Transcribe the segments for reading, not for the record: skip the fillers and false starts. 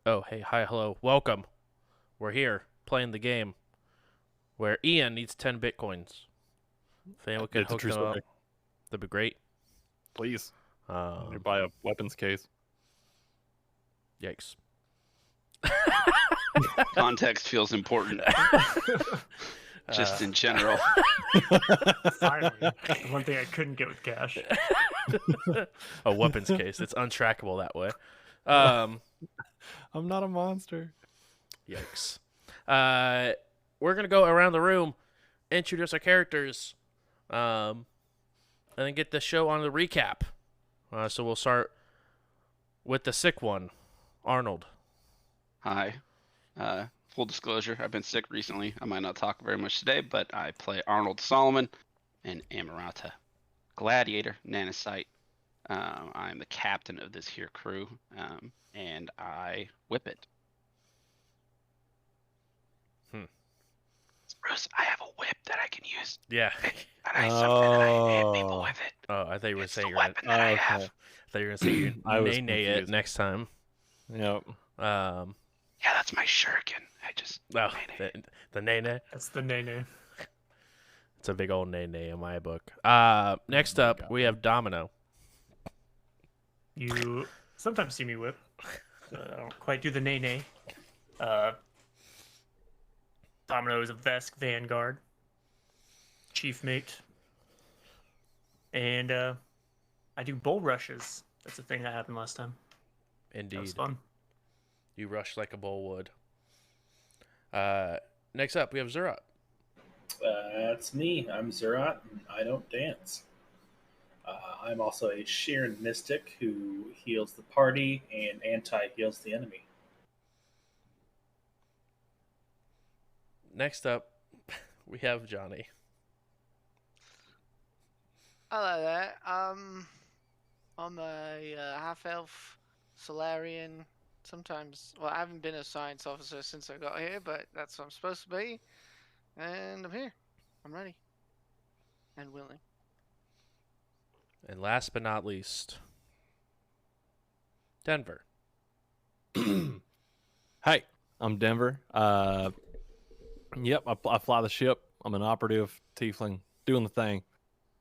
Oh, hey, hi, hello, welcome. We're here playing the game where Ian needs 10 bitcoins. If anyone could It's a hook true them up, story. that'd be great. Please. You Um, buy a weapons case. yikes. Context feels important, just in general. Finally, the one thing I couldn't get with cash. A weapons case. It's untrackable that way. Um, I'm not a monster. Yikes. We're gonna go around the room, introduce our characters, and then get the show on the recap. So we'll start with the sick one, Arnold. Hi. Full disclosure, I've been sick recently. I might not talk very much today, but I play Arnold Solomon and Amaranta Gladiator Nanosite. I'm the captain of this here crew, and I whip it. Bruce, I have a whip that I can use, Yeah. and I hit people Oh. with it. Oh, I thought you were It's saying the you're gonna, weapon that I have. I thought you were gonna say you I was nay it confused. next time. Yep. Um, Yeah, that's my shuriken. I just oh, nay. the nay. That's the nene. It's a big old nay in my book. Next up God. we have Domino. You sometimes see me whip. I don't quite do the nene. Domino is a Vesk Vanguard. Chief mate. And I do bull rushes. That's a thing that happened last time. That was Indeed, fun. you rush like a bull would. Next up we have Zurat. That's me. I'm Zurat, and I don't dance. I'm also a Sheeran mystic who heals the party and anti-heals the enemy. Next up we have Johnny. Hello there. I'm a half-elf Solarian. Sometimes, well, I haven't been a science officer since I got here, but that's what I'm supposed to be. And I'm here. I'm ready. And willing. And last but not least, Denver. Hi, I'm Denver. Yep, I fly the ship. I'm an operative tiefling, doing the thing,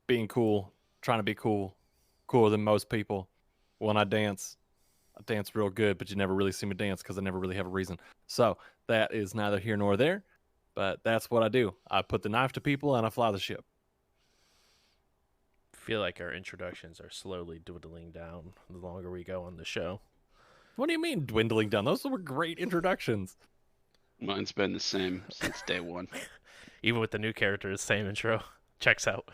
being cool, trying to be cool, cooler than most people. When I dance real good, but you never really see me dance because I never really have a reason. So that is neither here nor there, but that's what I do. I put the knife to people and I fly the ship. Feel like our introductions are slowly dwindling down the longer we go on the show. What do you mean dwindling down? Those were great introductions. Mine's been the same since day one. Even with the new characters, same intro. Checks out.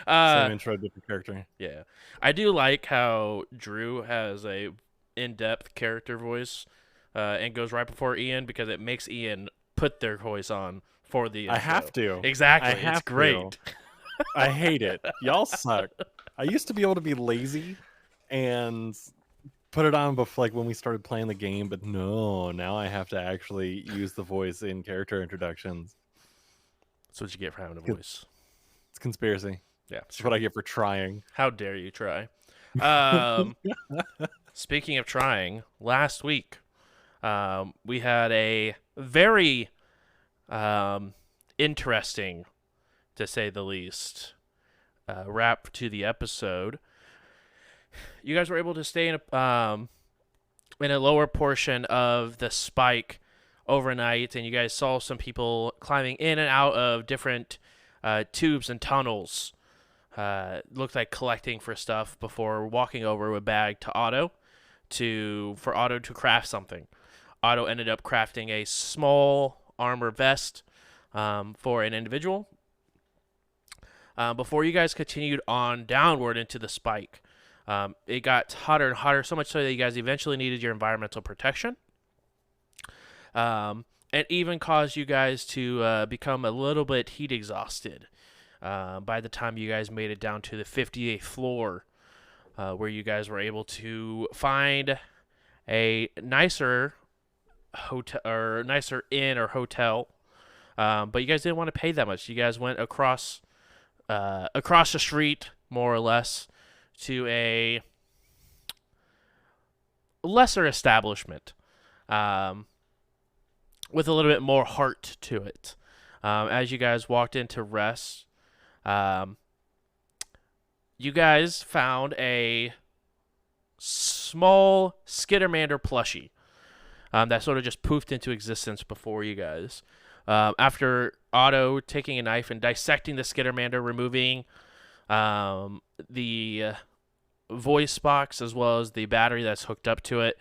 Same intro, different character. Yeah. I do like how Drew has a in-depth character voice and goes right before Ian because it makes Ian put their voice on for the intro. I have to. Exactly. I have it's great. to. I hate it. Y'all suck. I used to be able to be lazy and put it on before, like when we started playing the game, but no, now I have to actually use the voice in character introductions. That's what you get for having a voice. It's conspiracy. Yeah. That's what I get for trying. How dare you try? Speaking of trying, last week we had a very interesting, to say the least, wrap to the episode. You guys were able to stay in a lower portion of the spike overnight, and you guys saw some people climbing in and out of different tubes and tunnels. Looked like collecting for stuff before walking over with a bag to Otto for Otto to craft something. Otto ended up crafting a small armor vest for an individual. Before you guys continued on downward into the spike, it got hotter and hotter, so much so that you guys eventually needed your environmental protection. It even caused you guys to become a little bit heat exhausted by the time you guys made it down to the 58th floor, where you guys were able to find a nicer hotel or nicer inn or hotel. But you guys didn't want to pay that much. You guys went across the street, more or less, to a lesser establishment, with a little bit more heart to it. As you guys walked into rest, you guys found a small Skittermander plushie that sort of just poofed into existence before you guys. After Otto taking a knife and dissecting the Skittermander, removing the voice box as well as the battery that's hooked up to it,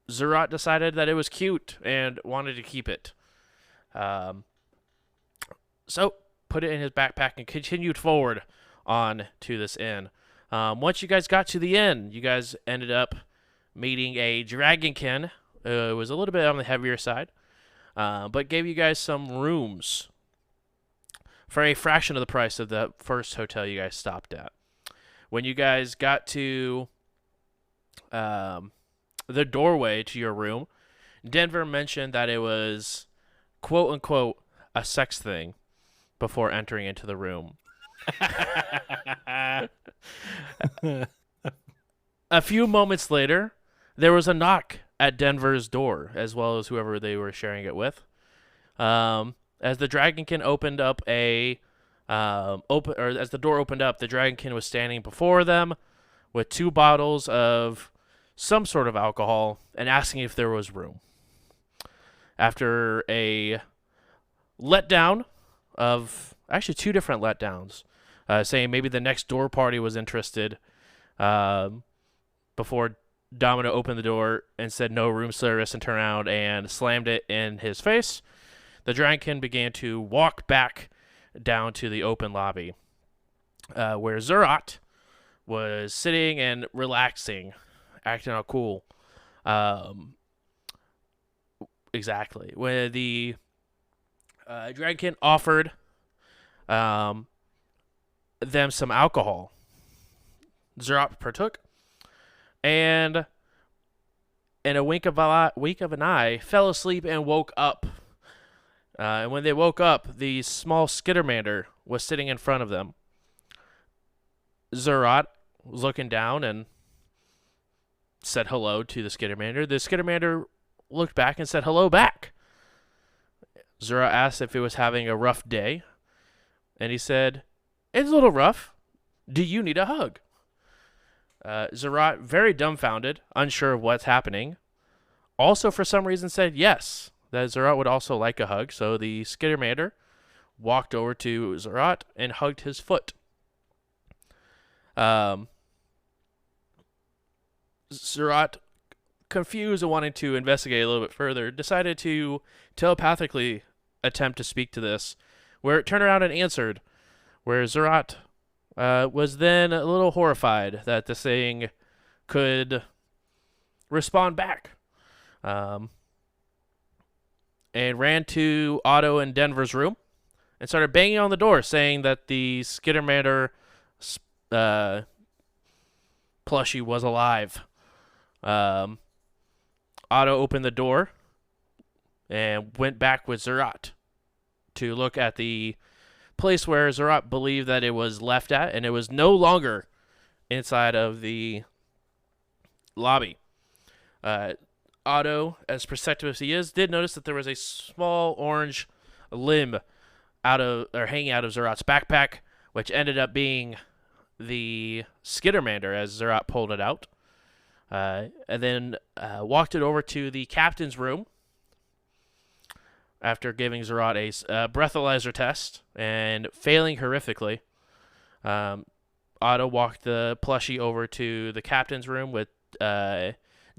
Zerat decided that it was cute and wanted to keep it. So put it in his backpack and continued forward on to this inn. Once you guys got to the inn, you guys ended up meeting a dragonkin. It was a little bit on the heavier side, but gave you guys some rooms for a fraction of the price of the first hotel you guys stopped at. When you guys got to the doorway to your room, Denver mentioned that it was, quote unquote, a sex thing before entering into the room. A few moments later, there was a knock at Denver's door, as well as whoever they were sharing it with. As the dragonkin opened up as the door opened up, the dragonkin was standing before them with 2 bottles of some sort of alcohol and asking if there was room. After a letdown of actually 2 different letdowns, saying maybe the next door party was interested, before Domino opened the door and said no room service and turned around and slammed it in his face, the dragonkin began to walk back down to the open lobby, where Zerat was sitting and relaxing, acting all cool. Exactly. When the dragonkin offered them some alcohol, Zerat partook, and in a wink of an eye, fell asleep and woke up. And when they woke up, the small Skittermander was sitting in front of them. Zerat was looking down and said hello to the Skittermander. The Skittermander looked back and said hello back. Zerat asked if it was having a rough day, and he said, "It's a little rough. Do you need a hug?" Zerat, very dumbfounded, unsure of what's happening, also for some reason said yes, that Zerat would also like a hug. So the Skittermander walked over to Zerat and hugged his foot. Zerat, confused and wanting to investigate a little bit further, decided to telepathically attempt to speak to this, where it turned around and answered, where Zerat was then a little horrified that this thing could respond back, and ran to Otto and Denver's room and started banging on the door, saying that the Skittermander plushie was alive. Otto opened the door and went back with Zerat to look at the place where Zerat believed that it was left at, and it was no longer inside of the lobby. Otto, as perceptive as he is, did notice that there was a small orange limb hanging out of Zerat's backpack, which ended up being the Skittermander as Zerat pulled it out. And then walked it over to the captain's room after giving Zerat a breathalyzer test and failing horrifically. Otto walked the plushie over to the captain's room with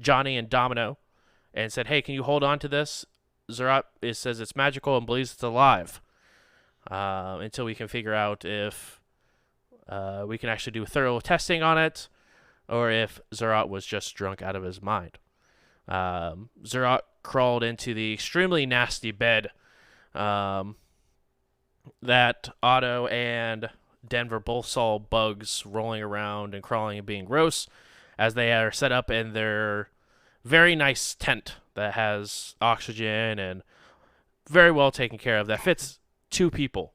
Johnny and Domino and said, "Hey, can you hold on to this?" Zerat says it's magical and believes it's alive, until we can figure out if we can actually do thorough testing on it, or if Zerat was just drunk out of his mind. Zerat crawled into the extremely nasty bed that Otto and Denver both saw bugs rolling around and crawling and being gross, as they are set up in their very nice tent that has oxygen and very well taken care of, that fits 2 people.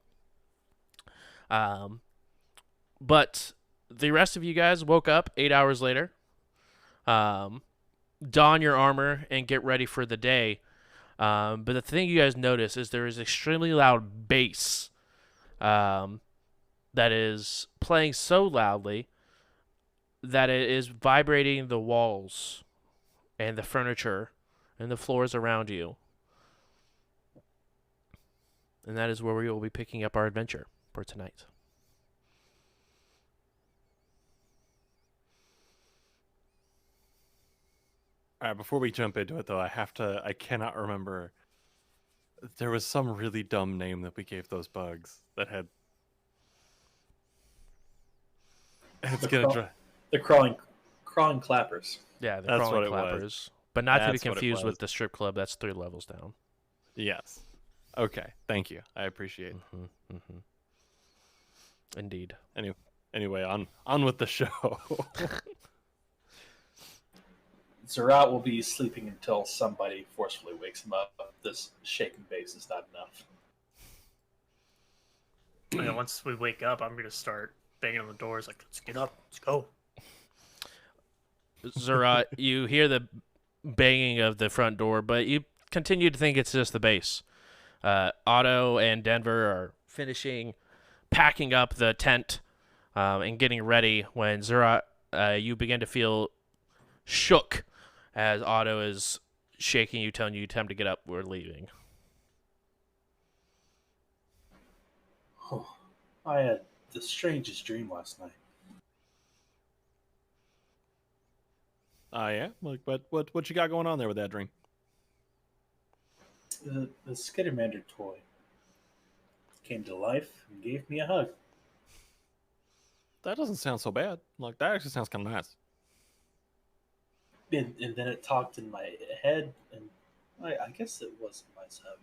But the rest of you guys woke up 8 hours later don your armor and get ready for the day. But the thing you guys notice is there is extremely loud bass that is playing so loudly that it is vibrating the walls and the furniture and the floors around you. And that is where we will be picking up our adventure for tonight. All right, before we jump into it, though, I cannot remember. There was some really dumb name that we gave those bugs that had. It's The gonna crawl- dry. The crawling clappers. Yeah, the That's crawling what it was. clappers. But not to be That's what it confused was. with the strip club. That's 3 levels down. Yes. Okay. Thank you. I appreciate it. Mm-hmm. Indeed. Anyway, on with the show. Zerat will be sleeping until somebody forcefully wakes him up. This shaking base is not enough. And then once we wake up, I'm gonna start banging on the doors like, let's get up, let's go. Zerat, you hear the banging of the front door, but you continue to think it's just the base. Otto and Denver are finishing packing up the tent and getting ready when Zerat, you begin to feel shook as Otto is shaking you, telling you time to get up, we're leaving. Oh, I had the strangest dream last night. Yeah. Like, what you got going on there with that dream? The Skittermander toy came to life and gave me a hug. That doesn't sound so bad. Like, that actually sounds kind of nice. And then it talked in my head, and I guess it was a nice hug.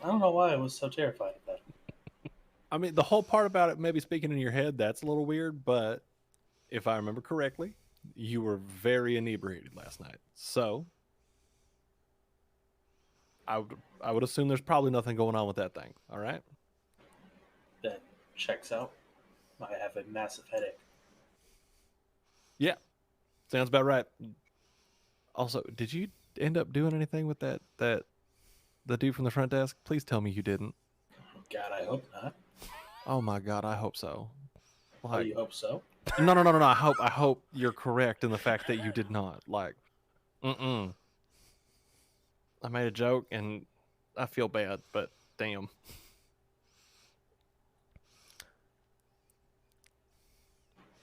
I don't know why I was so terrified of that. I mean, the whole part about it maybe speaking in your head, that's a little weird, but if I remember correctly, you were very inebriated last night. So I would assume there's probably nothing going on with that thing. All right? That checks out. I have a massive headache. Yeah. Sounds about right. Also, did you end up doing anything with that the dude from the front desk? Please tell me you didn't. God, I hope not. Oh my god, I hope so. Oh, you hope so? No. I hope you're correct in the fact that you did not. Like, I made a joke and I feel bad, but damn.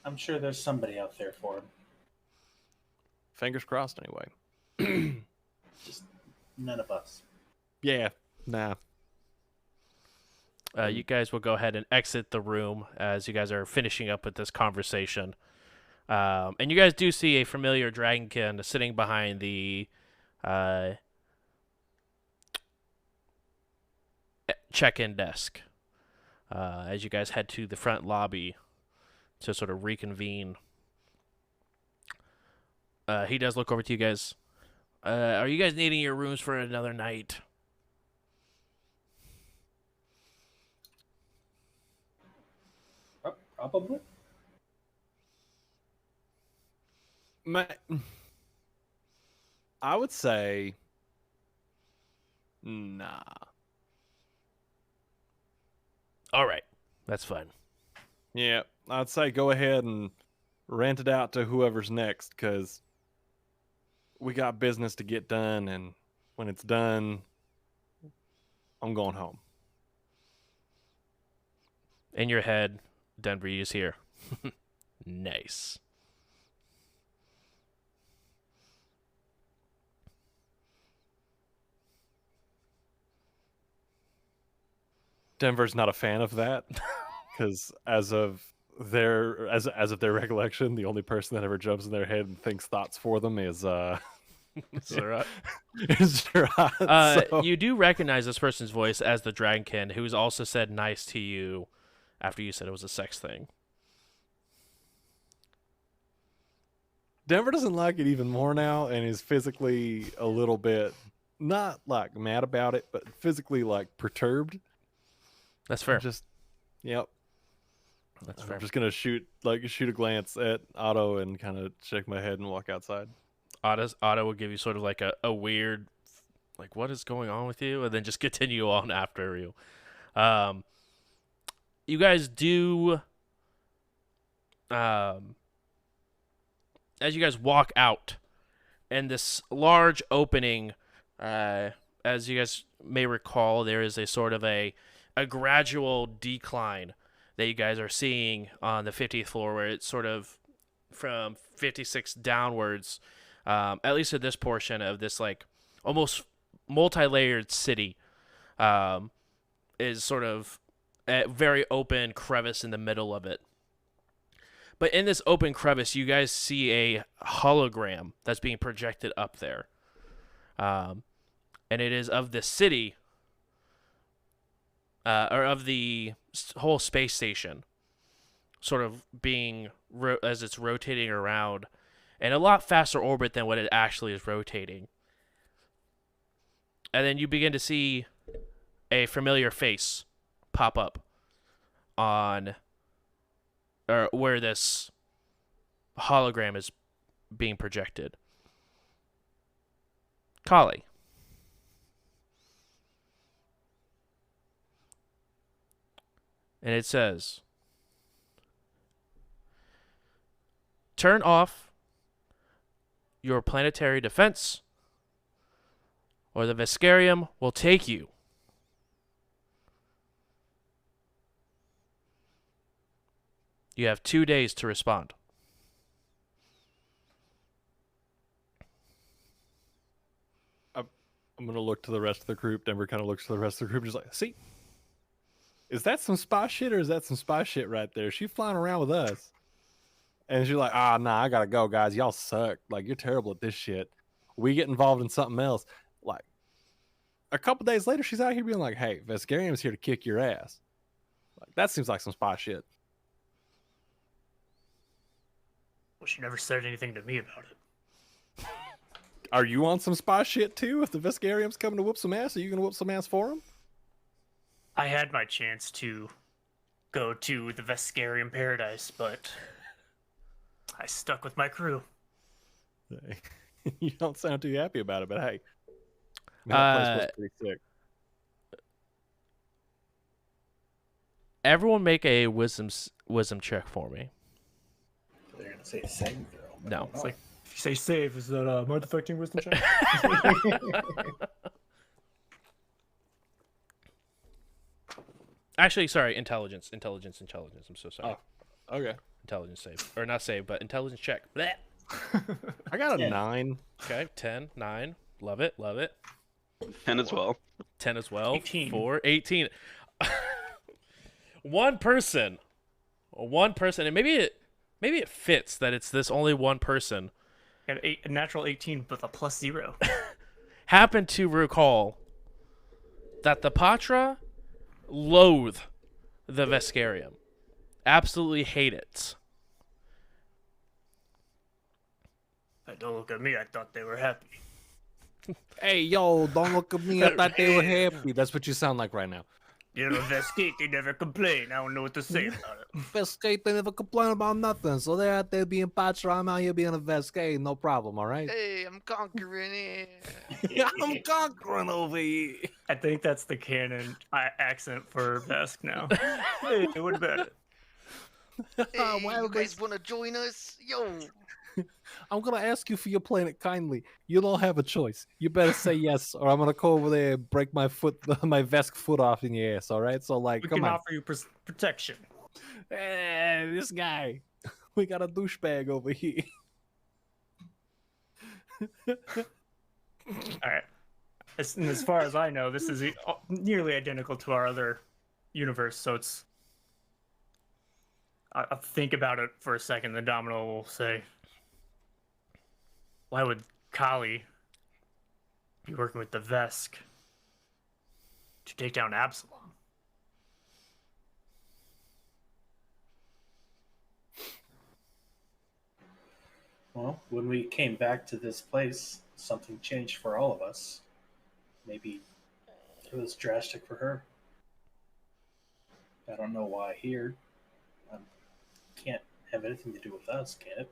I'm sure there's somebody out there for him. Fingers crossed, anyway. Just none of us. Yeah, nah. You guys will go ahead and exit the room as you guys are finishing up with this conversation. And you guys do see a familiar dragonkin sitting behind the check-in desk as you guys head to the front lobby to sort of reconvene. He does look over to you guys. Are you guys needing your rooms for another night? Probably. I would say nah. All right. That's fine. Yeah, I'd say go ahead and rent it out to whoever's next, because we got business to get done, and when it's done, I'm going home. In your head, Denver, you just hear, nice. Denver's not a fan of that, because as of their recollection, the only person that ever jumps in their head and thinks thoughts for them is Zerat. is Zerat, so- You do recognize this person's voice as the Dragonkin, who's also said nice to you after you said it was a sex thing. Denver doesn't like it even more now, and is physically a little bit not like mad about it, but physically like perturbed. That's fair. Just, yep. That's I'm fair. just gonna shoot a glance at Otto and kind of shake my head and walk outside. Otto will give you sort of like a weird, like, what is going on with you? And then just continue on after you. You guys do, as you guys walk out, and this large opening, as you guys may recall, there is a sort of a gradual decline that you guys are seeing on the 50th floor, where it's sort of from 56 downwards, at least at this portion of this like almost multi-layered city, is sort of a very open crevice in the middle of it. But in this open crevice, you guys see a hologram that's being projected up there. And it is of the city, or of the whole space station, sort of being, as it's rotating around, in a lot faster orbit than what it actually is rotating. And then you begin to see a familiar face pop up on, or where this hologram is being projected. Kali. And it says, turn off your planetary defense, or the Veskarium will take you. You have 2 days to respond. I'm gonna look to the rest of the group. Denver kind of looks to the rest of the group, just like, see, is that some spy shit or is that some spy shit right there? She flying around with us, and she's like, nah, I gotta go, guys. Y'all suck. Like, you're terrible at this shit. We get involved in something else. Like, a couple days later, she's out here being like, hey, Veskarium's here to kick your ass. Like, that seems like some spy shit. Well, she never said anything to me about it. Are you on some spy shit too? If the Veskarium's coming to whoop some ass, are you gonna whoop some ass for him? I had my chance to go to the Veskarium paradise, but I stuck with my crew. You don't sound too happy about it, but hey, that place was pretty sick. Everyone make a wisdom check for me. They're gonna say save throw. No. It's like, if you say save, is that a mind-affecting wisdom check? Actually, sorry, intelligence. I'm so sorry. Oh, okay. Intelligence save. Or not save, but intelligence check. Blech. I got a 10. 9. Okay, 10, 9. Love it. 10 as well. 10 as well. 18. 4, 18. One person, and maybe it fits that it's this only one person, Got a natural 18 with a +0. happened to recall that the Patra loathe the Veskarium. Absolutely hate it. Don't look at me, I thought they were happy. Hey, yo, don't look at me. I thought they were happy. That's what you sound like right now. You know, Veskate, they never complain. I don't know what to say about it. Veskate, they never complain about nothing. So they're out there being Patra. I'm out here being a Veskate. No problem, all right? Hey, I'm conquering it. I'm conquering over here. I think that's the canon accent for Vesk now. Hey, what about it? Hey, Why you would they- guys want to join us? Yo. I'm going to ask you for your planet kindly. You don't have a choice. You better say yes, or I'm going to go over there and break my Vesk foot off in your ass, all right? So, like, We come can on. offer you protection. Hey, this guy. We got a douchebag over here. Alright. As far as I know, this is nearly identical to our other universe, so it's... I'll think about it for a second, then Domino will say... Why would Kali be working with the Vesk to take down Absalom? Well, when we came back to this place, something changed for all of us. Maybe it was drastic for her. I don't know why here, Can't have anything to do with us, can it?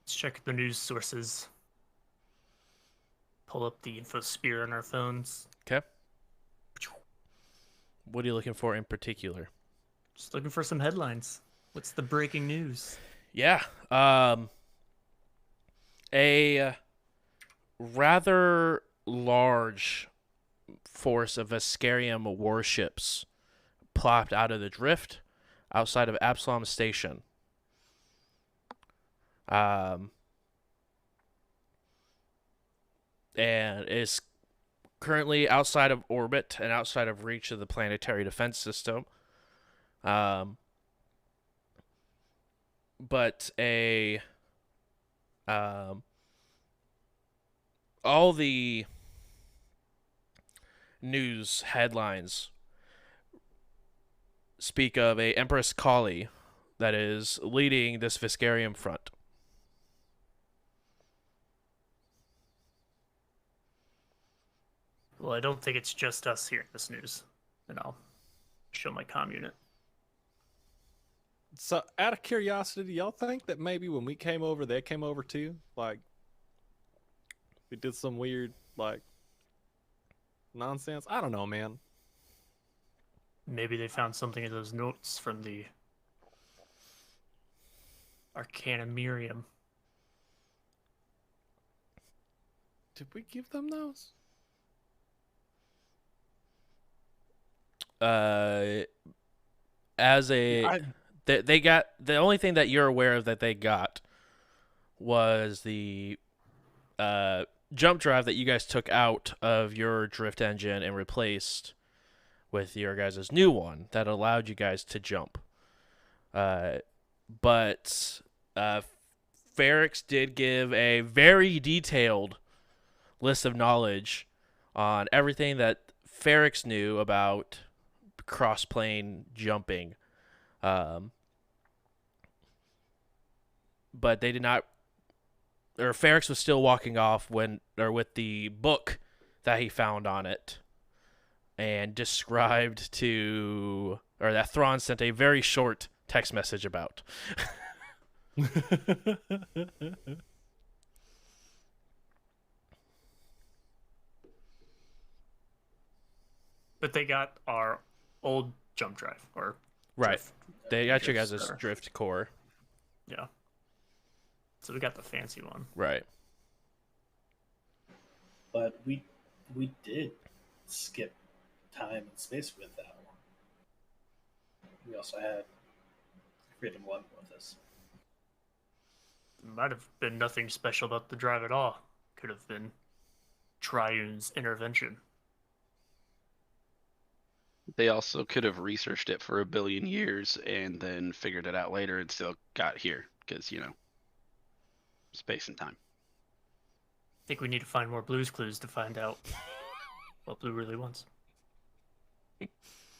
Let's check the news sources. Pull up the infosphere on our phones. Okay. What are you looking for in particular? Just looking for some headlines. What's the breaking news? Yeah. A rather large force of Veskarium warships plopped out of the drift outside of Absalom Station. And is currently outside of orbit and outside of reach of the planetary defense system. But all the news headlines speak of a Empress Kali that is leading this Veskarium front. Well, I don't think it's just us hearing this news. And I'll show my comm unit. So, out of curiosity, do y'all think that maybe when we came over, they came over too? Like, we did some weird, like, nonsense? I don't know, man. Maybe they found something in those notes from the Arcanumerium. Did we give them those? As a they got the only thing that you're aware of that they got was the jump drive that you guys took out of your drift engine and replaced with your guys' new one that allowed you guys to jump. But Ferrix did give a very detailed list of knowledge on everything that Ferrix knew about cross-plane jumping. But they did not, or Ferrix was still walking off with the book that he found on it and described to, or that Thrawn sent a very short text message about. But they got our old jump drive, or Right. drift. They got you Drift guys' Star. drift core. Yeah. So we got the fancy one. Right. But we did skip time and space with that one. We also had Freedom 1 with us. There might have been nothing special about the drive at all. Could have been Triune's intervention. They also could have researched it for 1 billion years and then figured it out later and still got here because, space and time. I think we need to find more Blue's Clues to find out what Blue really wants.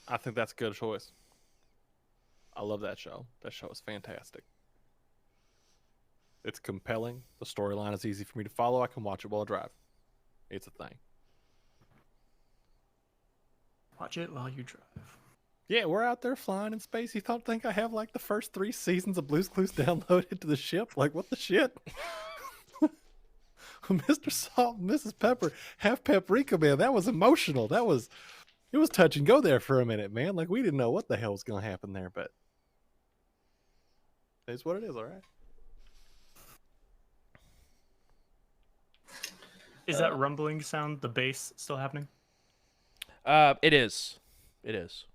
I think that's a good choice. I love that show. That show is fantastic. It's compelling. The storyline is easy for me to follow. I can watch it while I drive. It's a thing. Watch it while you drive. Yeah, we're out there flying in space. You don't think I have like the first 3 seasons of Blue's Clues downloaded to the ship? Like, what the shit? Mr. Salt and Mrs. Pepper have paprika, man. That was emotional. It was touch and go there for a minute, man. Like, we didn't know what the hell was going to happen there, but it's what it is, all right? Is that rumbling sound, the bass, still happening? It is. It is.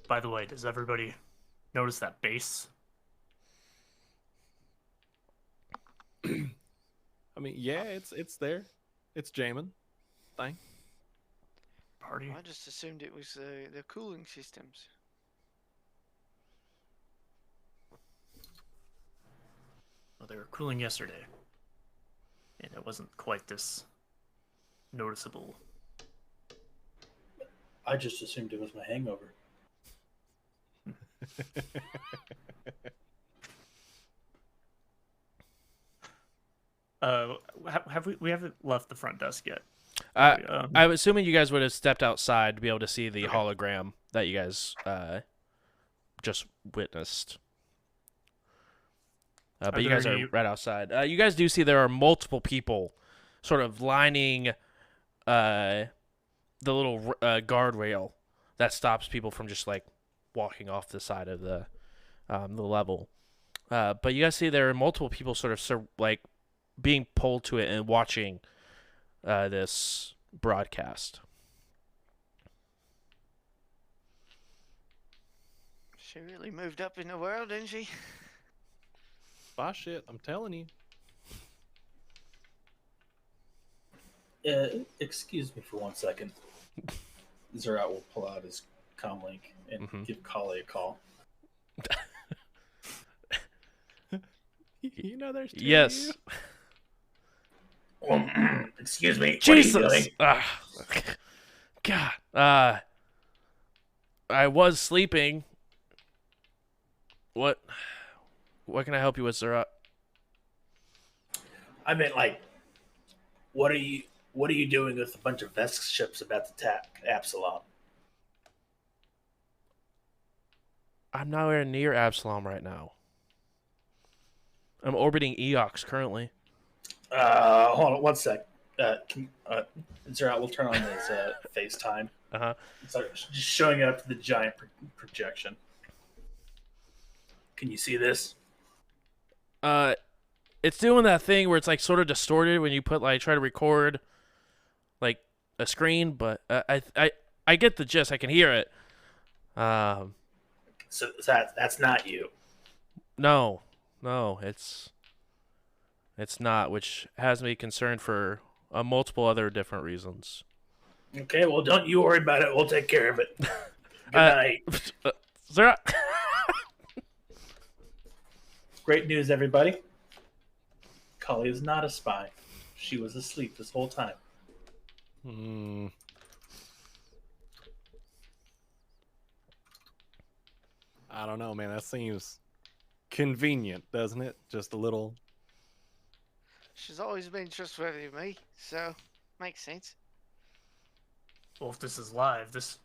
By the way, does everybody notice that bass? I mean, yeah, it's there. It's jamming. Thing. Party? I just assumed it was the cooling systems. Well, they were cooling yesterday. And it wasn't quite this noticeable. I just assumed it was my hangover. We haven't left the front desk yet. I'm assuming you guys would have stepped outside to be able to see the Okay. hologram that you guys just witnessed. But you there guys any- are right outside. You guys do see there are multiple people sort of lining the little guardrail that stops people from just like walking off the side of the level. But you guys see there are multiple people sort of like being pulled to it and watching this broadcast. She really moved up in the world, didn't she? Boss shit, I'm telling you. Excuse me for 1 second. Zerat will pull out his comlink and give Kali a call. You know there's two Yes. of Excuse me. Jesus. What are you doing? God. I was sleeping. What can I help you with, Zerat? I meant like, what are you doing with a bunch of Vesk ships about to attack Absalom? I'm nowhere near Absalom right now. I'm orbiting Eox currently. Hold on 1 sec. Zerat will turn on his FaceTime. So just showing it up to the giant projection. Can you see this? It's doing that thing where it's like sort of distorted when you put like try to record like a screen, but I get the gist. I can hear it. So that's not you. No, it's not, which has me concerned for multiple other different reasons. Okay, well, don't you worry about it. We'll take care of it. Good night. Zerat. Great news, everybody. Kali is not a spy. She was asleep this whole time. I don't know, man. That seems convenient, doesn't it? Just a little. She's always been trustworthy with me, so makes sense. Well, if this is live, this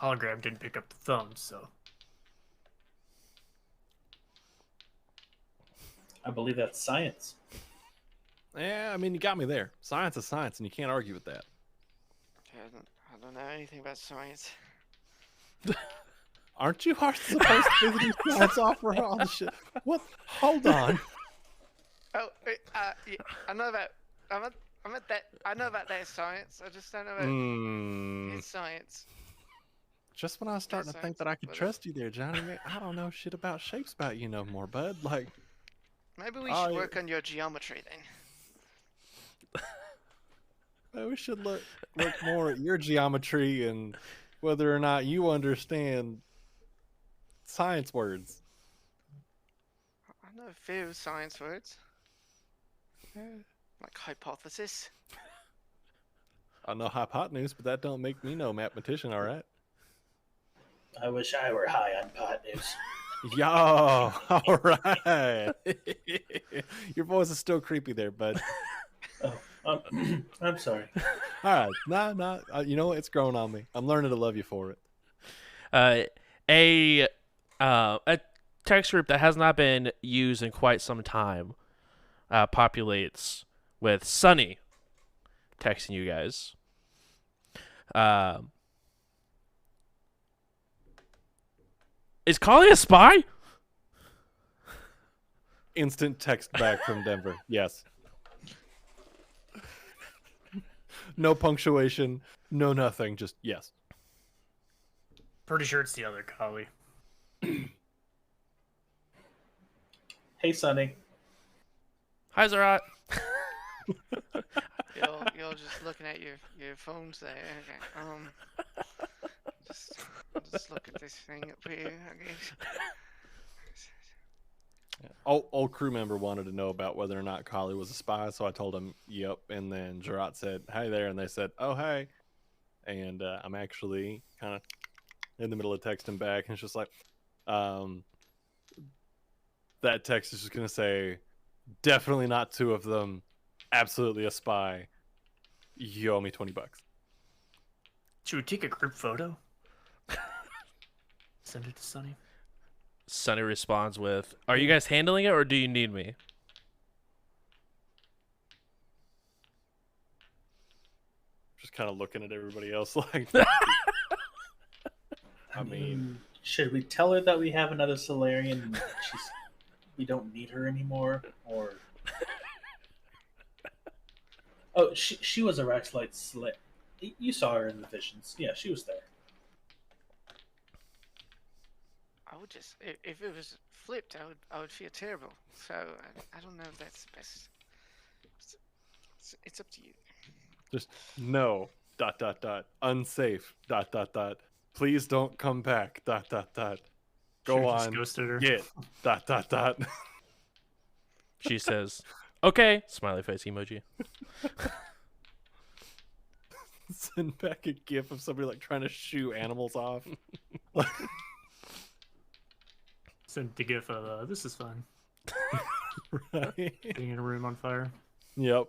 hologram didn't pick up the thumbs, so. I believe that's science. Yeah, I mean, you got me there. Science is science, and you can't argue with that. I don't know anything about science. Aren't you supposed to be the science offer all the shit? What? Hold on. Oh, yeah, I know about. I know about that science. I just don't know about his science. Just when I was starting to think that I could trust you there, Johnny, man, I don't know shit about shapes about you no more, bud. Like, maybe we should work on your geometry then. we should look more at your geometry and whether or not you understand science words. I know a few science words. Like hypothesis. I know hypotenuse, but that don't make me no mathematician, all right? I wish I were high on pot news. Yo, all right. Your voice is still creepy there, bud. Oh, I'm sorry. All right, nah. You know what? It's growing on me. I'm learning to love you for it. A text group that has not been used in quite some time populates with Sunny texting you guys. Is Kali a spy? Instant text back from Denver. Yes. No punctuation, no nothing, just yes. Pretty sure it's the other Kali. Hey, Sonny. Hi, Zerat. You're just looking at your phones there. Okay. Just look at this thing up here. I guess. Old crew member wanted to know about whether or not Kali was a spy, so I told him, yep. And then Zerat said, hey there. And they said, oh, hey. And I'm actually kind of in the middle of texting back. And it's just like, that text is just going to say, definitely not two of them. absolutely a spy, you owe me $20. Should we take a group photo? Send it to Sunny. Sunny responds with, "Are you guys handling it, or do you need me?" Just kind of looking at everybody else like, I mean, should we tell her that we have another Solarian and we don't need her anymore? Or oh, she was a Rexlite slave. You saw her in the visions. Yeah, she was there. I would just, if it was flipped, I would feel terrible. So I don't know if that's the best. It's up to you. just no, ... unsafe, ... please don't come back, ... go Should've just on, ghosted her. get, ... She says, "Okay," smiley face emoji. Send back a gif of somebody like trying to shoo animals off. Send the gif of this is fun. Right? Being in a room on fire. Yep.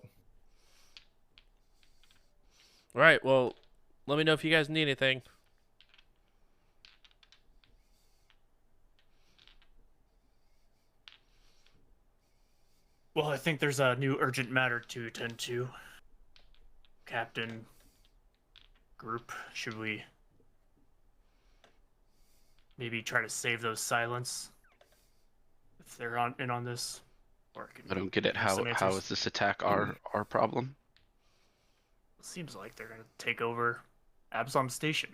All right, well, let me know if you guys need anything. Well, I think there's a new urgent matter to attend to. Captain, group, should we maybe try to save those silence if they're in on this? Or I don't get it. give some How answers? is this attack our problem? Seems like they're gonna take over Absalom Station.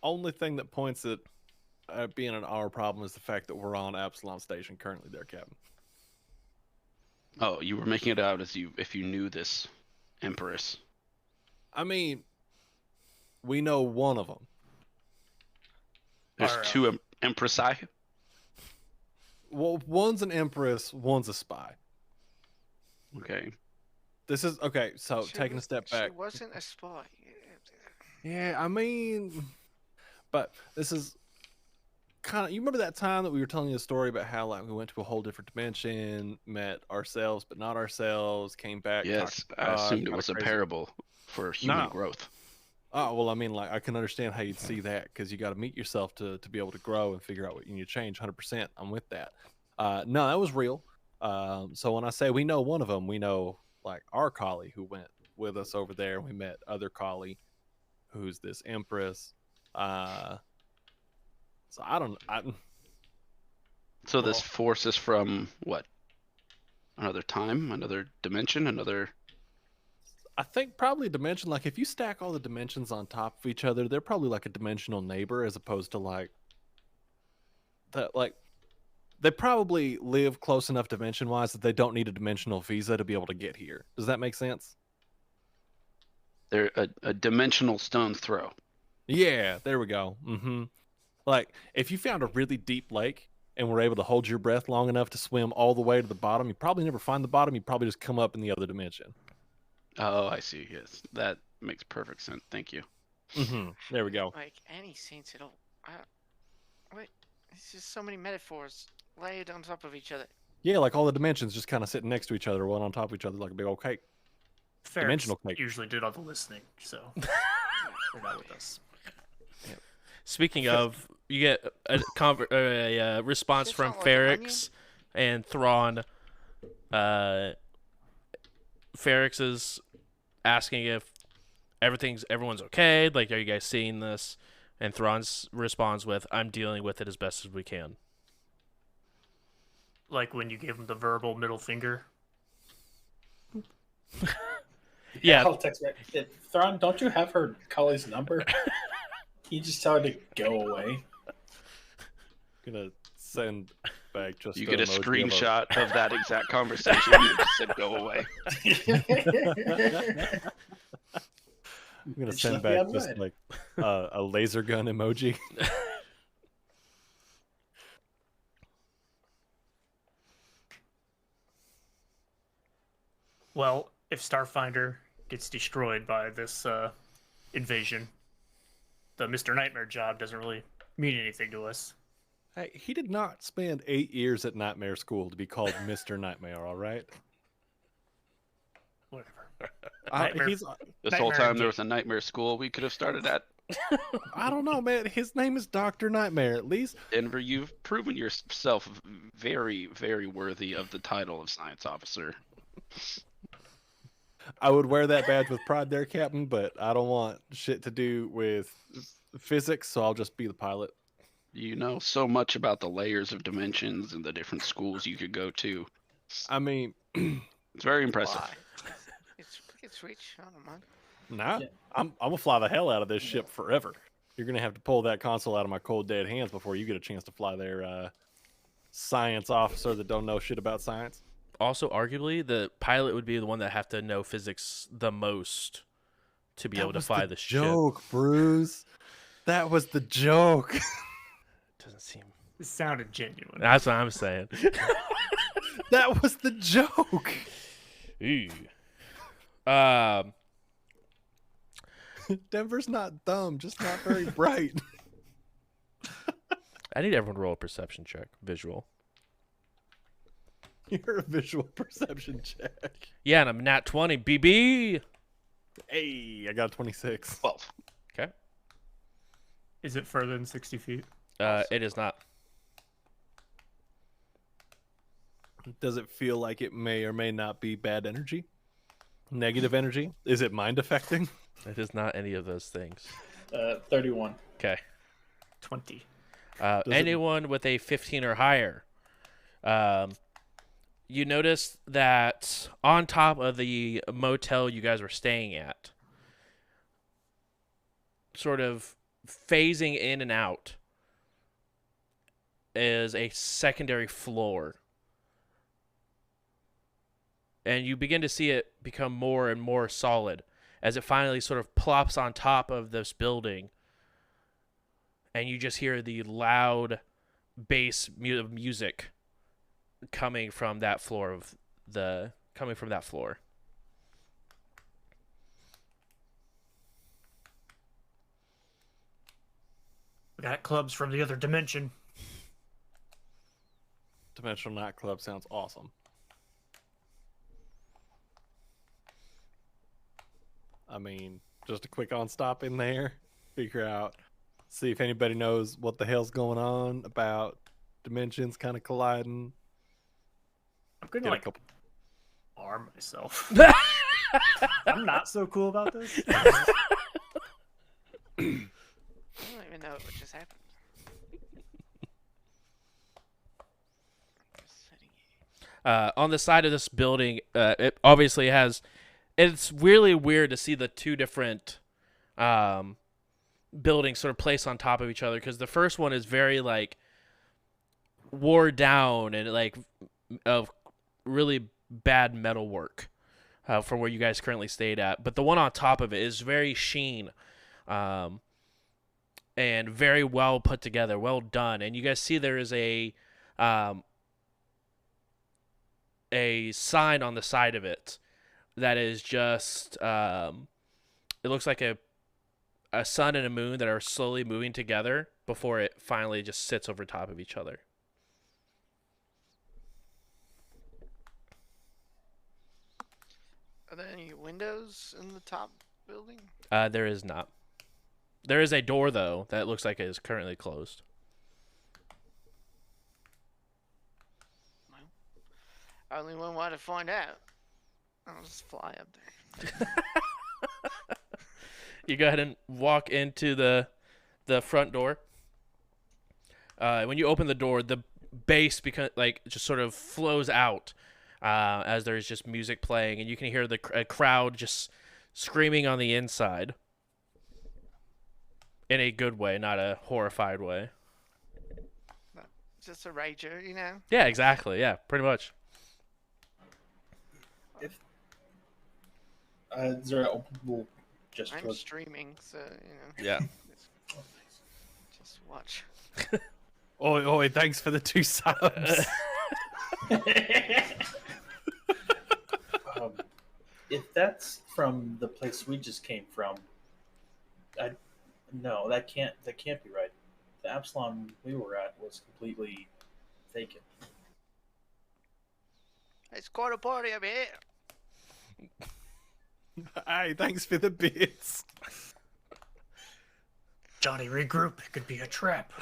Only thing that points at being an our problem is the fact that we're on Absalom Station currently there, Captain. Oh, you were making it out as if you knew this Empress. I mean, we know one of them. There's Our, two Empressi. Well, one's an Empress, one's a spy. Okay. This is okay. So She taking a was- step back. She wasn't a spy. Yeah, I mean, but this is kind of. You remember that time that we were telling you a story about how like we went to a whole different dimension, met ourselves but not ourselves, came back. Yes, talked to I God, assumed it kinda was a crazy. parable for human No. growth. Oh well, I mean, like I can understand how you'd see that because you got to meet yourself to be able to grow and figure out what you need to change. 100%, I'm with that. No, that was real. So when I say we know one of them, we know like our collie who went with us over there. We met other collie, who's this Empress. So I don't. So this Well- force is from what? Another time, another dimension, another. I think probably a dimension. Like if you stack all the dimensions on top of each other, they're probably like a dimensional neighbor as opposed to like that. Like they probably live close enough dimension wise that they don't need a dimensional visa to be able to get here. Does that make sense? They're a dimensional stone's throw. Yeah, there we go. Like if you found a really deep lake and were able to hold your breath long enough to swim all the way to the bottom, you probably never find the bottom. You probably just come up in the other dimension. Oh, I see. Yes, that makes perfect sense. Thank you. There we go. Make any sense at all. Wait, it's just so many metaphors layered on top of each other. Yeah, like all the dimensions just kind of sitting next to each other, one on top of each other, like a big old cake. Ferrex Dimensional cake. usually did all the listening, so they're not with us. Speaking of, you get a response Shit from sound like an Ferrex and Thrawn. Ferrex is asking if everyone's okay. Like, are you guys seeing this? And Thrawn responds with, "I'm dealing with it as best as we can." Like when you gave him the verbal middle finger. Yeah, I'll text back. Thrawn, don't you have her Collie's number? He just tell her to go away. Gonna send back just You an get a emoji of screenshot of that exact conversation. You just said go away. I'm gonna She send left me back on just red. like a laser gun emoji. Well, if Starfinder gets destroyed by this invasion, the Mr. Nightmare job doesn't really mean anything to us. Hey, he did not spend 8 years at Nightmare School to be called Mr. Nightmare, all right? Whatever. I, he's, This whole Nightmare time there Jake. was a nightmare school we could have started at. I don't know, man. His name is Dr. Nightmare. At least Denver, you've proven yourself very, very worthy of the title of science officer. I would wear that badge with pride there, Captain, but I don't want shit to do with physics, so I'll just be the pilot. You know so much about the layers of dimensions and the different schools you could go to. I mean, It's very impressive. Why? We can switch. I don't mind. nah, Yeah. I'm gonna fly the hell out of this ship forever. You're gonna have to pull that console out of my cold dead hands before you get a chance to fly there, science officer that don't know shit about science. Also, arguably, the pilot would be the one that have to know physics the most to be able to fly the ship. Joke, Bruce. That was the joke. Doesn't seem. It sounded genuine. That's what I'm saying. That was the joke. Ooh. Denver's not dumb, just not very bright. I need everyone to roll a perception check, visual. You're a visual perception check. Yeah, and I'm nat 20, BB. Hey, I got a 26. 12. Okay. Is it further than 60 feet? It is not. Does it feel like it may or may not be bad energy? Negative energy? Is it mind affecting? It is not any of those things. 31. Okay. 20. it- Anyone with a 15 or higher, you notice that on top of the motel you guys were staying at, sort of phasing in and out, is a secondary floor. And you begin to see it become more and more solid as it finally sort of plops on top of this building. And you just hear the loud bass music coming from that floor We got clubs from the other dimension. Dimensional nightclub sounds awesome. I mean, just a quick on stop in there, figure out, see if anybody knows what the hell's going on about dimensions kind of colliding. I'm gonna Get a like couple. arm myself. I'm not so cool about this. I don't even know what just happened. on the side of this building. It obviously has. It's really weird to see the two different buildings sort of placed on top of each other, because the first one is very like wore down and like of really bad metal work from where you guys currently stayed at, but the one on top of it is very sheen and very well put together, well done. And you guys see there is a sign on the side of it that is just it looks like a sun and a moon that are slowly moving together before it finally just sits over top of each other. Are there any windows in the top building? There is not. There is a door though that looks like it is currently closed. Well, only one way to find out. I'll just fly up there. You go ahead and walk into the front door. When you open the door, the bass just sort of flows out as there's just music playing, and you can hear the crowd just screaming on the inside in a good way, not a horrified way. Just a rager, you know? Yeah, exactly. Yeah, pretty much. Zero will just I'm close. streaming, so, you know. Yeah. Just watch. Oi, thanks for the 2 subs. If that's from the place we just came from, no, that can't be right. The Absalom we were at was completely vacant. It's quite a party over here. Hey, thanks for the bits. Johnny, regroup. It could be a trap.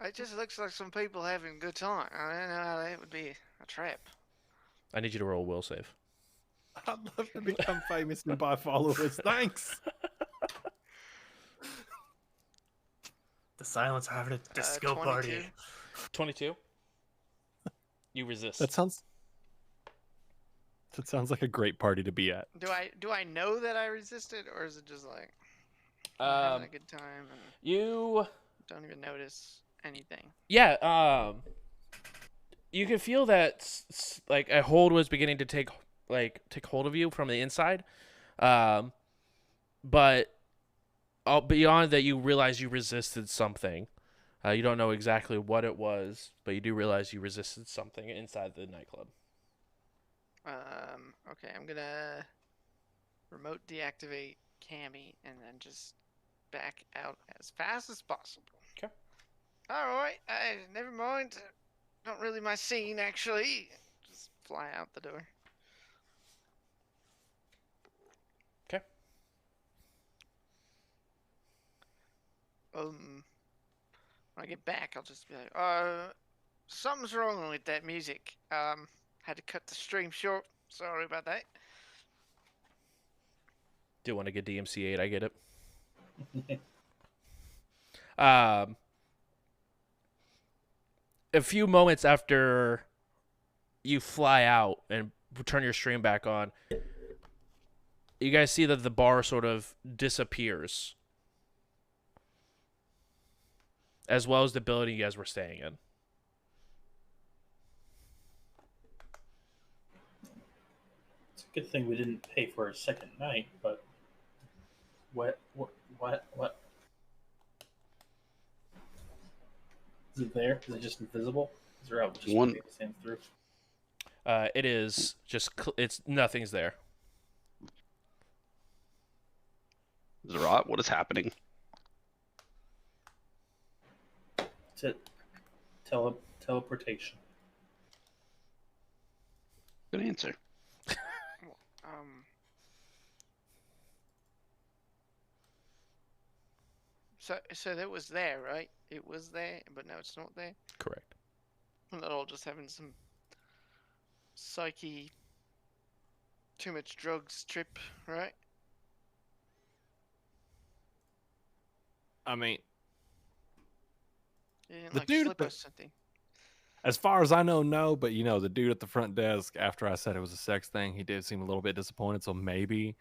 It just looks like some people having a good time. I don't know how that would be a trap. I need you to roll a will save. I'd love to become famous and buy followers. Thanks. The silence having a disco 22. party. 22. You resist. That sounds like a great party to be at. Do I know that I resisted, or is it just like I'm having a good time and You. don't even notice anything? Yeah. You can feel that like a hold was beginning to take hold of you from the inside, but beyond that, you realize you resisted something. You don't know exactly what it was, but you do realize you resisted something inside the nightclub. Okay, I'm gonna remote deactivate Cammy and then just back out as fast as possible. Okay. Alright, never mind. Not really my scene, actually. Just fly out the door. Okay. When I get back, I'll just be like, something's wrong with that music. Had to cut the stream short. Sorry about that. Do want to get DMCA'd, I get it. A few moments after you fly out and turn your stream back on, you guys see that the bar sort of disappears, as well as the building you guys were staying in. It's a good thing we didn't pay for a second night, but what? Is it there? Is it just invisible? Is there out just One- stands through? It is just it's nothing's there. Zerat, what is happening? Teleportation. Good answer. So that was there, right? It was there, but now it's not there. Correct. I'm not all just having some psyche, too much drugs trip, right? I mean, You didn't The like dude at slip the- us something. as far as I know, no. But the dude at the front desk, after I said it was a sex thing, he did seem a little bit disappointed. So maybe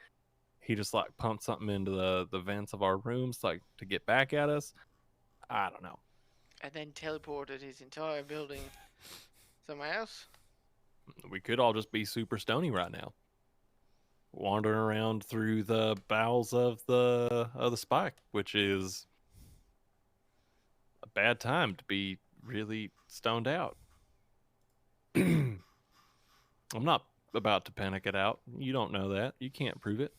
he just like pumped something into the vents of our rooms, like to get back at us. I don't know. And then teleported his entire building somewhere else. We could all just be super stony right now, wandering around through the bowels of the spike, which is a bad time to be really stoned out. I'm not about to panic it out. You don't know that. You can't prove it.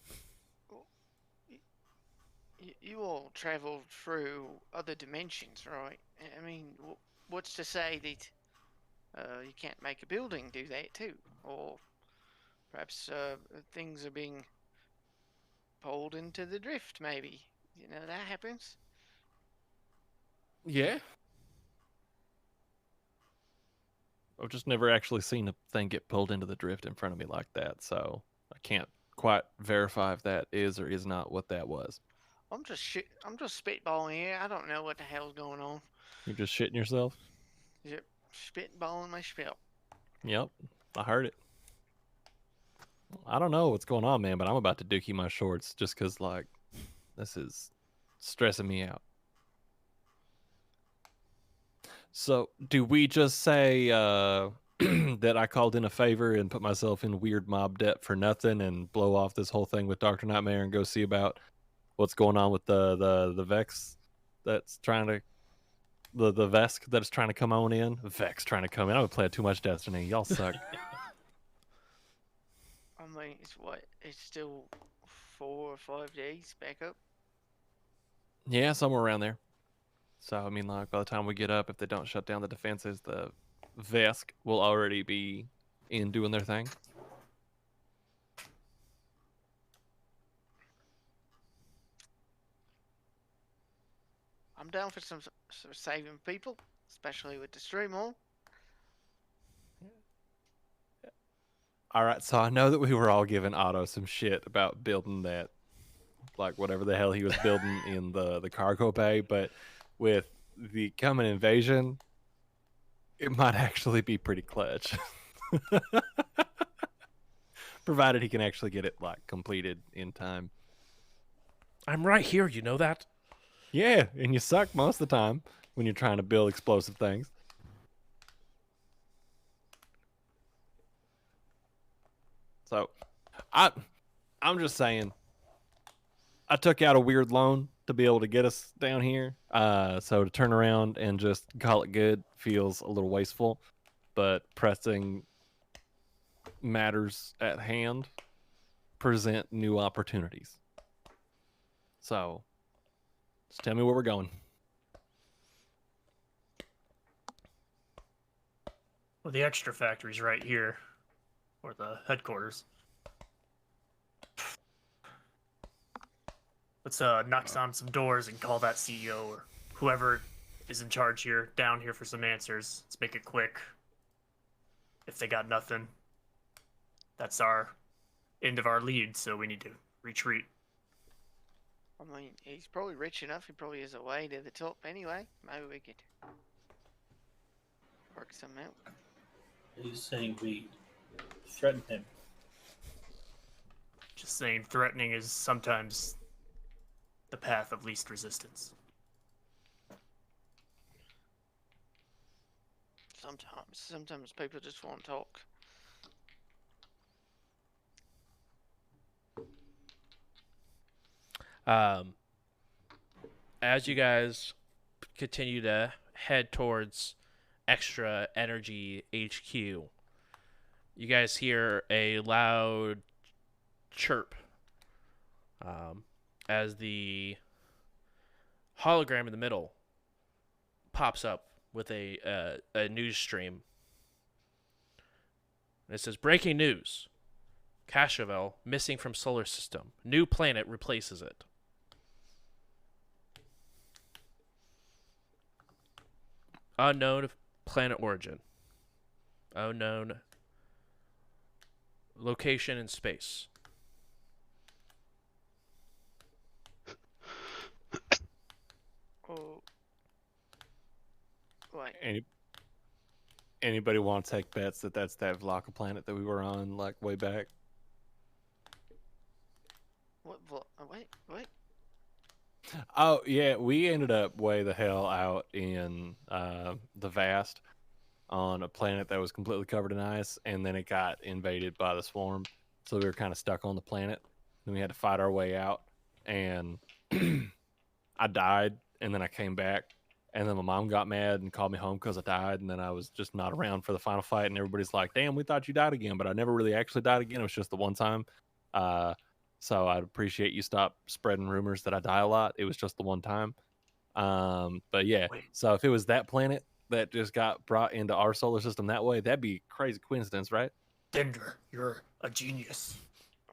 You all traveled through other dimensions, right? I mean, what's to say that you can't make a building do that too? Or perhaps things are being pulled into the drift, maybe. You know, that happens. Yeah. I've just never actually seen a thing get pulled into the drift in front of me like that, so I can't quite verify if that is or is not what that was. I'm just spitballing here. I don't know what the hell's going on. You're just shitting yourself? Yep, spitballing my spill. Yep, I heard it. I don't know what's going on, man, but I'm about to dookie my shorts just because, like, this is stressing me out. So, do we just say that I called in a favor and put myself in weird mob debt for nothing and blow off this whole thing with Dr. Nightmare and go see about what's going on with the Vex that's trying to the Vesk that's trying to come on in? Vex trying to come in. I would play too much Destiny. Y'all suck. I mean, it's still 4 or 5 days back up. Yeah, somewhere around there. So, I mean, like, by the time we get up, if they don't shut down the defenses, the Vesk will already be in doing their thing. I'm down for some saving people, especially with the stream on. All right, so I know that we were all giving Otto some shit about building that, like whatever the hell he was building in the cargo bay, but with the coming invasion, it might actually be pretty clutch. Provided he can actually get it like completed in time. I'm right here, you know that? Yeah, and you suck most of the time when you're trying to build explosive things. So, I'm just saying, I took out a weird loan to be able to get us down here. So to turn around and just call it good feels a little wasteful, but pressing matters at hand present new opportunities. So, just tell me where we're going. Well, the extra factory's right here, or the headquarters. Let's knock on some doors and call that CEO or whoever is in charge here down here for some answers. Let's make it quick. If they got nothing, that's our end of our lead, so we need to retreat. I mean, he's probably rich enough. He probably has a way to the top anyway. Maybe we could work some out. He's saying we threaten him. Just saying, threatening is sometimes the path of least resistance. Sometimes people just want to talk. As you guys continue to head towards Extra Energy HQ, you guys hear a loud chirp as the hologram in the middle pops up with a news stream. And it says, "Breaking news. Cashevel missing from solar system. New planet replaces it." Unknown planet origin. Unknown location in space. Oh. Wait. Anybody want to take bets that that's that Vlaka planet that we were on like way back? What? Wait. Oh yeah, we ended up way the hell out in the vast on a planet that was completely covered in ice, and then it got invaded by the swarm, so we were kind of stuck on the planet. Then we had to fight our way out, and I died, and then I came back, and then my mom got mad and called me home because I died, and then I was just not around for the final fight, and everybody's like, "Damn, we thought you died again," but I never really actually died again. It was just the one time. So I'd appreciate you stop spreading rumors that I die a lot. It was just the one time. But yeah, Wait. so if it was that planet that just got brought into our solar system that way, that'd be a crazy coincidence, right? Dender, you're a genius.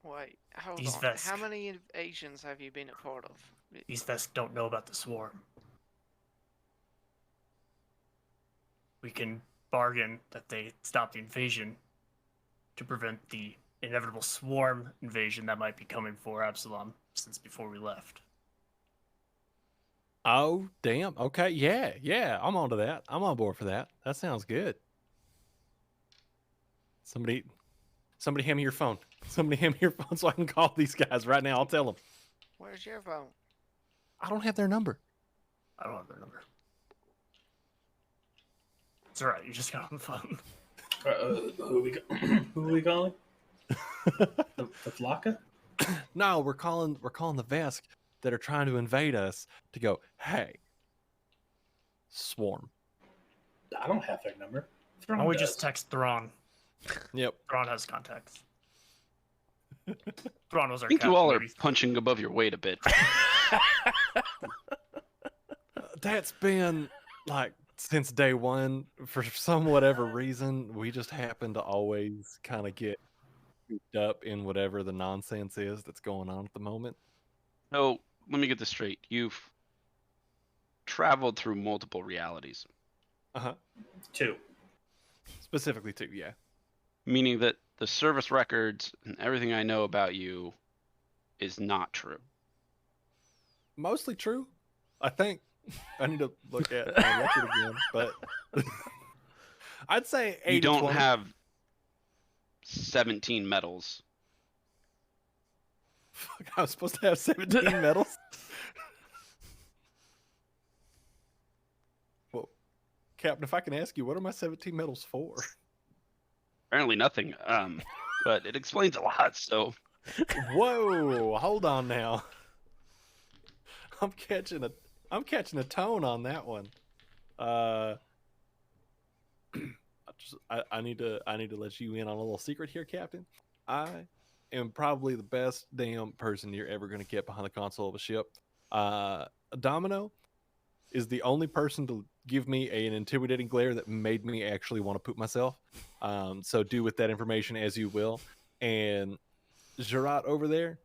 Wait. Hold These on. vests. How many invasions have you been a part of? These Vesk don't know about the swarm. We can bargain that they stop the invasion to prevent the inevitable swarm invasion that might be coming for Absalom since before we left. Oh, damn. Okay. Yeah. I'm on to that. I'm on board for that. That sounds good. Somebody hand me your phone. Somebody hand me your phone so I can call these guys right now. I'll tell them. Where's your phone? I don't have their number. I don't have their number. It's alright, you just got on the phone. Who are we calling? the Vlaka? No, we're calling the Vesk that are trying to invade us to go, hey, swarm. I don't have their number. Why don't we just text Thrawn? Yep. Thrawn has contacts. Thrawn was our I think you all are captain. punching above your weight a bit. That's been like since day one. For some whatever reason, we just happen to always kind of get cooped up in whatever the nonsense is that's going on at the moment. So let me get this straight. You've traveled through multiple realities, Uh-huh. 2. Specifically too, yeah. meaning that the service records and everything I know about you is not true. Mostly true. I think I need to look at my record again, but I'd say 80 You don't have 17 medals. Fuck, I was supposed to have 17 medals. Well, Captain, if I can ask you, what are my 17 medals for? Apparently nothing. But it explains a lot. So Whoa, hold on now. I'm catching a tone on that one. I need to let you in on a little secret here, Captain. I am probably the best damn person you're ever going to get behind the console of a ship. Domino is the only person to give me an intimidating glare that made me actually want to poop myself. So do with that information as you will. And Gerard over there,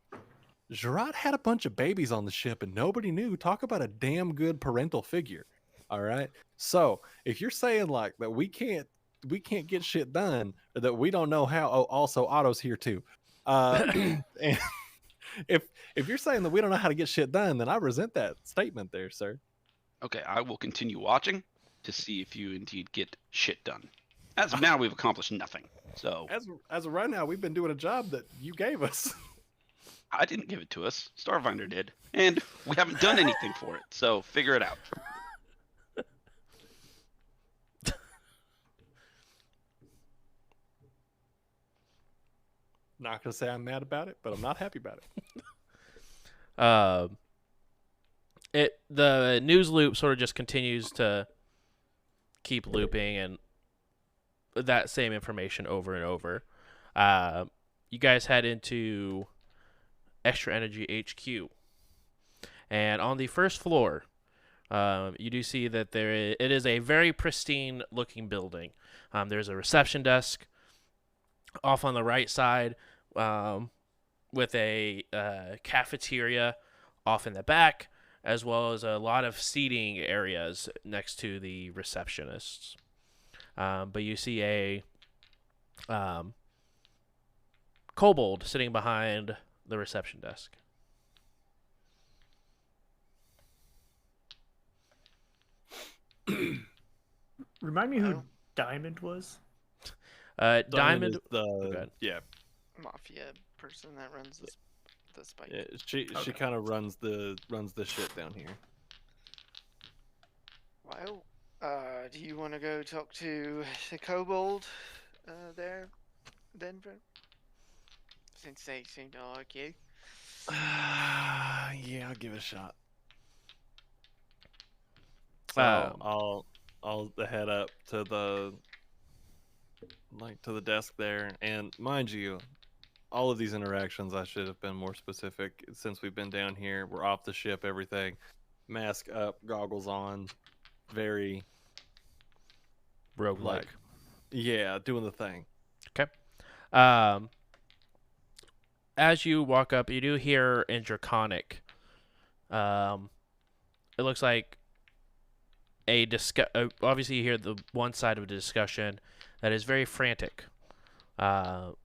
Gerard had a bunch of babies on the ship and nobody knew. Talk about a damn good parental figure. All right. So if you're saying like that we can't get shit done, or that we don't know how, oh, also Otto's here too. And if you're saying that we don't know how to get shit done, then I resent that statement there, sir. okay, I will continue watching to see if you indeed get shit done. As of now, we've accomplished nothing. So As of right now, we've been doing a job that you gave us. I didn't give it to us. Starfinder did. And we haven't done anything for it. So figure it out. Not gonna say I'm mad about it, but I'm not happy about it. The news loop sort of just continues to keep looping and that same information over and over. You guys head into Extra Energy HQ, and on the first floor, you do see that it is a very pristine looking building. There's a reception desk off on the right side, with a cafeteria off in the back, as well as a lot of seating areas next to the receptionists. But you see a kobold sitting behind the reception desk. Remind me who Oh. Diamond was? Diamond. is the okay. yeah, Mafia person that runs the spike. yeah, she Okay. kind of runs the shit down here. Well, do you want to go talk to the kobold there, Denver? Since they seem to like you. Yeah, I'll give it a shot. So I'll head up to the desk there, and mind you, all of these interactions I should have been more specific since we've been down here. We're off the ship, everything, mask up, goggles on, very Roguelike. yeah, doing the thing. As you walk up, you do hear in Draconic. It looks like obviously you hear the one side of the discussion that is very frantic.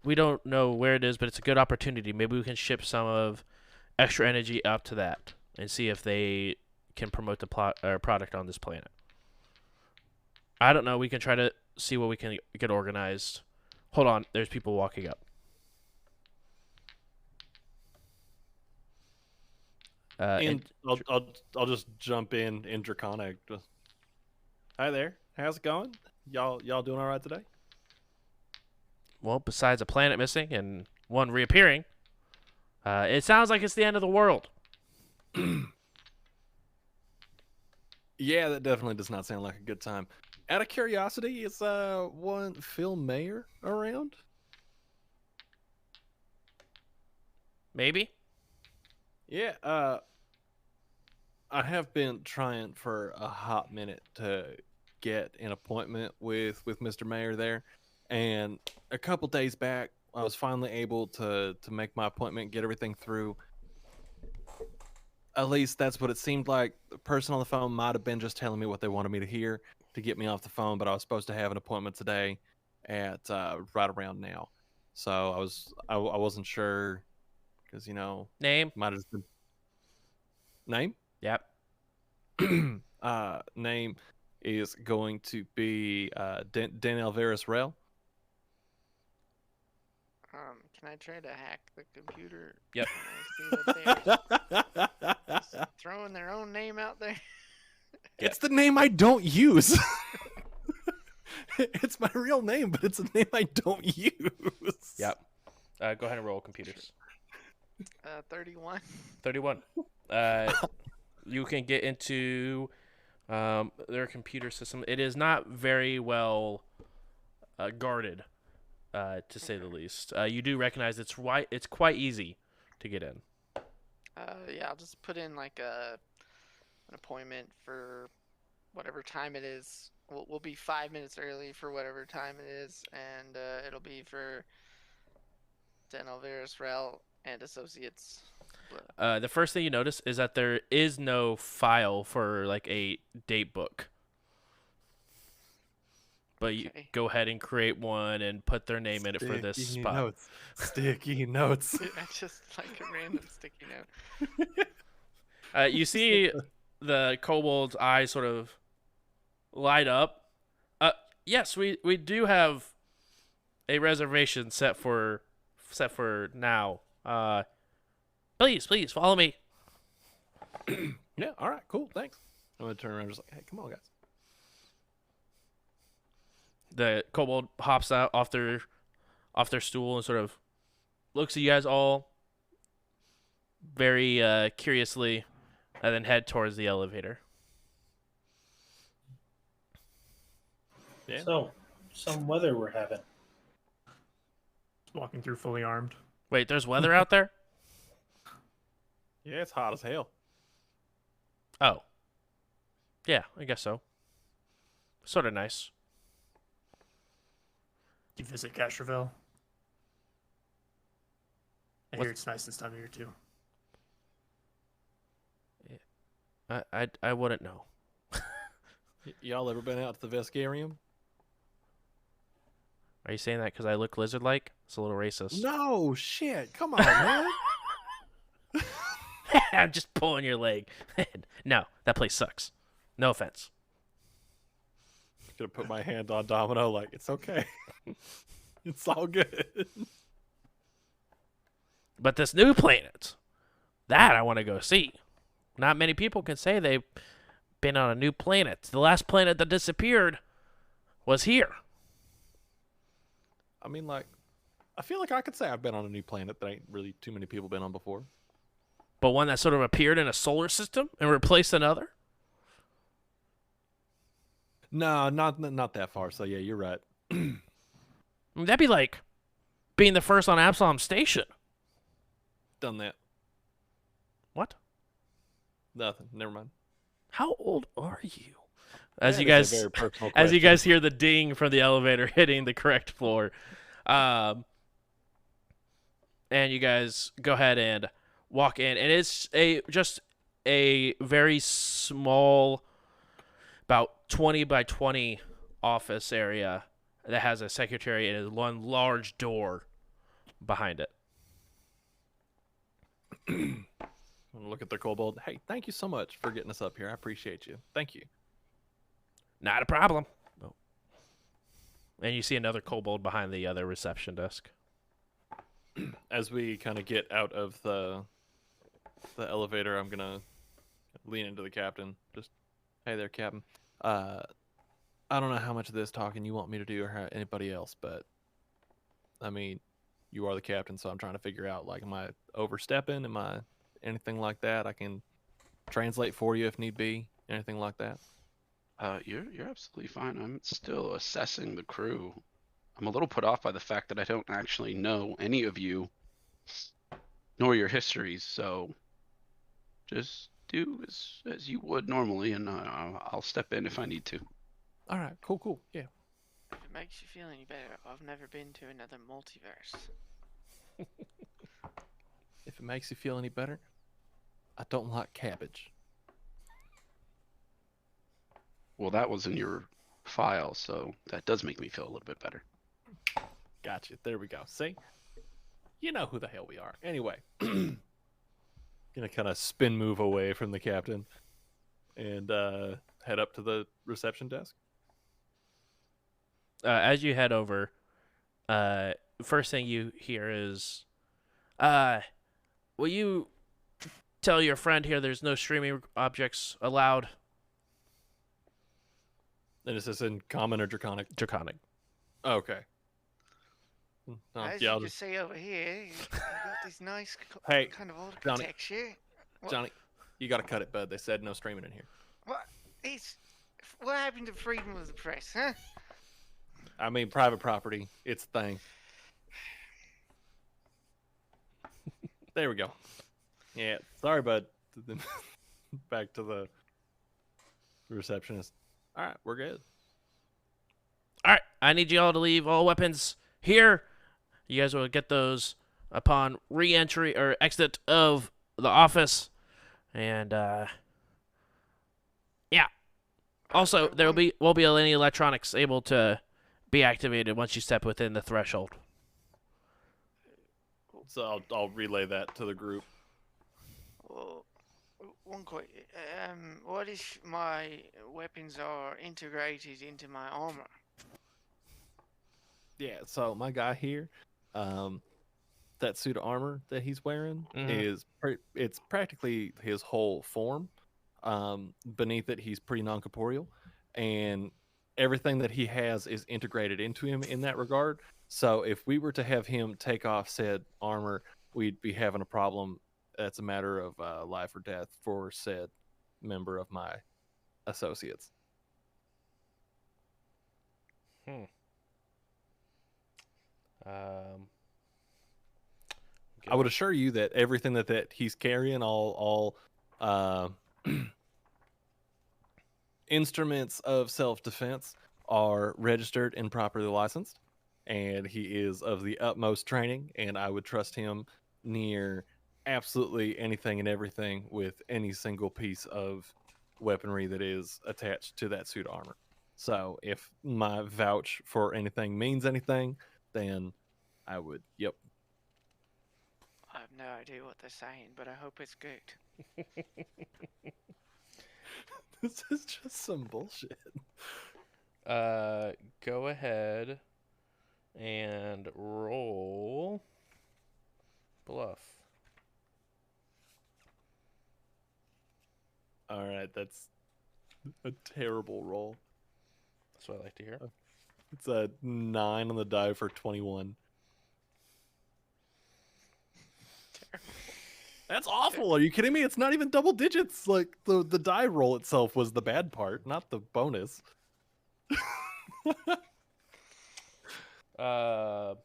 We don't know where it is, but it's a good opportunity. Maybe we can ship some of Extra Energy up to that and see if they can promote the product on this planet. I don't know. We can try to see what we can get organized. Hold on. There's people walking up. And I'll just jump in Draconic. Just, hi there, how's it going? Y'all doing all right today? Well, besides a planet missing and one reappearing, it sounds like it's the end of the world. Yeah, that definitely does not sound like a good time. Out of curiosity, is one Phil Mayer around? Maybe. Yeah, I have been trying for a hot minute to get an appointment with Mr. Mayer there, and a couple days back, I was finally able to make my appointment, get everything through. At least that's what it seemed like. The person on the phone might have been just telling me what they wanted me to hear to get me off the phone, but I was supposed to have an appointment today at right around now. So I wasn't sure because Name? might have just been name. Yep. Name is going to be Dan Alvarez Rel. Can I try to hack the computer? Yep. Can I see what they're just throwing their own name out there? It's the name I don't use. It's my real name, but it's a name I don't use. Yep. Go ahead and roll computers. 31. 31. You can get into their computer system. It is not very well guarded, to say the least. You do recognize it's quite easy to get in. Yeah, I'll just put in like an appointment for whatever time it is. We'll be 5 minutes early for whatever time it is, and it'll be for Dan Alvarez Rel and Associates. The first thing you notice is that there is no file for like a date book. But you go ahead and create one and put their name in it for this spot. Notes. Sticky notes. I just like a random sticky note. You see the kobold's eyes sort of light up. Yes, we do have a reservation set for now. Please follow me. Yeah, all right, cool, thanks. I'm gonna turn around just like, hey, come on, guys. The kobold hops out off their stool and sort of looks at you guys all very curiously, and then head towards the elevator. Yeah. So, some weather we're having. Walking through fully armed. Wait, there's weather out there? Yeah, it's hot as hell. Oh. Yeah, I guess so. Sort of nice. Do you visit Castroville? I What- hear it's nice this time of year too. I wouldn't know. Y'all ever been out to the Vescarium? Are you saying that because I look lizard-like? It's a little racist. No, shit. Come on, man. I'm just pulling your leg. No, that place sucks. No offense. Gonna put my hand on Domino like, it's okay. It's all good. But this new planet, that I want to go see. Not many people can say they've been on a new planet. The last planet that disappeared was here. I mean, like, I feel like I could say I've been on a new planet that ain't really too many people been on before. But one that sort of appeared in a solar system and replaced another? No, not that far. So yeah, you're right. I mean, that'd be like being the first on Absalom Station. Done that. What? Nothing. Never mind. How old are you? As That you is a guys very personal as you question. guys hear the ding from the elevator hitting the correct floor. And you guys go ahead and walk in, and it's just a very small, about 20 by 20 office area that has a secretary and one large door behind it. I'm gonna look at the kobold. Hey, thank you so much for getting us up here. I appreciate you. Thank you. Not a problem. No. And you see another kobold behind the other reception desk. As we kind of get out of the elevator, I'm gonna lean into the captain. Just, hey there, Captain. I don't know how much of this talking you want me to do or anybody else, but I mean, you are the captain, so I'm trying to figure out, like, am I overstepping? Am I anything like that? I can translate for you if need be. Anything like that? You're absolutely fine. I'm still assessing the crew. I'm a little put off by the fact that I don't actually know any of you, nor your histories. So, just do as you would normally, and I'll step in if I need to. All right, cool. Yeah. If it makes you feel any better, I've never been to another multiverse. If it makes you feel any better, I don't like cabbage. Well, that was in your file, so that does make me feel a little bit better. Gotcha. There we go. See? You know who the hell we are. Anyway, gonna kind of spin move away from the captain and head up to the reception desk. As you head over, first thing you hear is, will you tell your friend here there's no streaming objects allowed? And is this in common or draconic? Draconic. Okay. As Yeah, you can see over here, you got this nice Hey, kind of Johnny. architecture. What? Johnny, you gotta cut it, bud. They said no streaming in here. What? What happened to freedom of the press, huh? I mean, private property. It's a thing. There we go. Yeah, sorry, bud. Back to the receptionist. All right, we're good. All right, I need you all to leave all weapons here. You guys will get those upon re-entry or exit of the office, and yeah. Also, there won't be any electronics able to be activated once you step within the threshold. So I'll relay that to the group. Well, one question. What if my weapons are integrated into my armor? Yeah, so my guy here, that suit of armor that he's wearing is it's practically his whole form. Beneath it, he's pretty non-corporeal, and everything that he has is integrated into him in that regard. So if we were to have him take off said armor, we'd be having a problem. That's a matter of life or death for said member of my associates. I would assure you that everything that he's carrying, all instruments of self-defense are registered and properly licensed, and he is of the utmost training, and I would trust him near absolutely anything and everything with any single piece of weaponry that is attached to that suit of armor. So if my vouch for anything means anything, then I would, yep. I have no idea what they're saying, but I hope it's good. This is just some bullshit. Go ahead and roll bluff. All right, that's a terrible roll. That's what I like to hear. It's a 9 on the die for 21. That's awful. Are you kidding me? It's not even double digits. Like the die roll itself was the bad part, not the bonus. I'm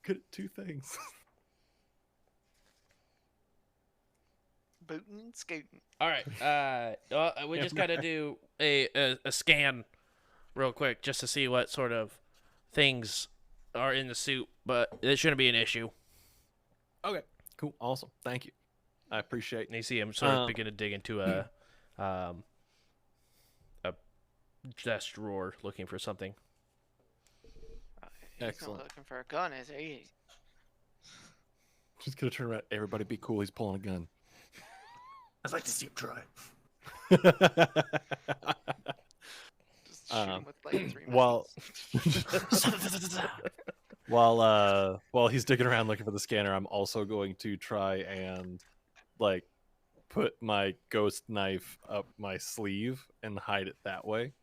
good at two things. Booting and scooting. All right. We just got to do a scan real quick just to see what sort of things are in the suit, but it shouldn't be an issue. Okay, cool, awesome, thank you. I appreciate. And you see him sort of begin to dig into a desk drawer looking for something. He's Excellent. not looking for a gun, is he? Just gonna turn around. Everybody, be cool. He's pulling a gun. I'd like to see him try. Just shoot him with like 3 while missiles. while he's digging around looking for the scanner, I'm also going to try and like put my ghost knife up my sleeve and hide it that way.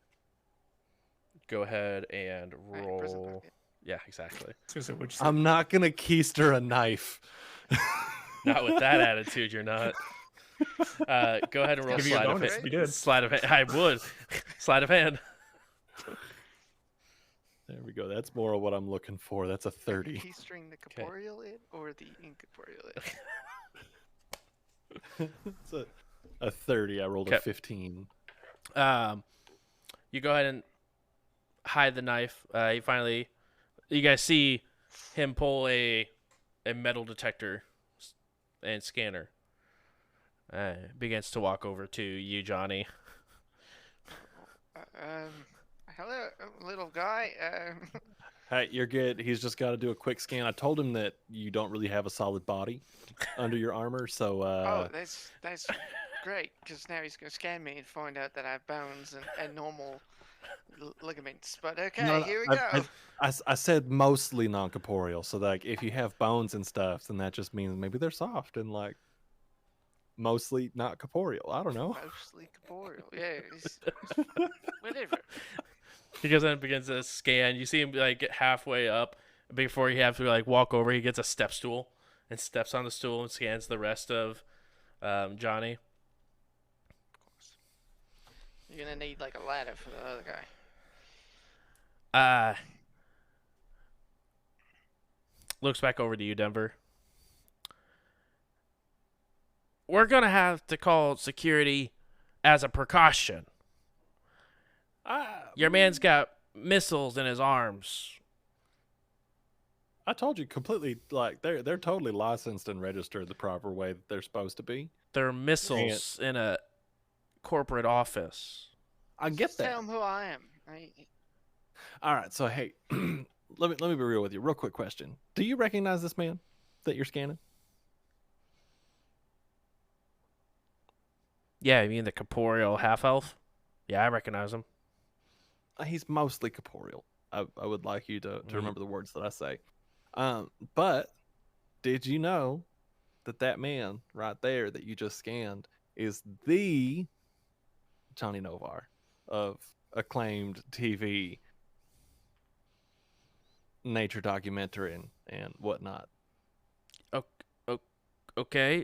Go ahead and Right, prison roll. pocket. Yeah, exactly. I'm not gonna keister a knife. Not with that attitude, you're not. Go ahead and roll Give you a sleight of bonus. hand. Be good. Sleight of hand. I would. Sleight of hand. There we go. That's more of what I'm looking for. That's a 30. Keystring the corporeal in or the incorporeal in? It's a 30. I rolled a Okay. 15. You go ahead and hide the knife. You guys see him pull a metal detector and scanner. begins to walk over to you, Johnny. Hello, little guy. Hey, you're good. He's just got to do a quick scan. I told him that you don't really have a solid body under your armor, so Oh, that's great, because now he's gonna scan me and find out that I have bones and normal ligaments. But okay, no, here we I, go. I said mostly non-corporeal. So like, if you have bones and stuff, then that just means maybe they're soft and like mostly not corporeal. I don't know. Mostly corporeal. Yeah, whatever. He goes in and begins to scan. You see him like get halfway up before he has to like walk over. He gets a step stool and steps on the stool and scans the rest of Johnny. You're gonna need like a ladder for the other guy. Looks back over to you, Denver. We're gonna have to call security as a precaution. Your man's got missiles in his arms. I told you completely. Like they're totally licensed and registered the proper way that they're supposed to be. They're missiles in a corporate office. I get Just that. tell him who I am. All right, so hey, let me be real with you. Real quick question: do you recognize this man that you're scanning? Yeah, you mean the corporeal half elf? Yeah, I recognize him. He's mostly corporeal. I would like you to remember the words that I say. But did you know that man right there that you just scanned is the Johnny Novar of acclaimed TV, nature documentary, and whatnot? Okay.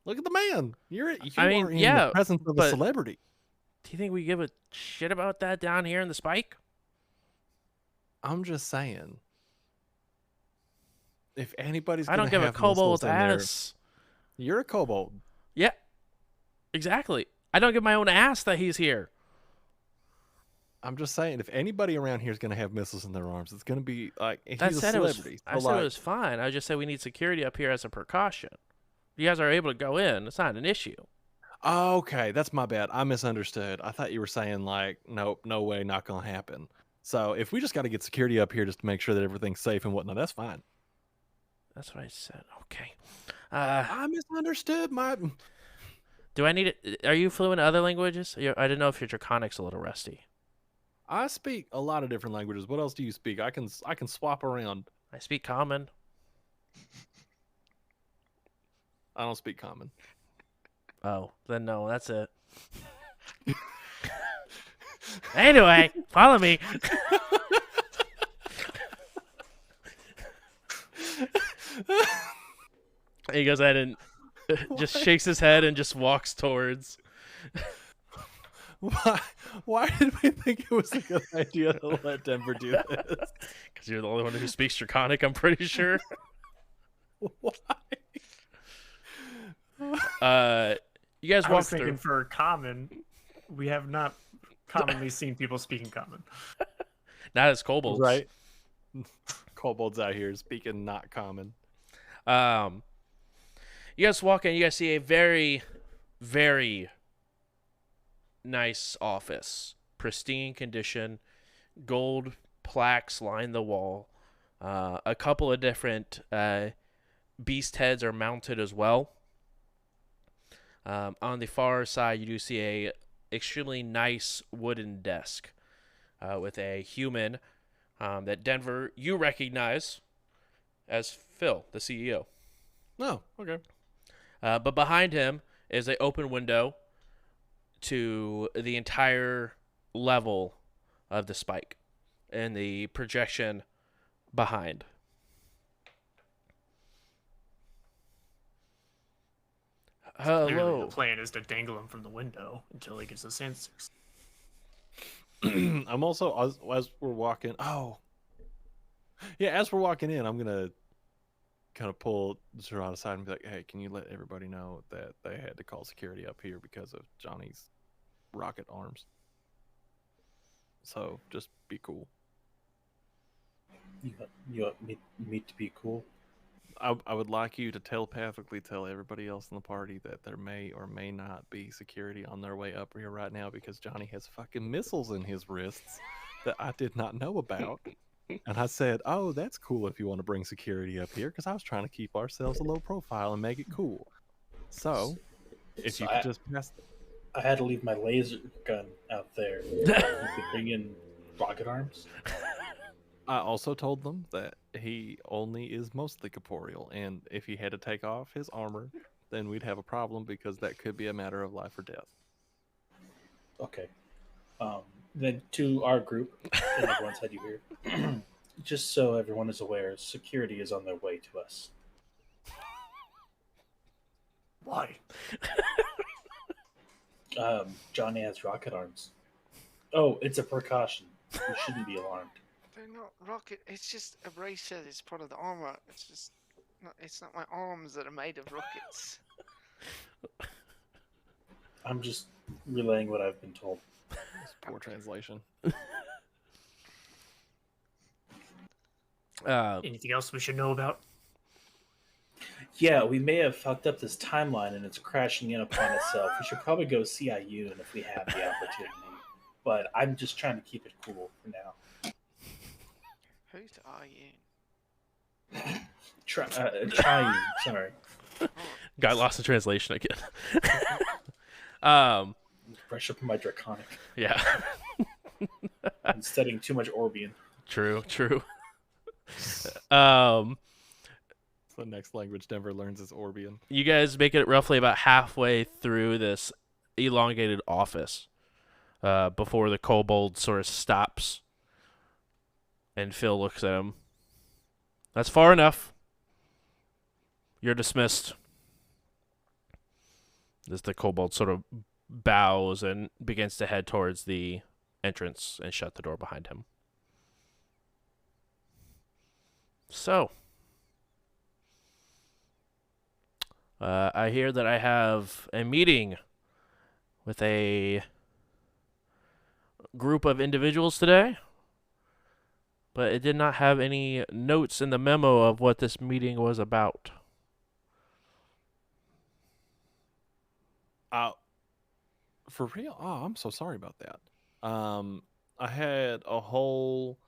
Look at the man. You I mean, are in yeah, the presence of a but- celebrity. Do you think we give a shit about that down here in the Spike? I'm just saying. If anybody's I gonna don't give a have kobold's missiles in there, ass. you're a kobold. Yeah, exactly. I don't give my own ass that he's here. I'm just saying, if anybody around here is gonna have missiles in their arms, it's gonna be like he's That a said, it was. celebrity. I said it was fine. I just said we need security up here as a precaution. You guys are able to go in. It's not an issue. Okay, that's my bad. I misunderstood. I thought you were saying like, nope, no way, not gonna happen. So if we just got to get security up here just to make sure that everything's safe and whatnot, that's fine. That's what I said. Okay. I misunderstood. Do I need it? Are you fluent in other languages? I didn't know if your Draconic's a little rusty. I speak a lot of different languages. What else do you speak? I can swap around. I speak Common. I don't speak Common. Oh, then no, that's it. Anyway, follow me. He goes ahead and just shakes his head and just walks towards. Why did we think it was a good idea to let Denver do this? Because you're the only one who speaks Draconic, I'm pretty sure. Why? You guys I walk was thinking through. for common, we have not commonly seen people speaking common. Not as kobolds. Right. Kobolds out here speaking not common. You guys walk in, you guys see a very, very nice office. Pristine condition. Gold plaques line the wall. A couple of different beast heads are mounted as well. On the far side, you do see a extremely nice wooden desk with a human that Denver, you recognize as Phil, the CEO. Oh, okay. But behind him is an open window to the entire level of the Spike and the projection behind. Clearly, Hello. the plan is to dangle him from the window until he gets his answers. I'm also as we're walking. Oh, yeah. As we're walking in, I'm gonna kind of pull Gerard aside and be like, "Hey, can you let everybody know that they had to call security up here because of Johnny's rocket arms? So just be cool." You want me to be cool? I would like you to telepathically tell everybody else in the party that there may or may not be security on their way up here right now because Johnny has fucking missiles in his wrists that I did not know about. And I said, oh, that's cool if you want to bring security up here because I was trying to keep ourselves a low profile and make it cool. So, if So you could just pass. I had to leave my laser gun out there. You could bring in rocket arms. I also told them that he only is mostly corporeal, and if he had to take off his armor, then we'd have a problem because that could be a matter of life or death. Okay. Then to our group, and everyone's had you here. Just so everyone is aware, security is on their way to us. Why? Johnny has rocket arms. Oh, it's a precaution. You shouldn't be alarmed. They're not rocket. It's just a bracer. It's part of the armor. It's just. It's not my arms that are made of rockets. I'm just relaying what I've been told. It's poor translation. Anything else we should know about? Yeah, we may have fucked up this timeline and it's crashing in upon itself. We should probably go see Iyun if we have the opportunity. But I'm just trying to keep it cool for now. Who's Iyun? Trying, sorry. Got lost in translation again. Brush up on my draconic. Yeah. I'm studying too much Orbian. True. The next language Denver learns is Orbian. You guys make it roughly about halfway through this elongated office before the kobold sort of stops, and Phil looks at him. That's far enough. You're dismissed. As the kobold sort of bows and begins to head towards the entrance and shut the door behind him. So, I hear that I have a meeting with a group of individuals today, but it did not have any notes in the memo of what this meeting was about. For real? Oh, I'm so sorry about that. I had a whole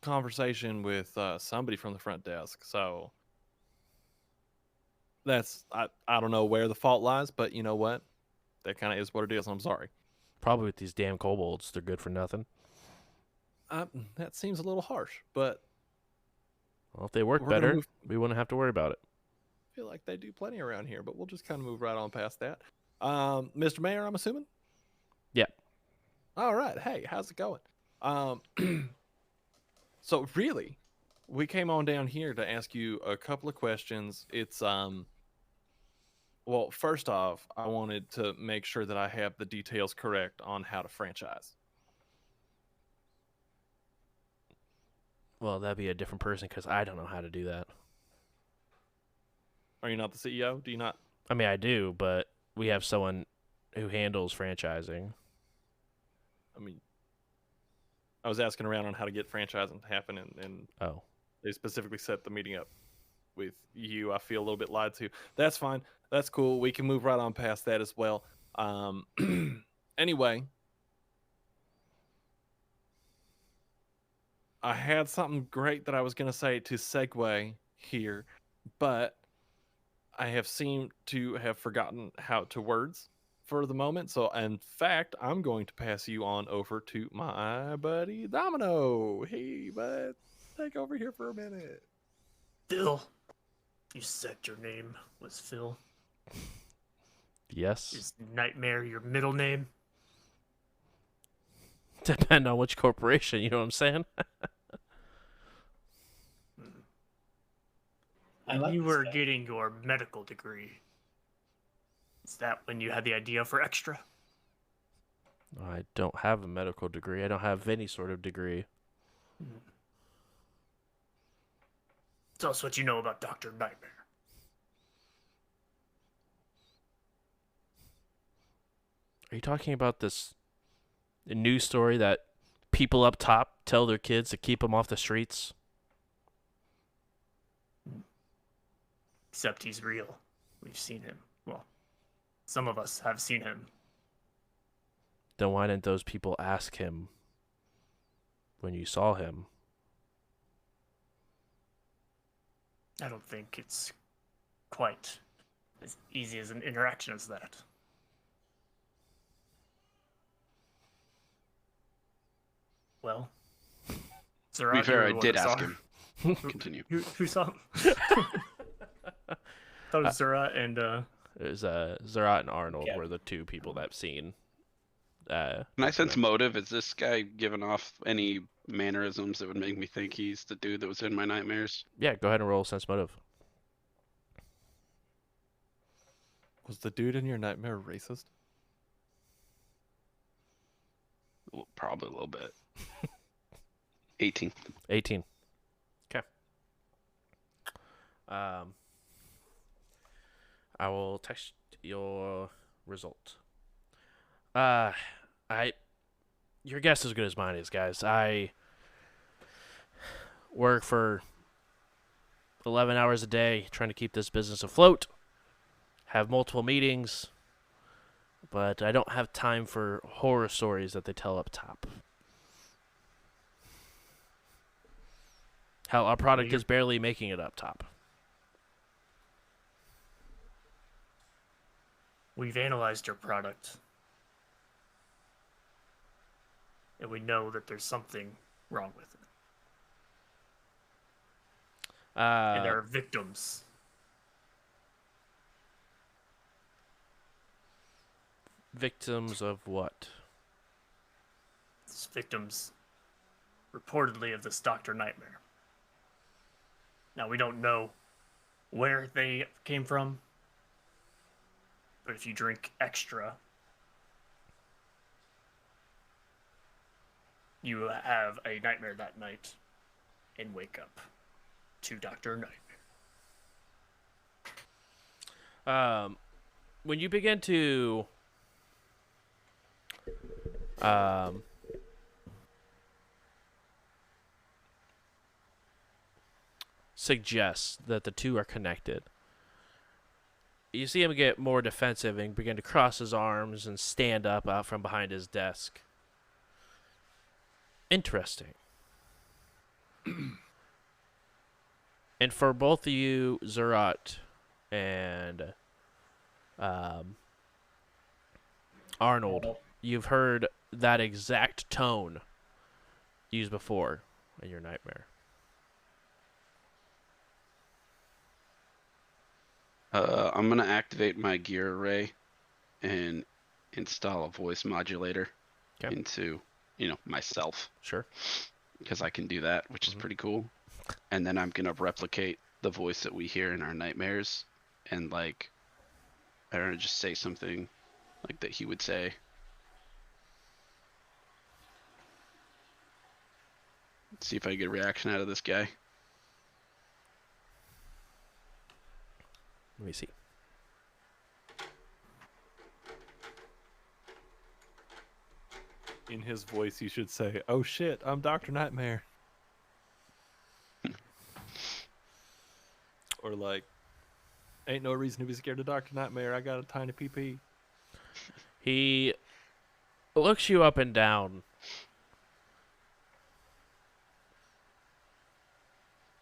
conversation with somebody from the front desk, so that's I don't know where the fault lies, but you know what? That kind of is what it is. I'm sorry. Probably with these damn kobolds, they're good for nothing. That seems a little harsh, but Well, if they work We're gonna better, move- we wouldn't have to worry about it. I feel like they do plenty around here, but we'll just kind of move right on past that. Mr. Mayor, I'm assuming? Yeah. All right. Hey, how's it going? So really, we came on down here to ask you a couple of questions. It's well, first off, I wanted to make sure that I have the details correct on how to franchise. Well, that'd be a different person because I don't know how to do that. Are you not the CEO? Do you not? I mean, I do, but we have someone who handles franchising. I mean, I was asking around on how to get franchising to happen, and Oh. they specifically set the meeting up with you. I feel a little bit lied to. That's fine. That's cool. We can move right on past that as well. Anyway, I had something great that I was going to say to segue here, but I have seemed to have forgotten how to words for the moment. So, in fact, I'm going to pass you on over to my buddy Domino. Hey, bud, take over here for a minute. Phil. You said your name was Phil. Yes. Is Nightmare your middle name? Depend on which corporation, you know what I'm saying? I like You this were guy. getting your medical degree. Is that when you had the idea for extra? I don't have a medical degree. I don't have any sort of degree. Tell us what you know about Dr. Nightmare. Are you talking about this news story that people up top tell their kids to keep them off the streets? except he's real. We've seen him. Well, some of us have seen him. Then why didn't those people ask him when you saw him? I don't think it's quite as easy as an interaction as that. Well, To Zerat be fair, I knew what did us ask are. him. Continue. Who saw him? Thought it was Zerat and It was Zerat and Arnold Yeah. were the two people that have seen. Can I sense motive? Is this guy giving off any mannerisms that would make me think he's the dude that was in my nightmares? Yeah, go ahead and roll sense motive. Was the dude in your nightmare racist? Probably a little bit. 18. 18. Okay. I will text your result. Your guess is as good as mine is, guys. I work for 11 hours a day trying to keep this business afloat. Have multiple meetings, but I don't have time for horror stories that they tell up top. Hell, our product is barely making it up top. we've analyzed your product. And we know that there's something wrong with it. And there are victims. Victims of what? These victims reportedly of this Dr. Nightmare. Now, we don't know where they came from, but if you drink extra, you have a nightmare that night and wake up to Dr. Nightmare. When you begin to suggest that the two are connected, you see him get more defensive and begin to cross his arms and stand up out from behind his desk. Interesting. And for both of you, Zerat and Arnold, you've heard that exact tone used before in your nightmare. I'm going to activate my gear array and install a voice modulator Okay. into, myself, Sure. because I can do that, which is pretty cool. And then I'm going to replicate the voice that we hear in our nightmares and, I don't know, just say something like that he would say. See if I get a reaction out of this guy. Let me see. In his voice, you should say, "Oh shit, I'm Dr. Nightmare." Or ain't no reason to be scared of Dr. Nightmare. I got a tiny PP. He looks you up and down.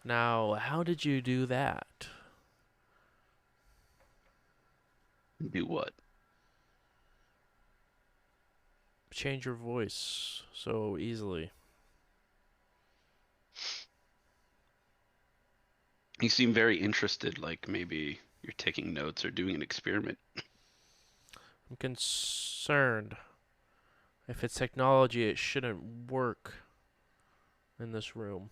Now, how did you do that? Do what? Change your voice so easily. You seem very interested, like maybe you're taking notes or doing an experiment. I'm concerned. If it's technology, it shouldn't work in this room.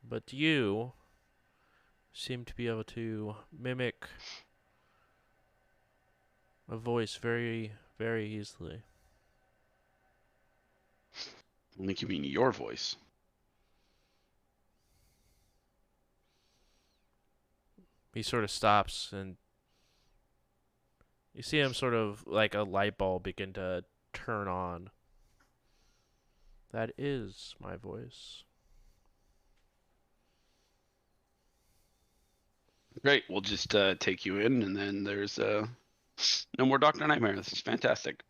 But you seem to be able to mimic a voice very, very easily. I think you mean your voice. He sort of stops and you see him sort of like a light bulb begin to turn on. That is my voice. Great. We'll just take you in, and then there's no more Doctor Nightmare. This is fantastic.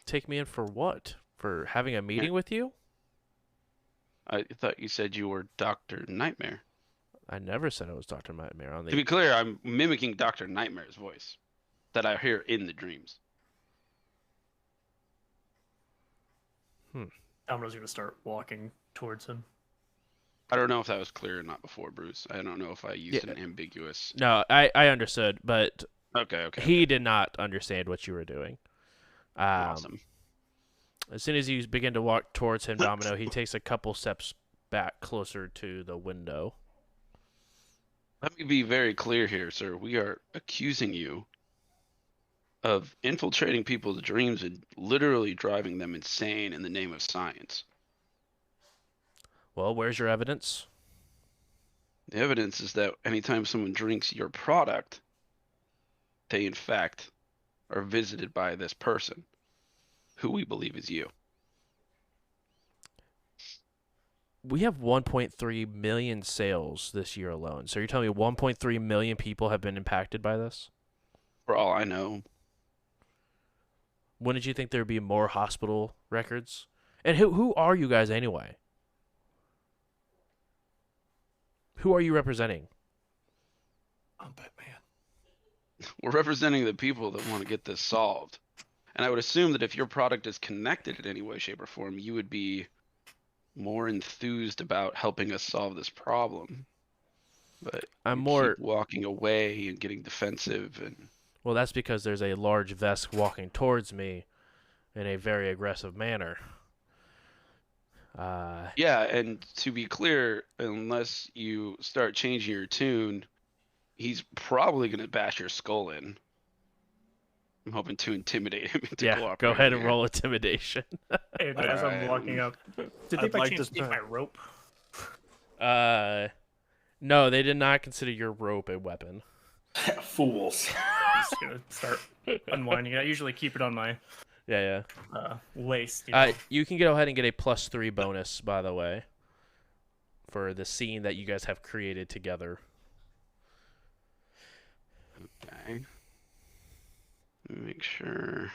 Take me in for what? For having a meeting with you? I thought you said you were Doctor Nightmare. I never said I was Dr. Nightmare on To be the. clear, I'm mimicking Doctor Nightmare's voice that I hear in the dreams. Domino's gonna start walking towards him. I don't know if that was clear or not before, Bruce. I don't know if I used Yeah. an ambiguous. No, I understood, but Okay. he did not understand what you were doing. Awesome. As soon as you begin to walk towards him, Domino, he takes a couple steps back closer to the window. Let me be very clear here, sir. We are accusing you of infiltrating people's dreams and literally driving them insane in the name of science. Well, where's your evidence? The evidence is that anytime someone drinks your product, they in fact are visited by this person, who we believe is you. We have 1.3 million sales this year alone. So you're telling me 1.3 million people have been impacted by this? For all I know, Wouldn't you think there would be more hospital records? And who are you guys anyway? Who are you representing? I'm Batman. we're representing the people that want to get this solved. And I would assume that if your product is connected in any way, shape, or form, you would be more enthused about helping us solve this problem. But I'm you more. keep walking away and getting defensive, and Well, that's because there's a large Vesk walking towards me in a very aggressive manner. yeah, and to be clear, unless you start changing your tune, he's probably going to bash your skull in. I'm hoping to intimidate him into Yeah, cooperating. go ahead and here. roll intimidation. Hey, but as I'm walking up, did they I'd by like chance to take start- my rope? No, they did not consider your rope a weapon. Fools. I'm just gonna start unwinding it. I usually keep it on my Yeah. waist. You know? You can go ahead and get a +3 bonus, by the way, for the scene that you guys have created together. Okay. Let me make sure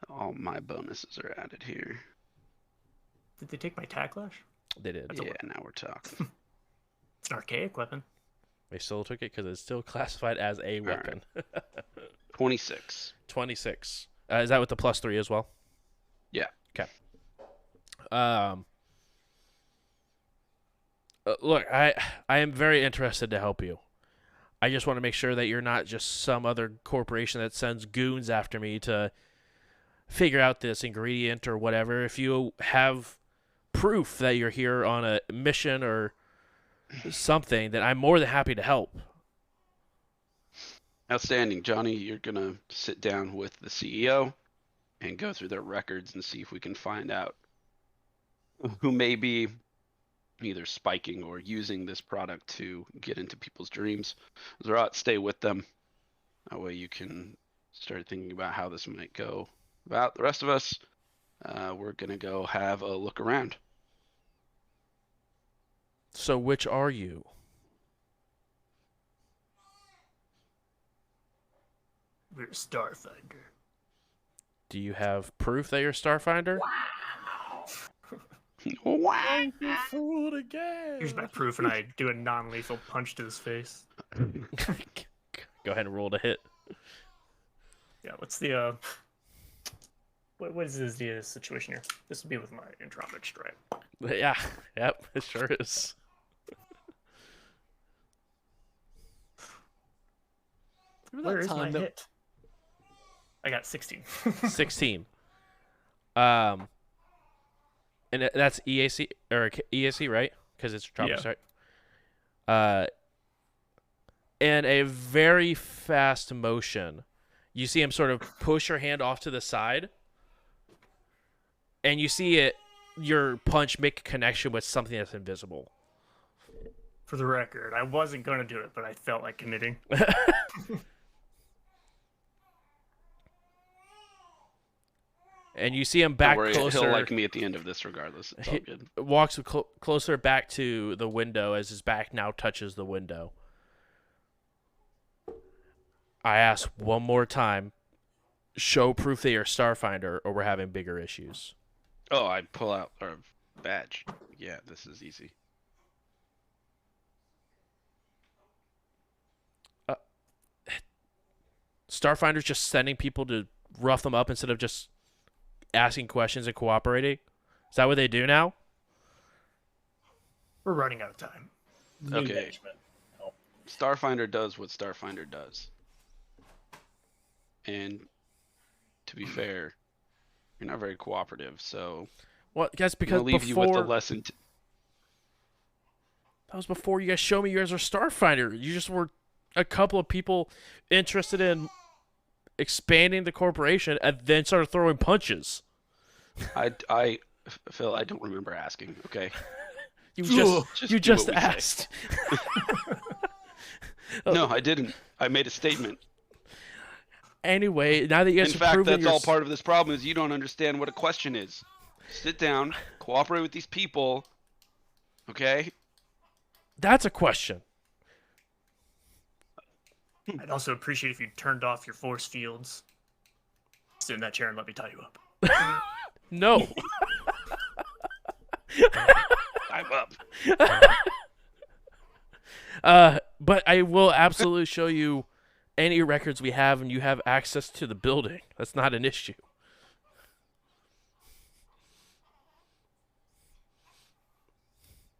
all my bonuses are added here. Did they take my tacklash? They did. That's a Yeah, now we're talking. It's an archaic weapon. They still took it because it's still classified as a right. weapon. 26. 26. Is that with the +3 as well? Yeah. Okay. Look, I am very interested to help you. I just want to make sure that you're not just some other corporation that sends goons after me to figure out this ingredient or whatever. If you have proof that you're here on a mission or something, then I'm more than happy to help. Outstanding. Johnny, you're going to sit down with the CEO and go through their records and see if we can find out who may be either spiking or using this product to get into people's dreams. Zerat, stay with them. That way you can start thinking about how this might go. About the rest of us, we're going to go have a look around. So which are you? We're Starfinder. Do you have proof that you're Starfinder? Wow. Fooled again. Here's my proof, and I do a non-lethal punch to his face. Go ahead and roll to hit. Yeah, what's the what is the situation here? This will be with my Andromeda Stripe. Yeah, yep, it sure is. Where is my hit? I got 16. 16. And that's EAC or EAC, right? Because it's tropic, Yeah. right? And a very fast motion. You see him sort of push your hand off to the side, and you see your punch make a connection with something that's invisible. For the record, I wasn't going to do it, but I felt like committing. And you see him Don't back worry, closer. he'll like me at the end of this regardless. It's all He good. walks closer back to the window as his back now touches the window. I ask one more time. Show proof that you're a Starfinder, or we're having bigger issues. Oh, I pull out our badge. Yeah, this is easy. Starfinder's just sending people to rough them up instead of just asking questions and cooperating. Is that what they do now? We're running out of time. New Okay. management. Oh, Starfinder does what Starfinder does. And to be fair, you're not very cooperative, so Well, guys, I'm because gonna leave you with the before lesson. that was before you guys showed me you guys are Starfinder. You just were a couple of people interested in expanding the corporation, and then started throwing punches. Phil, I don't remember asking. Okay, You Just you do what just we say. asked. no, I didn't. I made a statement. Anyway, now that you guys In have fact, proven that's you're all part of this problem is you don't understand what a question is. Sit down, cooperate with these people. Okay? that's a question. I'd also appreciate if you turned off your force fields. Sit in that chair and let me tie you up. No. I'm up. But I will absolutely show you any records we have, and you have access to the building. That's not an issue.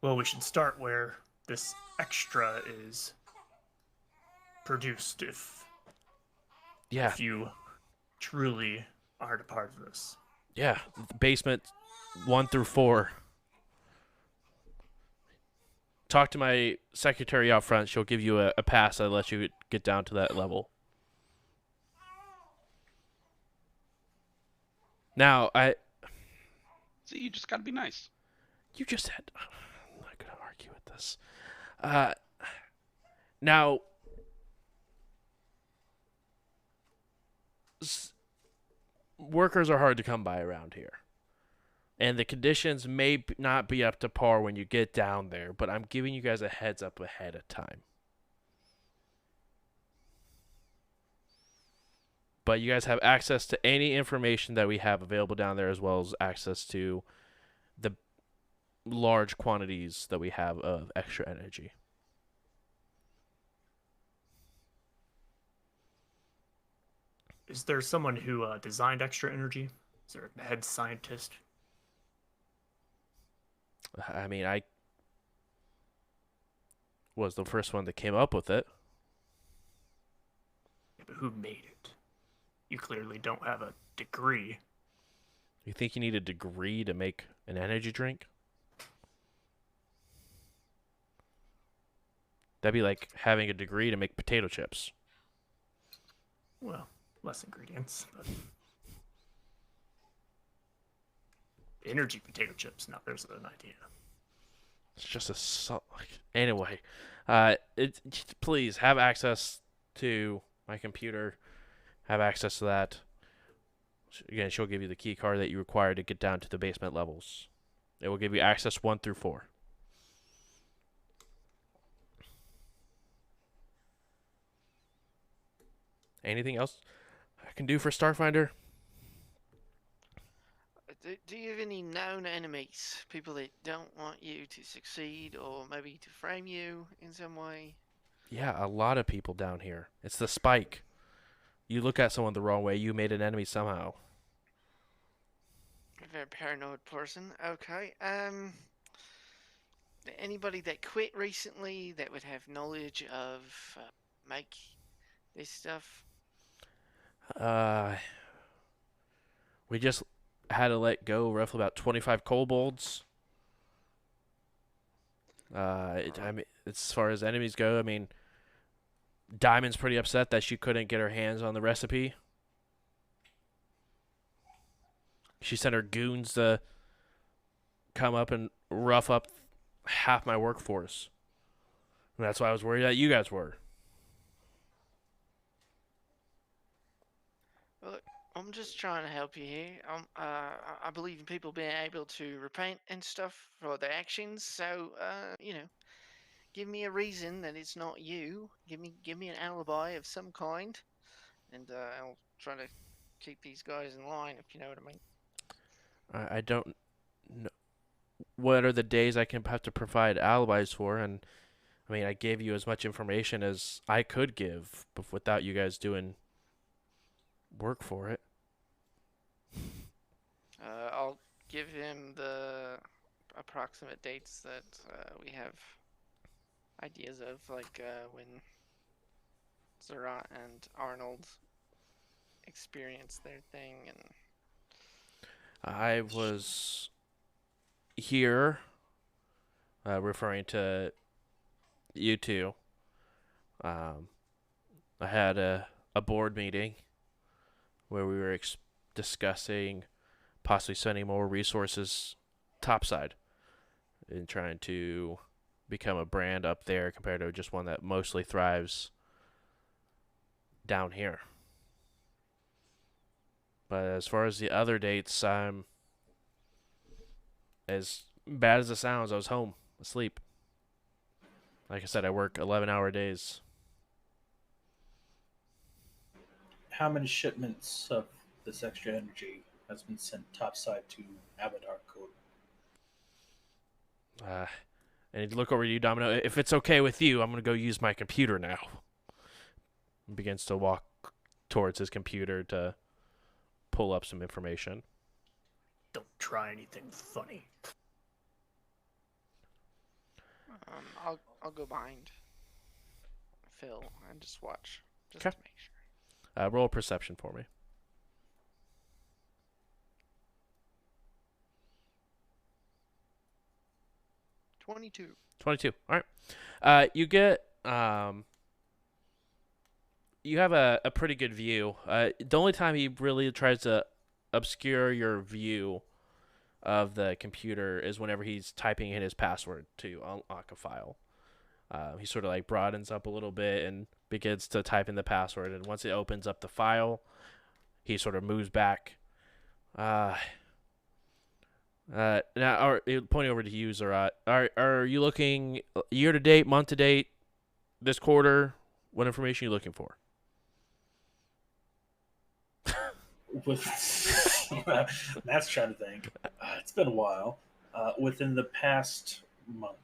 Well, we should start where this extra is produced if Yeah, you truly aren't a part of this. yeah. Basement 1 through 4. Talk to my secretary out front. She'll give you a pass that lets you get down to that level. Now, See, you just gotta be nice. you just said I'm not going to argue with this. Now, workers are hard to come by around here. And the conditions may not be up to par when you get down there, but I'm giving you guys a heads up ahead of time. But you guys have access to any information that we have available down there, as well as access to the large quantities that we have of extra energy. Is there someone who designed extra energy? Is there a head scientist? I mean, I was the first one that came up with it. Yeah, but who made it? You clearly don't have a degree. You think you need a degree to make an energy drink? That'd be like having a degree to make potato chips. Well, less ingredients, but energy potato chips. Now there's an idea. It's just anyway. Please have access to my computer. Have access to that. Again, she'll give you the key card that you require to get down to the basement levels. It will give you access 1 through 4. Anything else I can do for Starfinder? Do you have any known enemies? People that don't want you to succeed or maybe to frame you in some way? Yeah, a lot of people down here. It's the spike. You look at someone the wrong way, you made an enemy somehow. A very paranoid person. Okay. Anybody that quit recently that would have knowledge of make this stuff? We just had to let go roughly about 25 kobolds. I mean, as far as enemies go, I mean, Diamond's pretty upset that she couldn't get her hands on the recipe. She sent her goons to come up and rough up half my workforce. And that's why I was worried that you guys were. Well, I'm just trying to help you here. I believe in people being able to repent and stuff for their actions. So, give me a reason that it's not you. Give me an alibi of some kind. and I'll try to keep these guys in line, if you know what I mean. I don't know what are the days I can have to provide alibis for, and I mean I gave you as much information as I could give, without you guys doing work for it. I'll give him the approximate dates that we have ideas of, like when Zerat and Arnold experience their thing, and I was here, referring to you two. Um, I had a board meeting where we were discussing possibly sending more resources topside and trying to become a brand up there compared to just one that mostly thrives down here. But as far as the other dates, I'm as bad as it sounds. I was home asleep. Like I said, I work 11-hour days. How many shipments of this extra energy has been sent topside to Abadar Corp? I need to look over to you, Domino. If it's okay with you, I'm going to go use my computer now. He begins to walk towards his computer to pull up some information. Don't try anything funny. I'll go behind Phil and just watch, just Okay. to make sure. Roll a perception for me. 22. 22. All right. You get you have a pretty good view. The only time he really tries to obscure your view of the computer is whenever he's typing in his password to unlock a file. He sort of like broadens up a little bit and begins to type in the password, and once it opens up the file, he sort of moves back. Now, pointing over to you, Zerat, are you looking year to date, month to date, this quarter? What information are you looking for? With Matt's trying to think. It's been a while. Within the past month.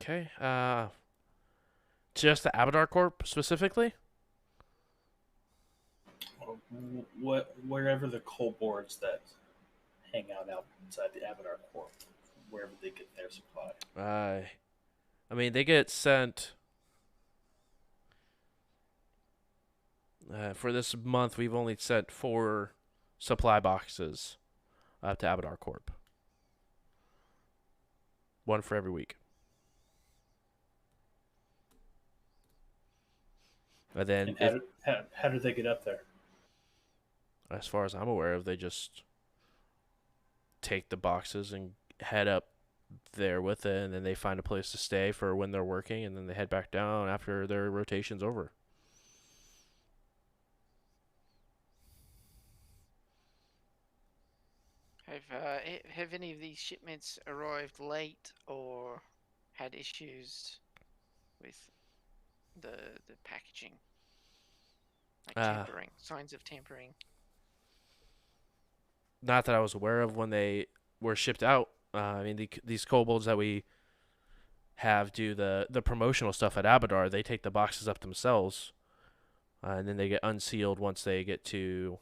Okay. Just the Abadar Corp specifically? Wherever the coal boards that hang out outside the Abadar Corp, wherever they get their supply. I mean, they get sent. For this month, we've only sent 4 supply boxes up to Abadar Corp. 1 for every week. And then, And how do they get up there? as far as I'm aware of, they just take the boxes and head up there with it, and then they find a place to stay for when they're working, and then they head back down after their rotation's over. Have any of these shipments arrived late or had issues with the packaging, like tampering, signs of tampering? Not that I was aware of when they were shipped out. I mean, these kobolds that we have do the promotional stuff at Abadar, they take the boxes up themselves, and then they get unsealed once they get to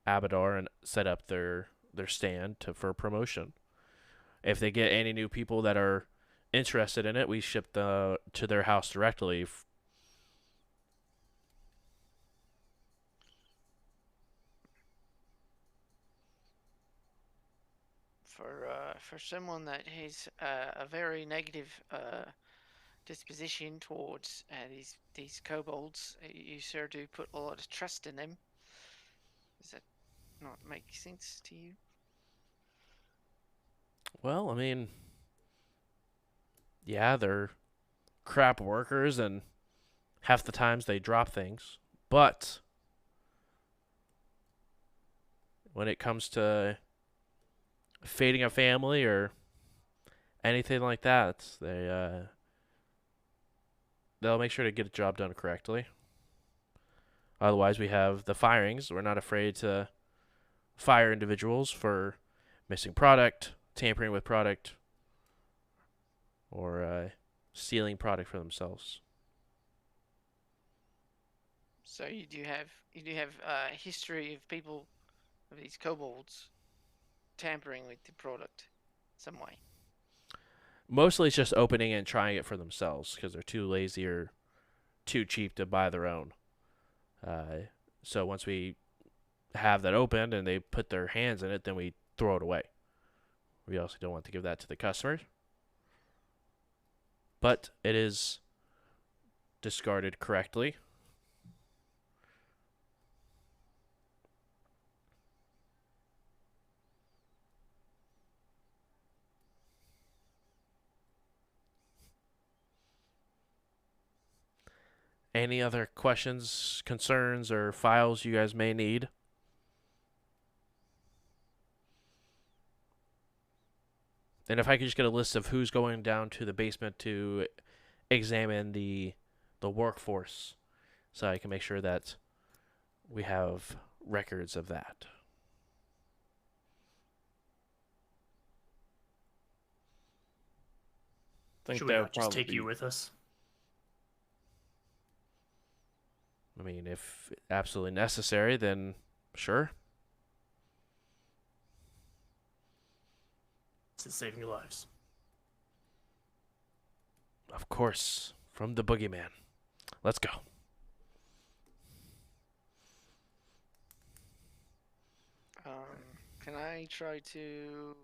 Abadar and set up their stand for promotion. If they get any new people that are interested in it, we ship to their house directly. For someone that has a very negative disposition towards these kobolds, you sure do put a lot of trust in them. Does that not make sense to you? Well, I mean, yeah, they're crap workers, and half the times they drop things. But when it comes to fading a family or anything like that, they'll make sure to get a job done correctly. Otherwise, we have the firings. We're not afraid to fire individuals for missing product, tampering with product, or stealing product for themselves. So you do have a history of people of these kobolds tampering with the product some way. Mostly it's just opening and trying it for themselves because they're too lazy or too cheap to buy their own. So once we have that opened and they put their hands in it, then we throw it away. We also don't want to give that to the customer. But it is discarded correctly. Any other questions, concerns, or files you guys may need? And if I could just get a list of who's going down to the basement to examine the workforce, so I can make sure that we have records of that. Think Should we that not would just probably take you be- with us? I mean, if absolutely necessary, then sure. It's saving your lives. Of course, from the boogeyman. Let's go. Can I try to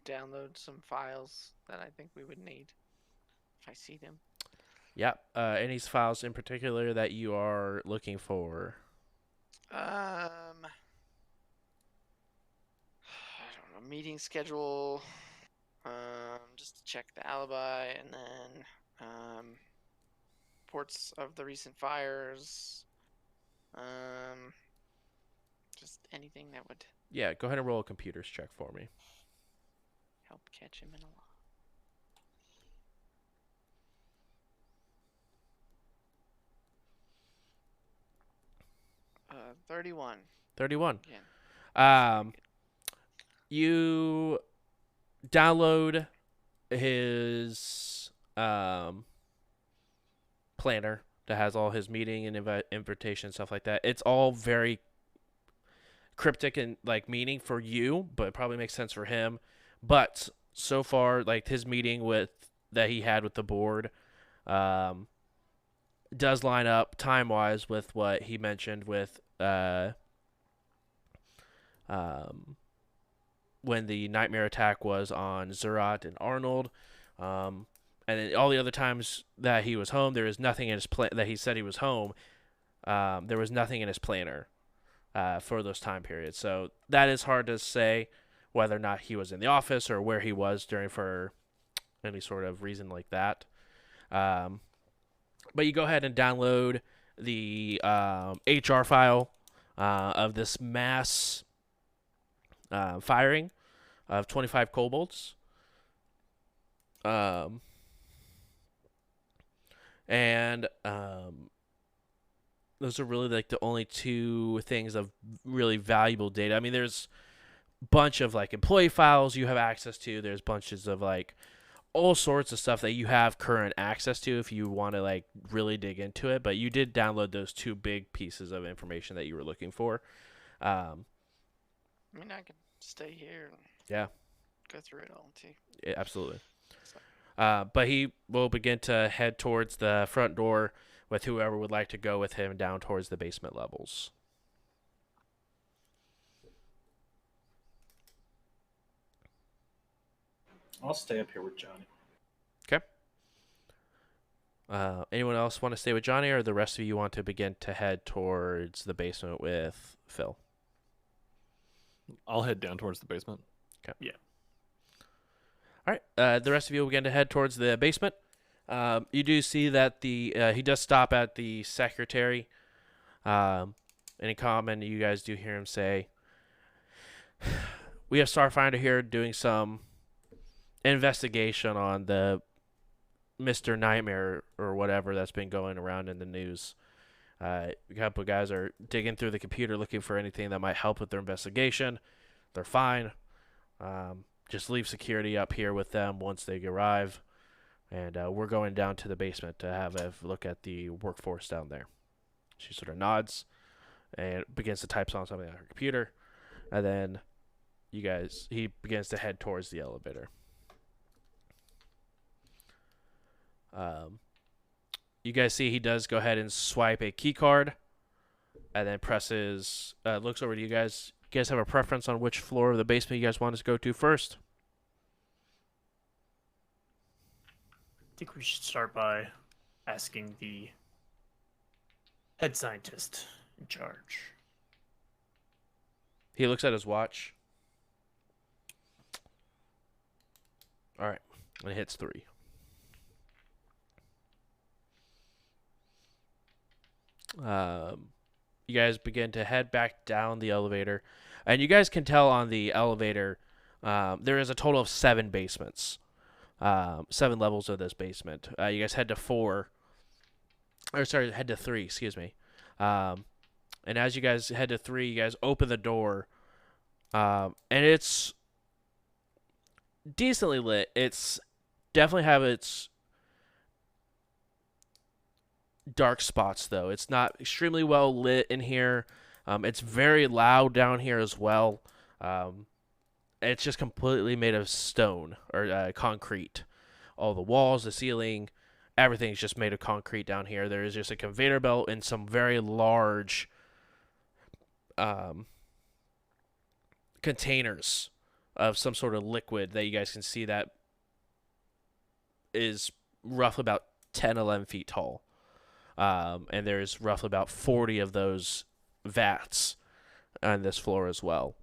download some files that I think we would need if I see them? Yeah. Any files in particular that you are looking for? I don't know, meeting schedule. Just to check the alibi, and then reports of the recent fires. Just anything that would Yeah, go ahead and roll a computers check for me. help catch him in a lie. 31. 31. Again. You download his planner that has all his meeting and invitation stuff like that. It's all very cryptic and like meaning for you, but it probably makes sense for him. But so far, like his meeting that he had with the board, does line up time wise with what he mentioned with when the nightmare attack was on Zerat and Arnold. And then all the other times that he was home, there was nothing in his that he said he was home. There was nothing in his planner for those time periods. So that is hard to say whether or not he was in the office or where he was during for any sort of reason like that. But you go ahead and download the HR file of this mass firing of 25 kobolds. And those are really like the only two things of really valuable data. I mean, there's a bunch of like employee files you have access to. There's bunches of like all sorts of stuff that you have current access to if you want to like really dig into it. But you did download those two big pieces of information that you were looking for. I mean, I can stay here and Yeah. go through it all too. Yeah, absolutely. But he will begin to head towards the front door with whoever would like to go with him down towards the basement levels. I'll stay up here with Johnny. Okay. Anyone else want to stay with Johnny, or the rest of you want to begin to head towards the basement with Phil? I'll head down towards the basement. Okay. Yeah. All right. The rest of you will begin to head towards the basement. You do see that he does stop at the secretary. In common, you guys do hear him say, "We have Starfinder here doing some investigation on the Mr. Nightmare or whatever that's been going around in the news. A couple of guys are digging through the computer looking for anything that might help with their investigation. They're fine. Just leave security up here with them once they arrive. And we're going down to the basement to have a look at the workforce down there. She sort of nods and begins to type on something on her computer. And then he begins to head towards the elevator. You guys see he does go ahead and swipe a key card, and then presses. Looks over to you guys. You guys have a preference on which floor of the basement you guys want us to go to first? I think we should start by asking the head scientist in charge. He looks at his watch. All right, and it hits 3. You guys begin to head back down the elevator, and you guys can tell on the elevator there is a total of 7 basements, 7 levels of this basement. You guys head to 3, excuse me. And as you guys head to 3, you guys open the door, and it's decently lit. It's definitely have its dark spots, though. It's not extremely well lit in here. It's very loud down here as well. It's just completely made of stone or concrete. All the walls, the ceiling, everything's just made of concrete down here. There is just a conveyor belt and some very large containers of some sort of liquid that you guys can see that is roughly about 10, 11 feet tall. And there's roughly about 40 of those vats on this floor as well.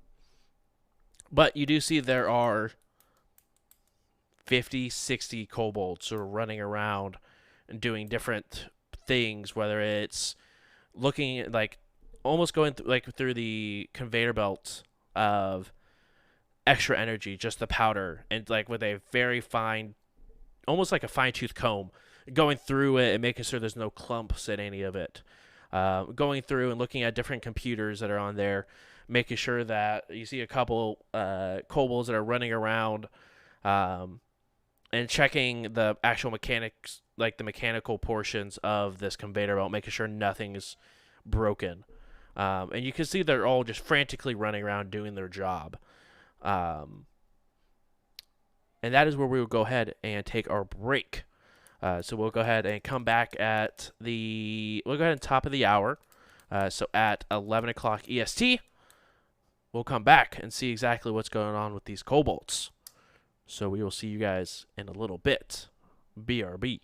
But you do see there are 50, 60 kobolds sort of running around and doing different things, whether it's looking at, like, almost going through the conveyor belt of extra energy, just the powder, and like with a very fine, almost like a fine-tooth comb, going through it and making sure there's no clumps in any of it. Going through and looking at different computers that are on there, making sure that you see a couple kobolds that are running around, and checking the actual mechanics, like the mechanical portions of this conveyor belt, making sure nothing is broken. And you can see they're all just frantically running around doing their job. And that is where we will go ahead and take our break. So we'll go ahead and come back we'll go ahead and top of the hour. So at 11 o'clock EST, we'll come back and see exactly what's going on with these kobolds. So we will see you guys in a little bit. BRB.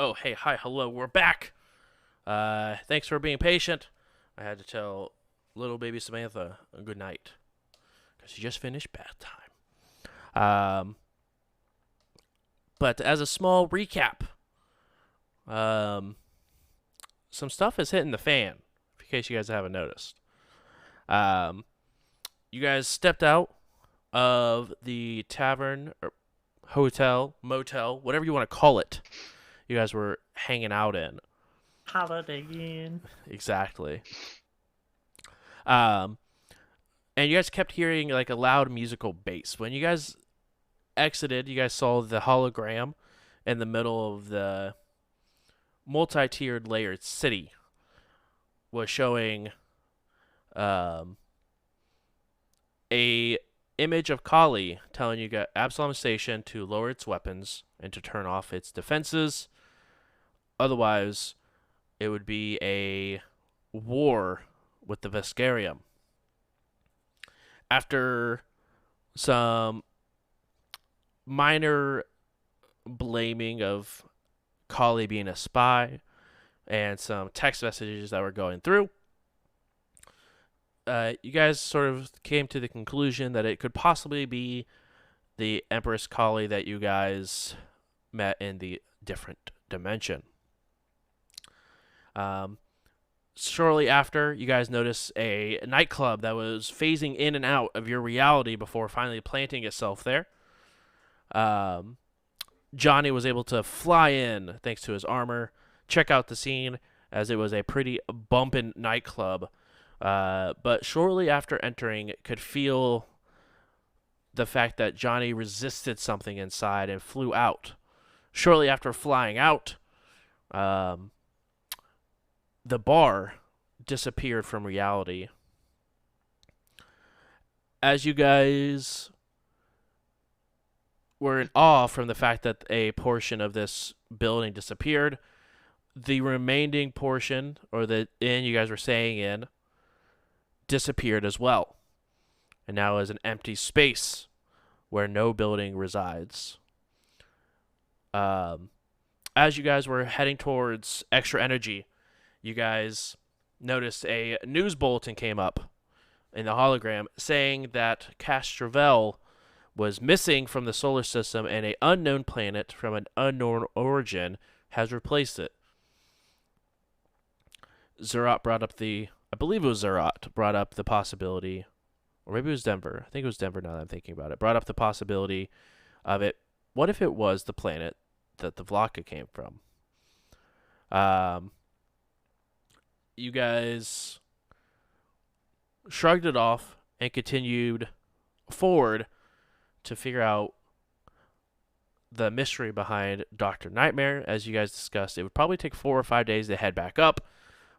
Oh, hey, hi, hello, we're back. Thanks for being patient. I had to tell little baby Samantha a good night because she just finished bath time. But as a small recap, some stuff is hitting the fan, in case you guys haven't noticed. You guys stepped out of the tavern, or hotel, motel, whatever you want to call it. You guys were hanging out in. Holiday Inn. Exactly. And you guys kept hearing like a loud musical bass. When you guys exited, you guys saw the hologram in the middle of the multi-tiered layered city was showing a image of Kali telling you got Absalom Station to lower its weapons and to turn off its defenses. Otherwise, it would be a war with the Vescarium. After some minor blaming of Kali being a spy and some text messages that were going through, you guys sort of came to the conclusion that it could possibly be the Empress Kali that you guys met in the different dimension. Shortly after, you guys notice a nightclub that was phasing in and out of your reality before finally planting itself there. Johnny was able to fly in thanks to his armor, check out the scene as it was a pretty bumpin' nightclub. But shortly after entering, could feel the fact that Johnny resisted something inside and flew out. Shortly after flying out, the bar disappeared from reality. As you guys were in awe from the fact that a portion of this building disappeared, the remaining portion, or the inn you guys were staying in, disappeared as well. And now is an empty space where no building resides. As you guys were heading towards Extra Energy, you guys noticed a news bulletin came up in the hologram saying that Castrovel was missing from the solar system and an unknown planet from an unknown origin has replaced it. Zerat brought up I believe it was Zerat brought up the possibility, or maybe it was Denver. I think it was Denver now that I'm thinking about it. Brought up the possibility of it. What if it was the planet that the Vlaka came from? You guys shrugged it off and continued forward to figure out the mystery behind Dr. Nightmare. As you guys discussed, it would probably take 4 or 5 days to head back up,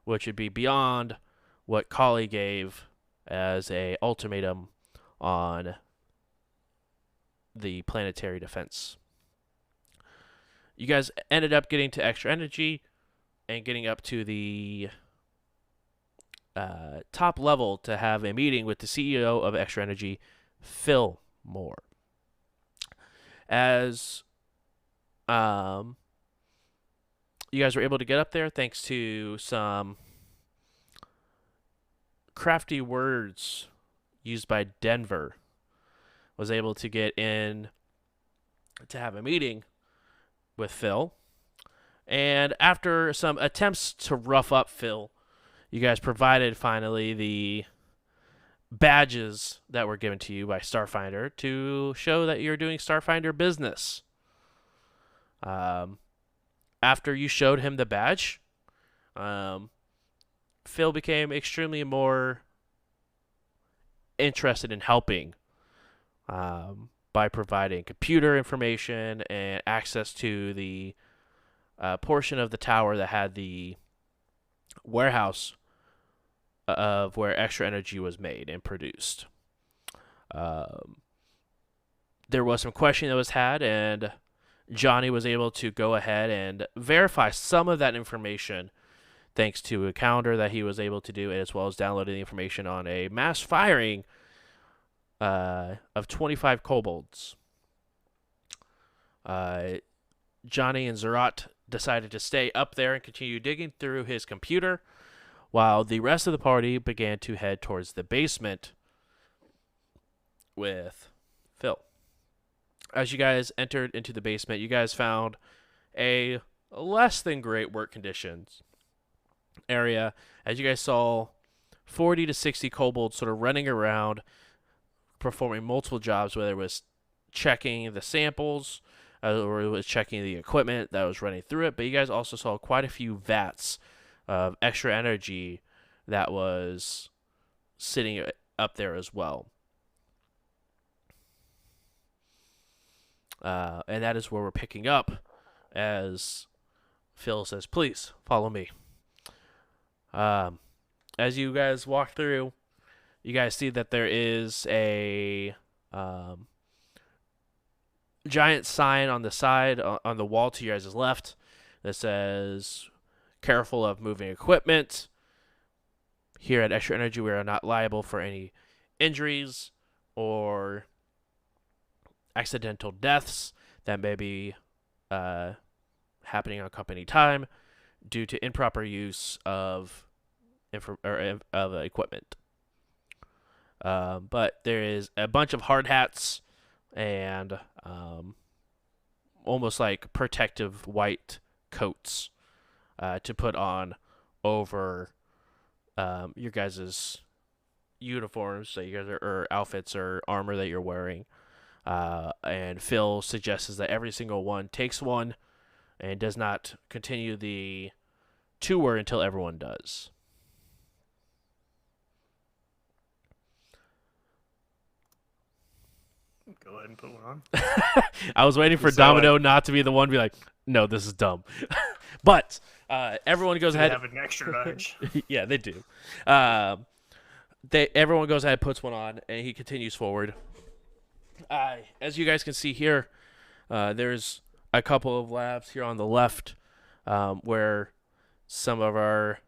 which would be beyond what Kali gave as a ultimatum on the planetary defense. You guys ended up getting to Extra Energy and getting up to the top level to have a meeting with the CEO of Extra Energy, Phil Moore. As you guys were able to get up there thanks to some crafty words used by Denver, was able to get in to have a meeting with Phil. And after some attempts to rough up Phil, you guys provided finally the badges that were given to you by Starfinder to show that you're doing Starfinder business. After you showed him the badge, Phil became extremely more interested in helping by providing computer information and access to the portion of the tower that had the warehouse of where Extra Energy was made and produced. There was some questioning that was had, and Johnny was able to go ahead and verify some of that information thanks to a calendar that he was able to do, as well as downloading the information on a mass firing of 25 kobolds. Johnny and Zerat decided to stay up there and continue digging through his computer, while the rest of the party began to head towards the basement with Phil. As you guys entered into the basement, you guys found a less than great work conditions area. As you guys saw, 40 to 60 kobolds sort of running around, performing multiple jobs, whether it was checking the samples or it was checking the equipment that was running through it. But you guys also saw quite a few vats of extra energy that was sitting up there as well. And that is where we're picking up as Phil says, please follow me. As you guys walk through, you guys see that there is a giant sign on the side, on the wall to your guys' left, that says, careful of moving equipment. Here at Extra Energy, we are not liable for any injuries or accidental deaths that may be happening on company time due to improper use of equipment. But there is a bunch of hard hats and almost like protective white coats to put on over your guys' uniforms that you guys are, or outfits or armor that you're wearing. And Phil suggests that every single one takes one and does not continue the tour until everyone does. Go ahead and put one on. I was waiting for So, Domino not to be the one to be like, no, this is dumb. But everyone goes They ahead. have an extra nudge. Yeah, they do. Everyone goes ahead, puts one on, and he continues forward. As you guys can see here, there's a couple of labs here on the left where some of our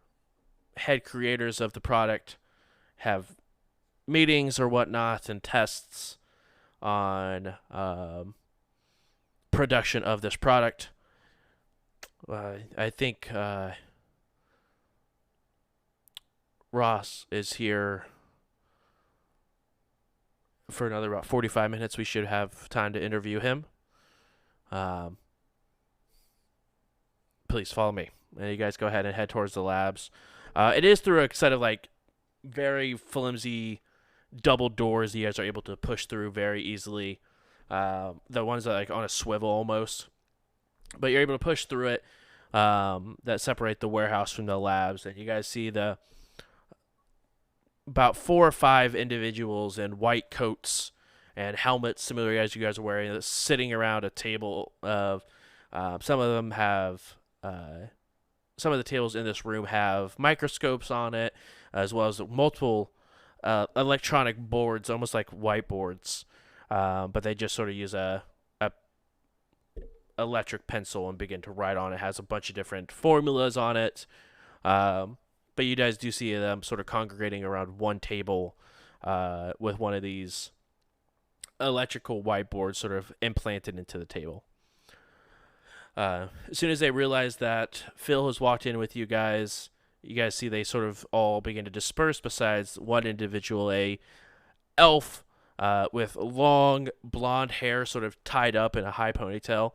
head creators of the product have meetings or whatnot and tests on production of this product. I think Ross is here for another about 45 minutes. We should have time to interview him. Please follow me. And you guys go ahead and head towards the labs. It is through a set of like very flimsy double doors you guys are able to push through very easily. The ones that are like on a swivel almost. But you're able to push through it that separate the warehouse from the labs. And you guys see the about 4 or 5 individuals in white coats and helmets, similar as you guys are wearing, sitting around a table of some of them have some of the tables in this room have microscopes on it, as well as multiple electronic boards, almost like whiteboards, but they just sort of use a electric pencil and begin to write on it. It has a bunch of different formulas on it. But you guys do see them sort of congregating around one table with one of these electrical whiteboards sort of implanted into the table. As soon as they realize that Phil has walked in with you guys see they sort of all begin to disperse besides one individual, a elf with long blonde hair sort of tied up in a high ponytail.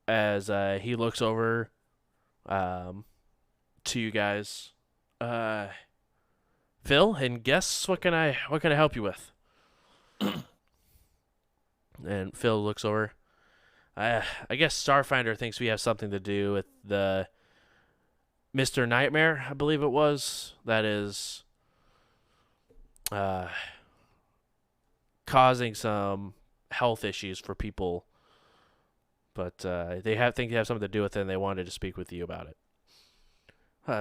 As he looks over to you guys, Phil, and guess what can I help you with? And Phil looks over. I guess Starfinder thinks we have something to do with the Mr. Nightmare, I believe it was, that is causing some health issues for people. But they think they have something to do with it, and they wanted to speak with you about it.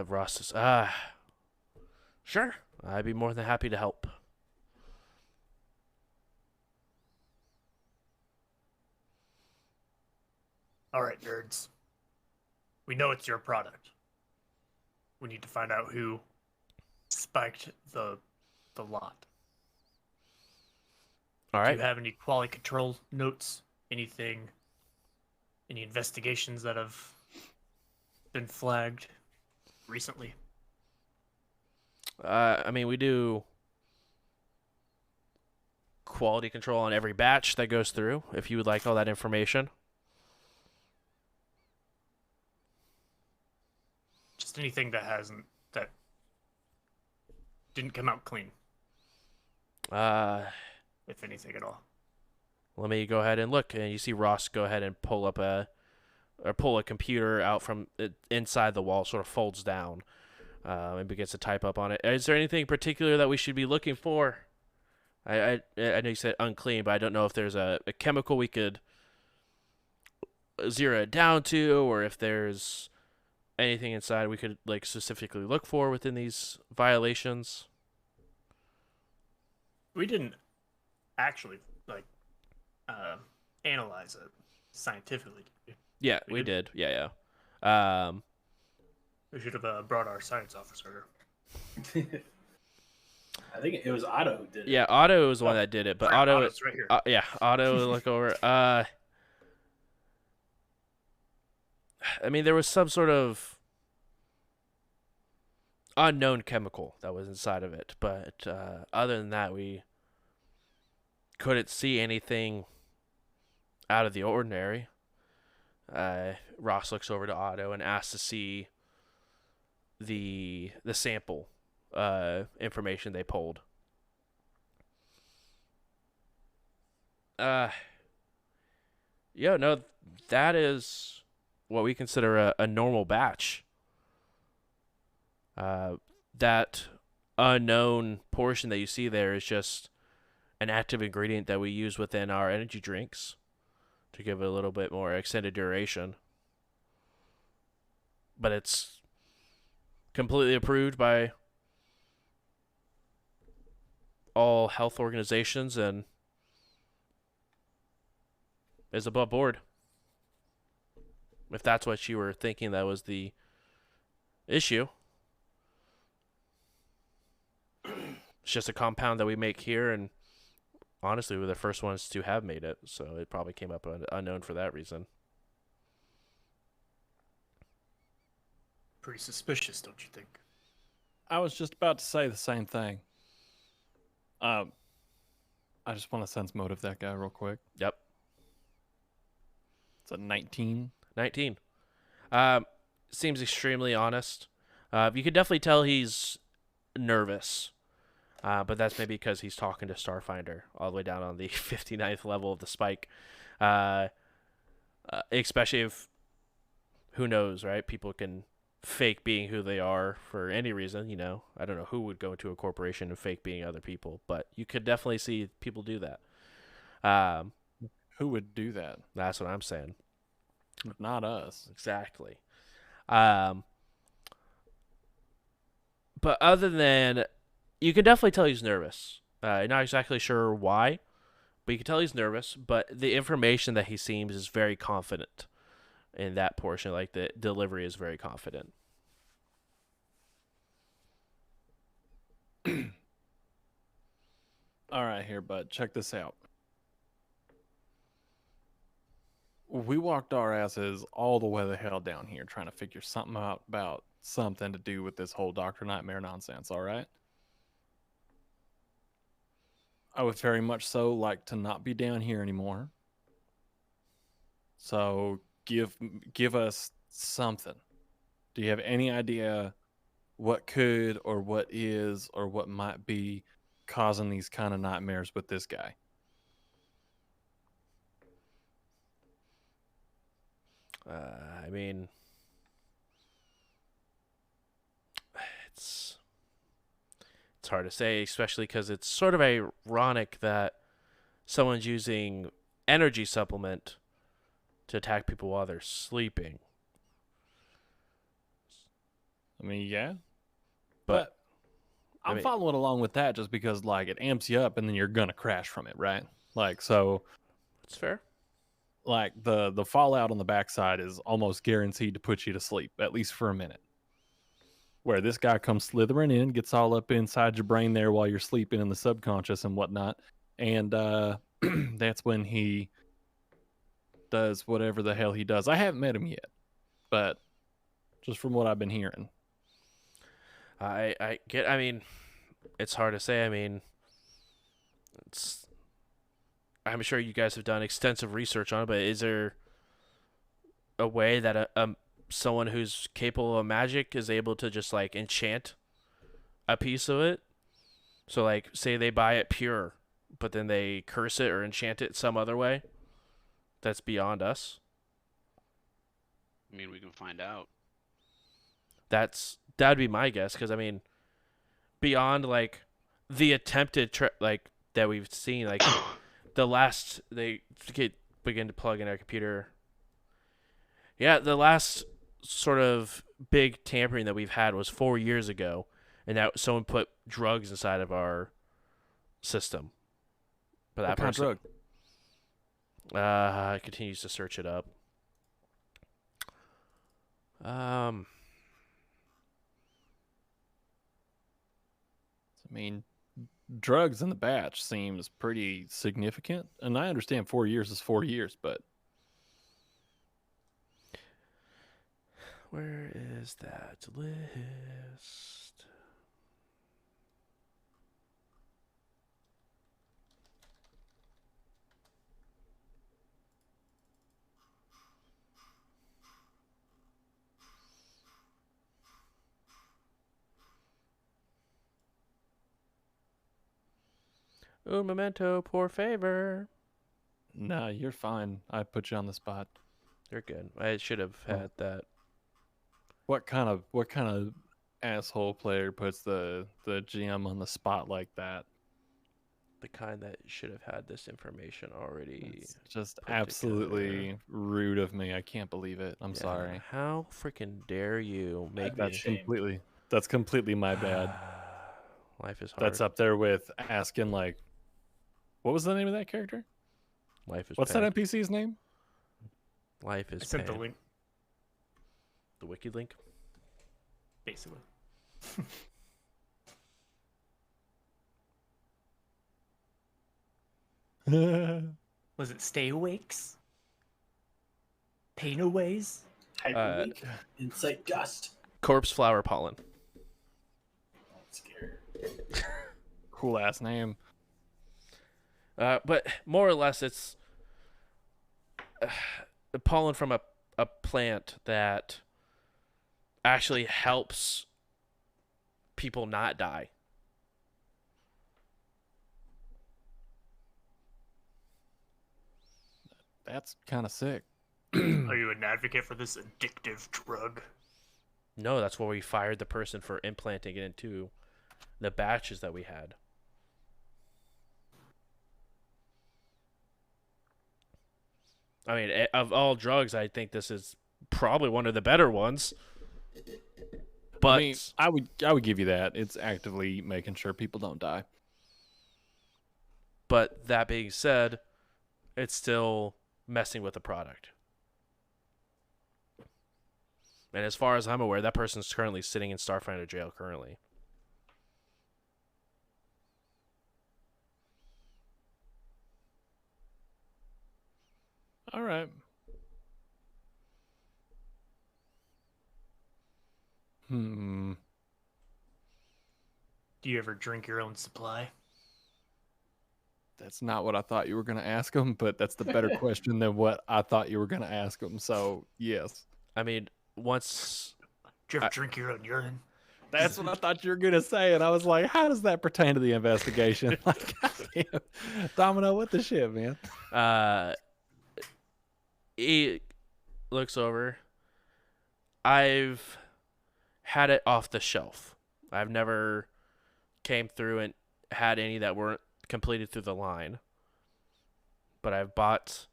Ross says, sure, I'd be more than happy to help. All right, nerds. We know it's your product. We need to find out who spiked the lot. All Do right. you have any quality control notes? Anything Any investigations that have been flagged recently? I mean, we do quality control on every batch that goes through, if you would like all that information. Just anything that didn't come out clean, if anything at all. Let me go ahead and look, and you see Ross go ahead and pull a computer out from inside the wall, sort of folds down, and begins to type up on it. Is there anything particular that we should be looking for? I know you said unclean, but I don't know if there's a chemical we could zero it down to, or if there's anything inside we could like specifically look for within these violations. We didn't actually analyze it scientifically. Did Yeah, We we did? did. Yeah. we should have brought our science officer. I think it was Otto who did it. Yeah, Otto was the one that did it, but Crap, Otto, Otto's right here. yeah, Otto look over. I mean, there was some sort of unknown chemical that was inside of it, but other than that, we couldn't see anything out of the ordinary. Ross looks over to Otto and asks to see the sample information they pulled. Yeah, no, that is what we consider a normal batch. That unknown portion that you see there is just an active ingredient that we use within our energy drinks to give it a little bit more extended duration. But it's completely approved by all health organizations and is above board. If that's what you were thinking that was the issue. It's just a compound that we make here, and honestly, we're the first ones to have made it, so it probably came up unknown for that reason. Pretty suspicious, don't you think? I was just about to say the same thing. I just want to sense motive that guy real quick. Yep. It's a 19. 19. Seems extremely honest. You could definitely tell he's nervous. But that's maybe because he's talking to Starfinder all the way down on the 59th level of the spike. Especially if, who knows, right? People can fake being who they are for any reason, you know. I don't know who would go into a corporation and fake being other people, but you could definitely see people do that. Who would do that? That's what I'm saying. Not us. Exactly. But other than, you can definitely tell he's nervous. Not exactly sure why, but you can tell he's nervous. But the information that he seems is very confident in that portion. Like the delivery is very confident. All right, here, bud. Check this out. We walked our asses all the way the hell down here trying to figure something out about something to do with this whole Dr. Nightmare nonsense, all right? I would very much so like to not be down here anymore. So give us something. Do you have any idea what could or what is or what might be causing these kind of nightmares with this guy? I mean, it's hard to say, especially because it's sort of ironic that someone's using energy supplement to attack people while they're sleeping. I mean, yeah. But I'm I mean, following along with that just because, like, it amps you up and then you're going to crash from it, right? Like, so, it's fair. like, the fallout on the backside is almost guaranteed to put you to sleep, at least for a minute. Where this guy comes slithering in, gets all up inside your brain there while you're sleeping in the subconscious and whatnot. And that's when he does whatever the hell he does. I haven't met him yet, but just from what I've been hearing. I get. I mean, it's hard to say. I mean, it's. I'm sure you guys have done extensive research on it, but is there a way that someone who's capable of magic is able to just like enchant a piece of it? So like, say they buy it pure, but then they curse it or enchant it some other way. That's beyond us. I mean, we can find out. That'd be my guess, because I mean, beyond like the attempted like that we've seen, like the last they begin to plug in our computer. Yeah, the last sort of big tampering that we've had was 4 years ago, and that someone put drugs inside of our system. But that What kind of person drug? continues to search it up. I mean, drugs in the batch seems pretty significant, and I understand 4 years is 4 years, but Where is that list? Un momento, por favor. nah, you're fine. I put you on the spot. You're good. I should have had that. What kind of asshole player puts the GM on the spot like that? The kind that should have had this information already. It's just put absolutely rude of me. I can't believe it. I'm Yeah, sorry. How freaking dare you make I'd be me? ashamed. That's completely my bad. Life is hard. That's up there with asking like, what was the name of that character? Life is What's pain. that NPC's name? Life I is sent the pain. link, The wiki link. basically. Was it Stay Awakes? Pain Aways? Hyperlink, Insight Dust. Corpse flower pollen. I'm scared. Cool ass name. But more or less, it's pollen from a plant that actually helps people not die. That's kind of sick. Are you an advocate for this addictive drug? No, that's why we fired the person for implanting it into the batches that we had. I mean, of all drugs, I think this is probably one of the better ones. But I mean, I would give you that. It's actively making sure people don't die. But that being said, it's still messing with the product. And as far as I'm aware, that person's currently sitting in Starfinder jail currently. All right. Do you ever drink your own supply? That's not what I thought you were going to ask him, but that's the better question than what I thought you were going to ask him. So, yes. I mean, once... Do you ever drink your own urine? That's what I thought you were going to say. And I was like, how does that pertain to the investigation? Like, goddamn. Domino, what the shit, man? He looks over. I've had it off the shelf. I've never came through and had any that weren't completed through the line. But I've bought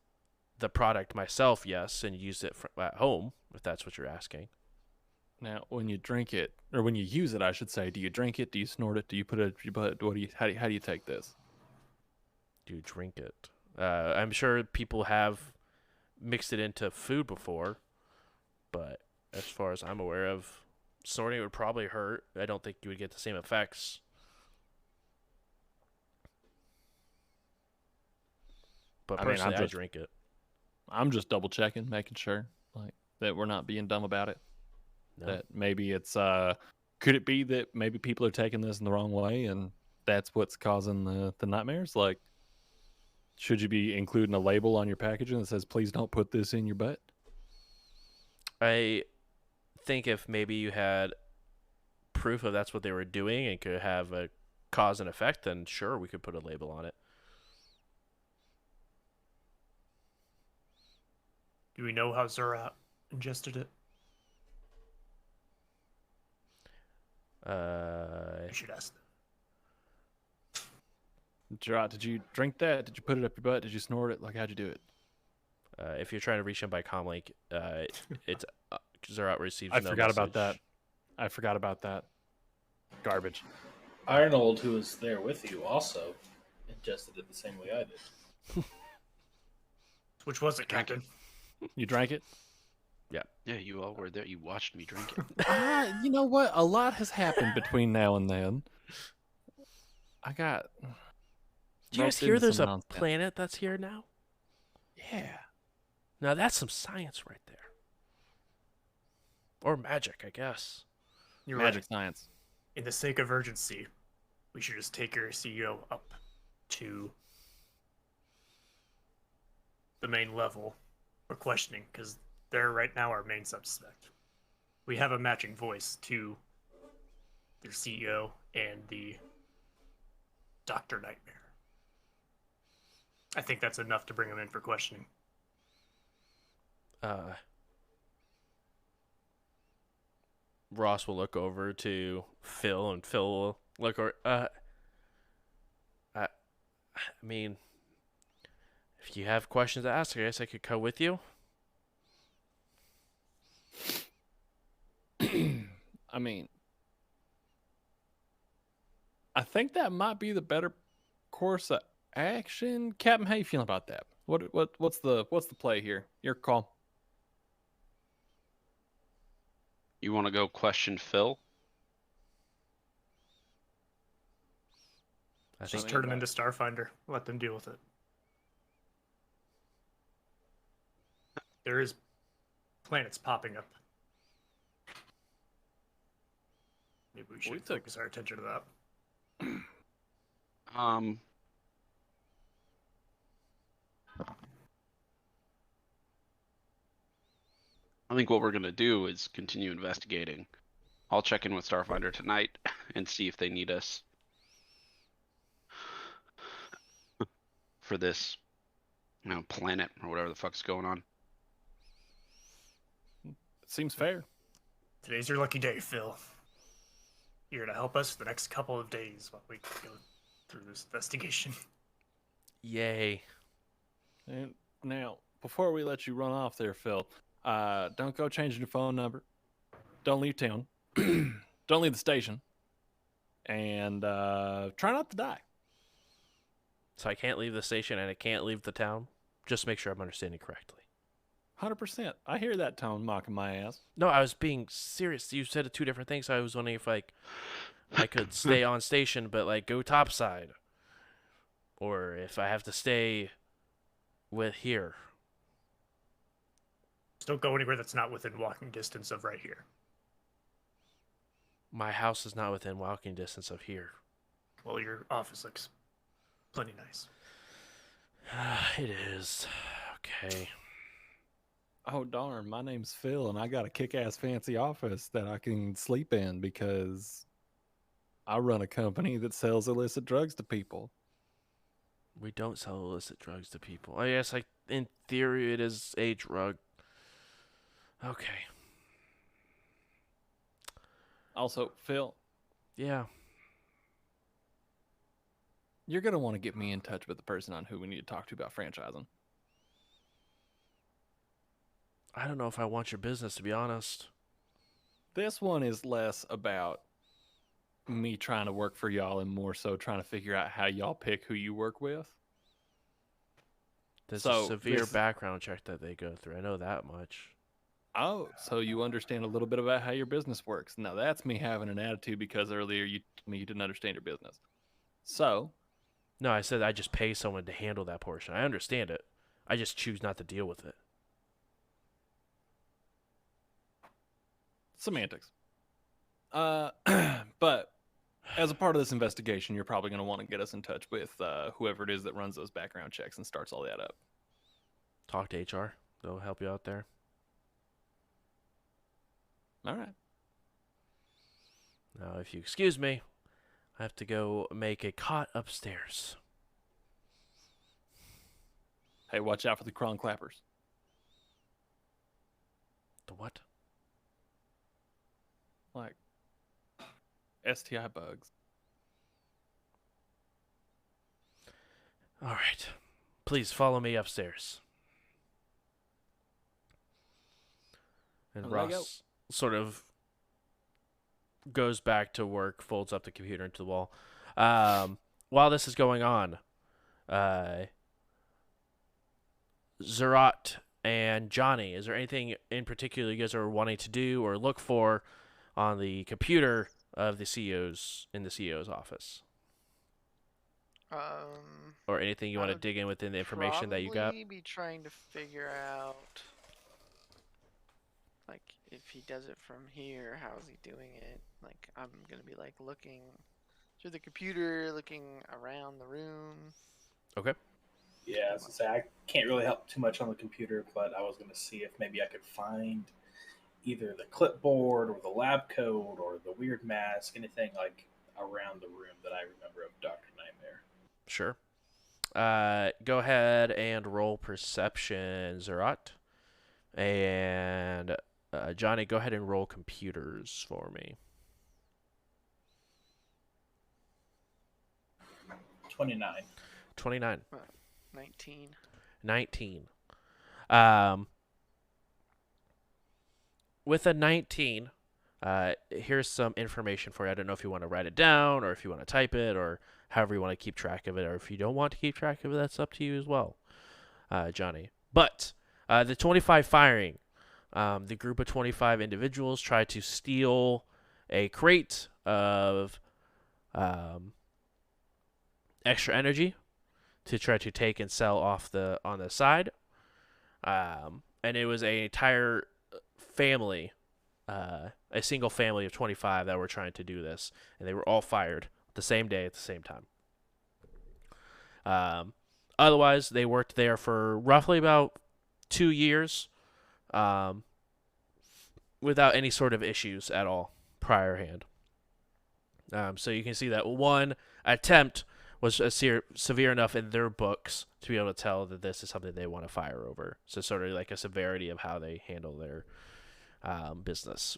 the product myself, yes, and used it at home, if that's what you're asking. Now, when you drink it, or when you use it, I should say, do you drink it? Do you snort it? Do you put it? What do you? How do you take this? Do you drink it? I'm sure people have mixed it into food before, but as far as I'm aware of, snorting would probably hurt. I don't think you would get the same effects. But I mean, personally, I'm I just- drink it. I'm just double checking, making sure like that we're not being dumb about it. No. That maybe it's could it be that maybe people are taking this in the wrong way and that's what's causing the nightmares? Like, should you be including a label on your packaging that says please don't put this in your butt? I think if maybe you had proof of that's what they were doing and could have a cause and effect, then sure, we could put a label on it. Do we know how Zura ingested it? I should ask them. Gerard, did you drink that? Did you put it up your butt? Did you snort it? Like, how'd you do it? If you're trying to reach him by comlink, it's Zerat receives I no forgot message. about that. I forgot about that. Garbage. Arnold, who was there with you, also ingested it the same way I did. Which was it, Drank it. Captain? You drank it? Yeah, you all were there. You watched me drink it. You know what? A lot has happened between now and then. I got. Do you guys roped hear into there's some a nonsense. planet that's here now? Yeah. Now that's some science right there. Or magic, I guess. You're Magic right. science. In the sake of urgency, we should just take your CEO up to the main level for questioning, because they're right now our main suspect. We have a matching voice to their CEO and the Dr. Nightmare. I think that's enough to bring him in for questioning. Ross will look over to Phil, and Phil will look over. I mean, if you have questions to ask, I guess I could come with you. I mean, I think that might be the better course of action. Captain, how you feeling about that? What's the play here? Your call. You want to go question Phil? I Just think turn him into Starfinder. Let them deal with it. There is planets popping up. Maybe we should focus our attention to that. I think what we're gonna do is continue investigating. I'll check in with Starfinder tonight and see if they need us for this, planet or whatever the fuck's going on. Seems fair. Today's your lucky day, Phil. You're gonna help us for the next couple of days while we go through this investigation. Yay. And now, before we let you run off there, Phil, don't go changing your phone number. Don't leave town. Don't leave the station. And try not to die. So I can't leave the station and I can't leave the town? Just make sure I'm understanding correctly. 100%. I hear that tone mocking my ass. No, I was being serious. You said two different things. So I was wondering if I could stay on station but go topside. Or if I have to stay with here. Just don't go anywhere that's not within walking distance of right here. My house is not within walking distance of here. Well, your office looks plenty nice. It is. Okay. Oh, darn. My name's Phil, and I got a kick-ass fancy office that I can sleep in because I run a company that sells illicit drugs to people. We don't sell illicit drugs to people. I guess, in theory, it is a drug. Okay. Also, Phil, Yeah. you're going to want to get me in touch with the person on who we need to talk to about franchising. I don't know if I want your business, to be honest. This one is less about me trying to work for y'all and more so trying to figure out how y'all pick who you work with. There's So, a severe this- background check that they go through. I know that much. Oh, so you understand a little bit about how your business works. Now, that's me having an attitude because earlier you told me you didn't understand your business. So, No, I said I just pay someone to handle that portion. I understand it. I just choose not to deal with it. Semantics. But as a part of this investigation, you're probably going to want to get us in touch with whoever it is that runs those background checks and starts all that up. Talk to HR. They'll help you out there. All right. Now, if you excuse me, I have to go make a cot upstairs. Hey, watch out for the crawling clappers. The what? Like STI bugs. All right. Please follow me upstairs. And There you go. Ross sort of goes back to work, folds up the computer into the wall. While this is going on, Zerat and Johnny, is there anything in particular you guys are wanting to do or look for on the computer of the CEO's in the CEO's office? Or anything you want to I'd dig in within the information that you got? Probably be trying to figure out, like, if he does it from here, how is he doing it? Like, I'm gonna be like looking through the computer, looking around the room. Okay. Yeah, I was gonna say I can't really help too much on the computer, but I was gonna see if maybe I could find either the clipboard or the lab code or the weird mask, anything like around the room that I remember of Dr. Nightmare. Sure. Go ahead and roll perception, Zerat. And Johnny, go ahead and roll computers for me. 29. 29. 19. 19. With a 19, here's some information for you. I don't know if you want to write it down or if you want to type it or however you want to keep track of it, or if you don't want to keep track of it, that's up to you as well, Johnny. But the 25 firing, the group of 25 individuals tried to steal a crate of extra energy to try to take and sell off on the side. And it was an entire family, a single family of 25 that were trying to do this, and they were all fired the same day at the same time. Otherwise, they worked there for roughly about 2 years without any sort of issues at all prior hand. So you can see that one attempt was severe enough in their books to be able to tell that this is something they want to fire over. So sort of like a severity of how they handle their business.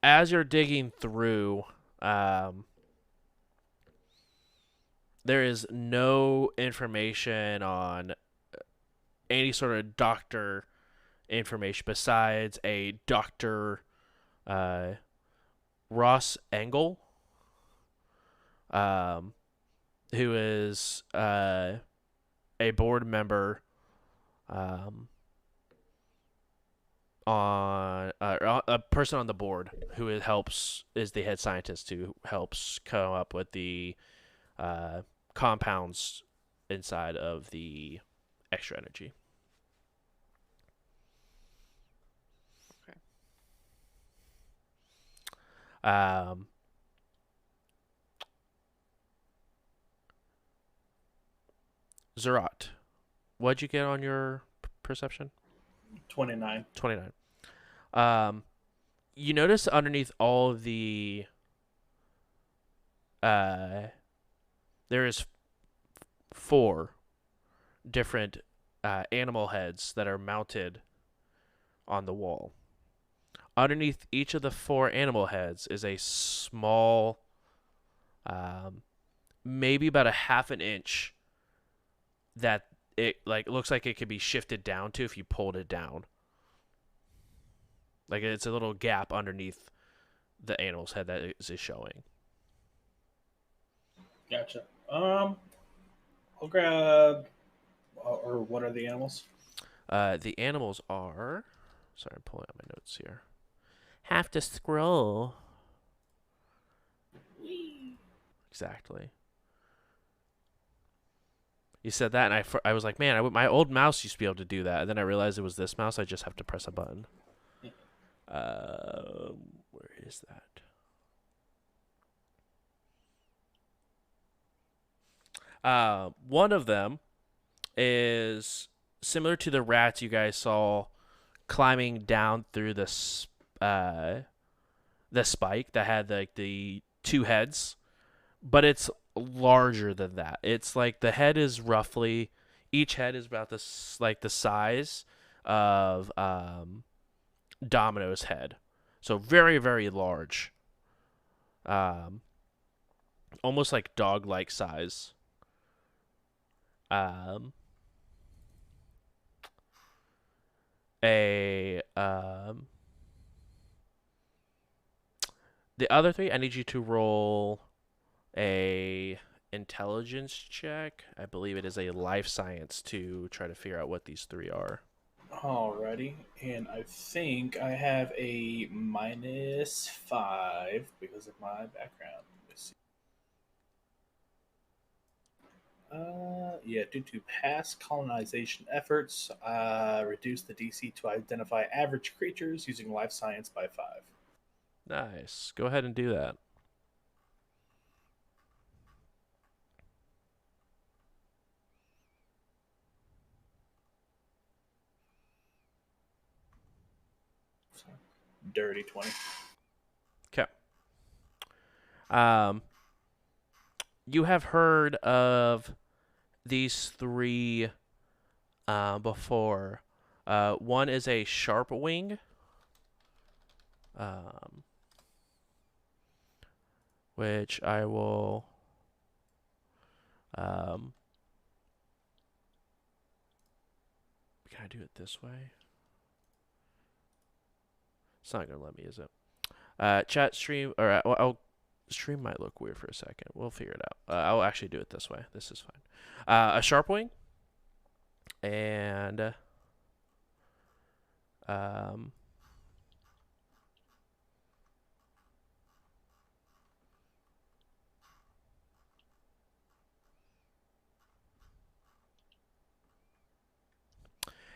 As you're digging through, there is no information on any sort of doctor information besides a Dr. Ross Engel, who is a board member on a person on the board who is the head scientist who helps come up with the compounds inside of the extra energy. Okay. Zerat, what'd you get on your perception? 29. 29. You notice underneath all of the there is 4 different animal heads that are mounted on the wall. Underneath each of the 4 animal heads is a small, maybe about a half an inch, that it like looks like it could be shifted down to if you pulled it down. Like it's a little gap underneath the animal's head that is showing. Gotcha. I'll grab. Or what are the animals? The animals are. Sorry, I'm pulling up my notes here. Have to scroll. Exactly. You said that, and I was like, man, my old mouse used to be able to do that. And then I realized it was this mouse. I just have to press a button. Where is that? One of them is similar to the rats you guys saw climbing down through the spike that had like the two heads, but it's larger than that. It's like the head is roughly each head is about this like the size of Domino's head, so very very large, almost like dog like size. Um, a The other three, I need you to roll a intelligence check. I believe it is a life science to try to figure out what these three are. Alrighty, and I think I have a -5 because of my background. Let me see. Yeah, due to past colonization efforts, reduce the DC to identify average creatures using life science by 5. Nice. Go ahead and do that. So, dirty 20. Okay. You have heard of these three before. One is a sharp wing. Which I will can I do it this way? It's not gonna let me, is it? Chat stream or stream might look weird for a second. We'll figure it out. I'll actually do it this way. This is fine. A sharp wing and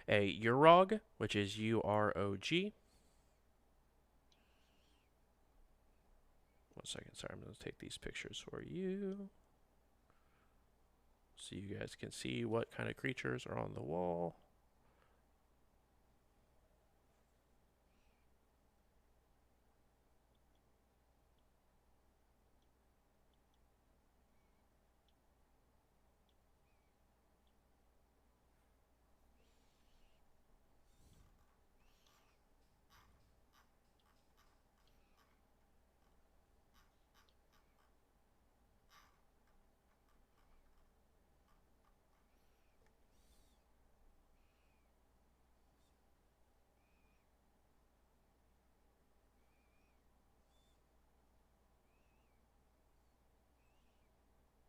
a Urog, which is UROG. 1 second, sorry, I'm going to take these pictures for you so you guys can see what kind of creatures are on the wall.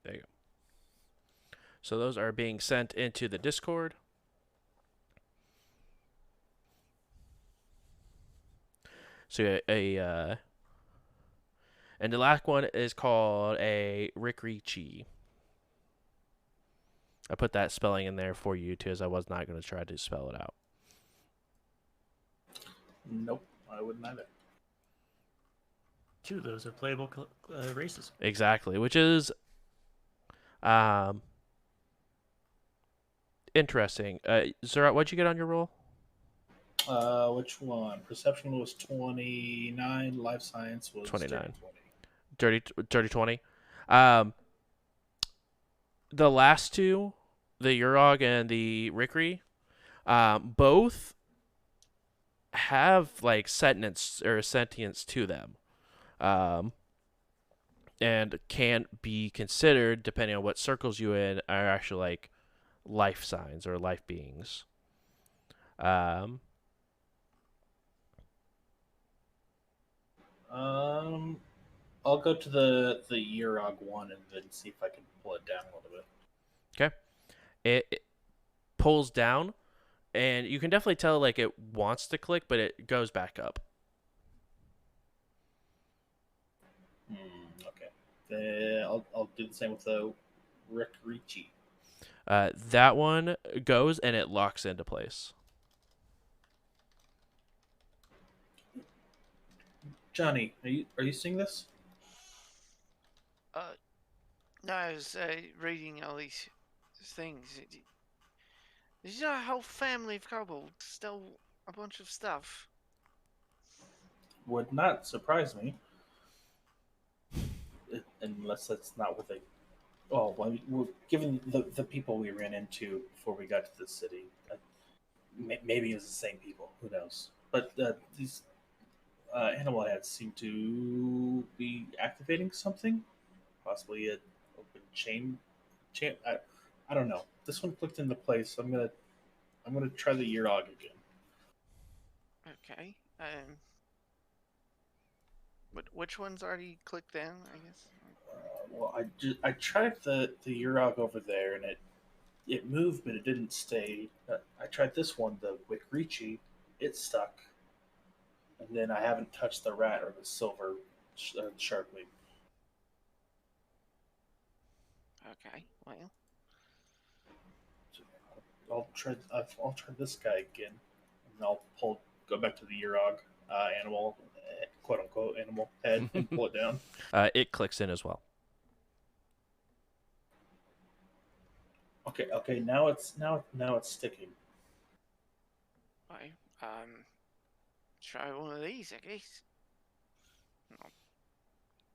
There you go. So those are being sent into the Discord. So and the last one is called a Rikrichi. I put that spelling in there for you too, as I was not going to try to spell it out. Nope, I wouldn't either. 2 of those are playable races. Exactly, which is interesting. Zerat, what'd you get on your roll? Which one? Perception was 29. Life science was 29. 20. Dirty 20. The last two, the Urog and the Rikri, both have like sentience to them, and can be considered, depending on what circles you in, are actually like life signs or life beings. I'll go to the Urog one and then see if I can pull it down a little bit. Okay. It pulls down, and you can definitely tell like it wants to click, but it goes back up. Okay. I'll do the same with the Rick Ricci. That one goes and it locks into place. Johnny, are you seeing this? No, I was reading all these things. There's a whole family of kobolds stole a bunch of stuff. Would not surprise me, unless that's not what they. Oh, well, given the people we ran into before we got to the city, maybe it was the same people. Who knows? But these animal heads seem to be activating something, possibly an open chain. I don't know. This one clicked into place. So I'm gonna try the Urog again. Okay. Which one's already clicked in? I guess. Well, I tried the Urog over there, and it moved, but it didn't stay. I tried this one, the Wikrichi. It stuck, and then I haven't touched the rat or the silver sharply. Okay. Well. I'll try this guy again, and I'll go back to the Urog animal, quote unquote animal head, and pull it down. It clicks in as well. Okay. Now it's sticking. Right. Try one of these, I guess. I'll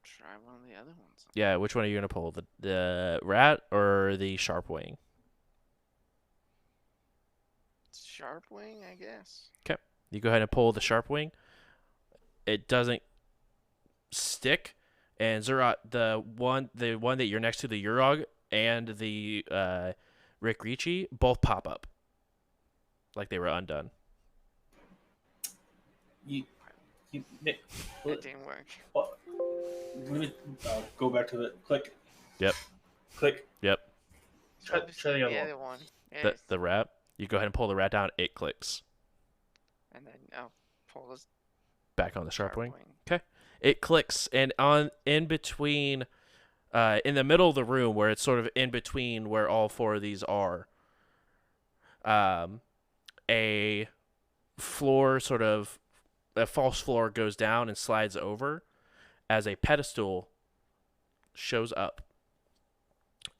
try one of the other ones. Yeah, which one are you gonna pull? The rat or the sharp wing? Sharp wing, I guess. Okay, you go ahead and pull the sharp wing. It doesn't stick, and Zerat, the one that you're next to, the Urog and the Rick Ricci, both pop up like they were undone. Nick, That didn't work. well, we would go back to the click. Yep. Click. Yep. Try the other one. The Yes. the rat. You go ahead and pull the rat down. It clicks And then I'll pull this back on the sharp wing. wing. It clicks, and in between, in the middle of the room where it's sort of in between where all four of these are, a floor a false floor goes down and slides over as a pedestal shows up.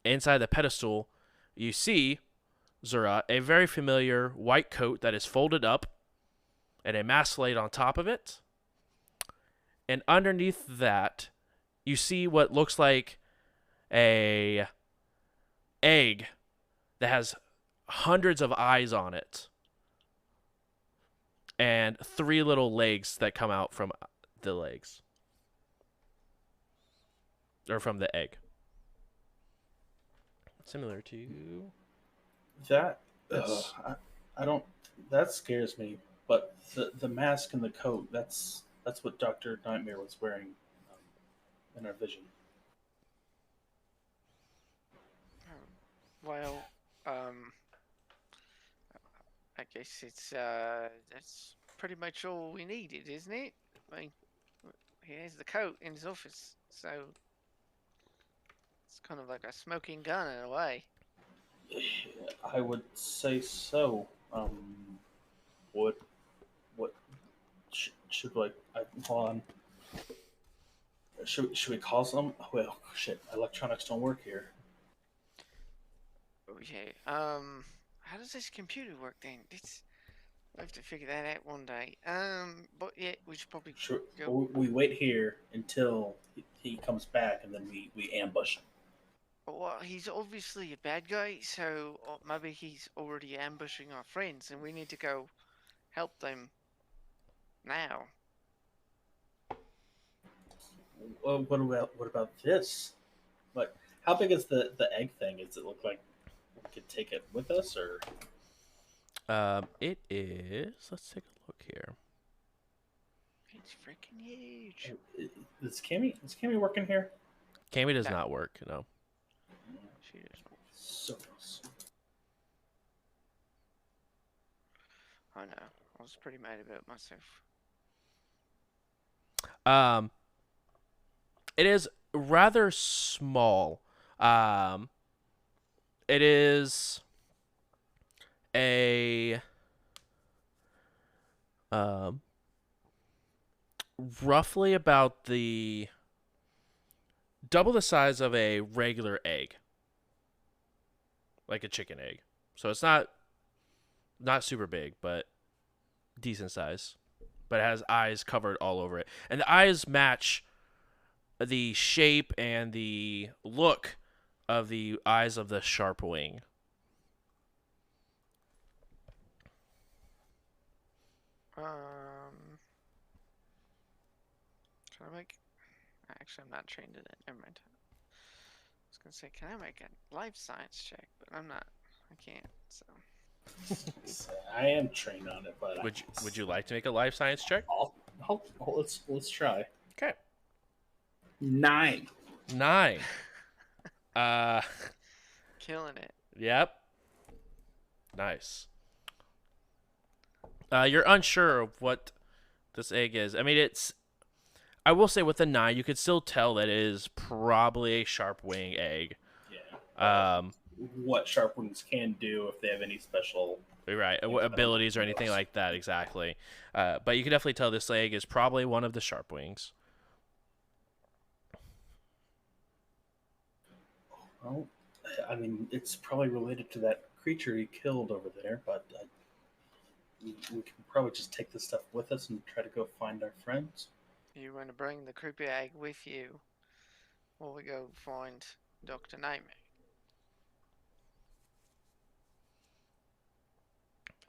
Inside the pedestal, you see, Zura, a very familiar white coat that is folded up and a mask laid on top of it. And underneath that, you see what looks like a egg that has hundreds of eyes on it and 3 little legs that come out from the legs or from the egg. Similar to that. Yes. I don't. That scares me. But the mask and the coat. That's what Dr. Nightmare was wearing in our vision. Well, I guess that's pretty much all we needed, isn't it? I mean, he has the coat in his office, so it's kind of like a smoking gun in a way. I would say so. What should like? Hold on. Should we call some? Well, shit. Electronics don't work here. Okay. How does this computer work then? I have to figure that out one day. But yeah, we should probably Sure. go. We wait here until he comes back, and then we ambush him. Well, he's obviously a bad guy, so maybe he's already ambushing our friends, and we need to go help them now. What about this? Like, how big is the egg thing? Does it look like we could take it with us, or? it is. Let's take a look here. It's freaking huge. Is Cammy working here? Cammy does not work. No. She doesn't. So. I know. I was pretty mad about myself. It is rather small. It is a um, roughly about the double the size of a regular egg, like a chicken egg. So it's not super big, but decent size. But it has eyes covered all over it, and the eyes match the shape and the look of the eyes of the sharp wing. Can I make? Actually, I'm not trained in it. Never mind. I was gonna say, can I make a life science check? But I'm not. I can't. So. I am trained on it, but Would you like to make a life science check? let's try. Okay. 9. 9. Killing it. Yep. Nice. You're unsure of what this egg is. I mean, I will say with a 9, you could still tell that it is probably a sharp wing egg. Yeah. What sharp wings can do if they have any special Right, abilities or anything like that, exactly. But you can definitely tell this egg is probably one of the sharp wings. Well, I mean, it's probably related to that creature he killed over there, but we can probably just take this stuff with us and try to go find our friends. You want to bring the creepy egg with you while we go find Dr. Nightmare?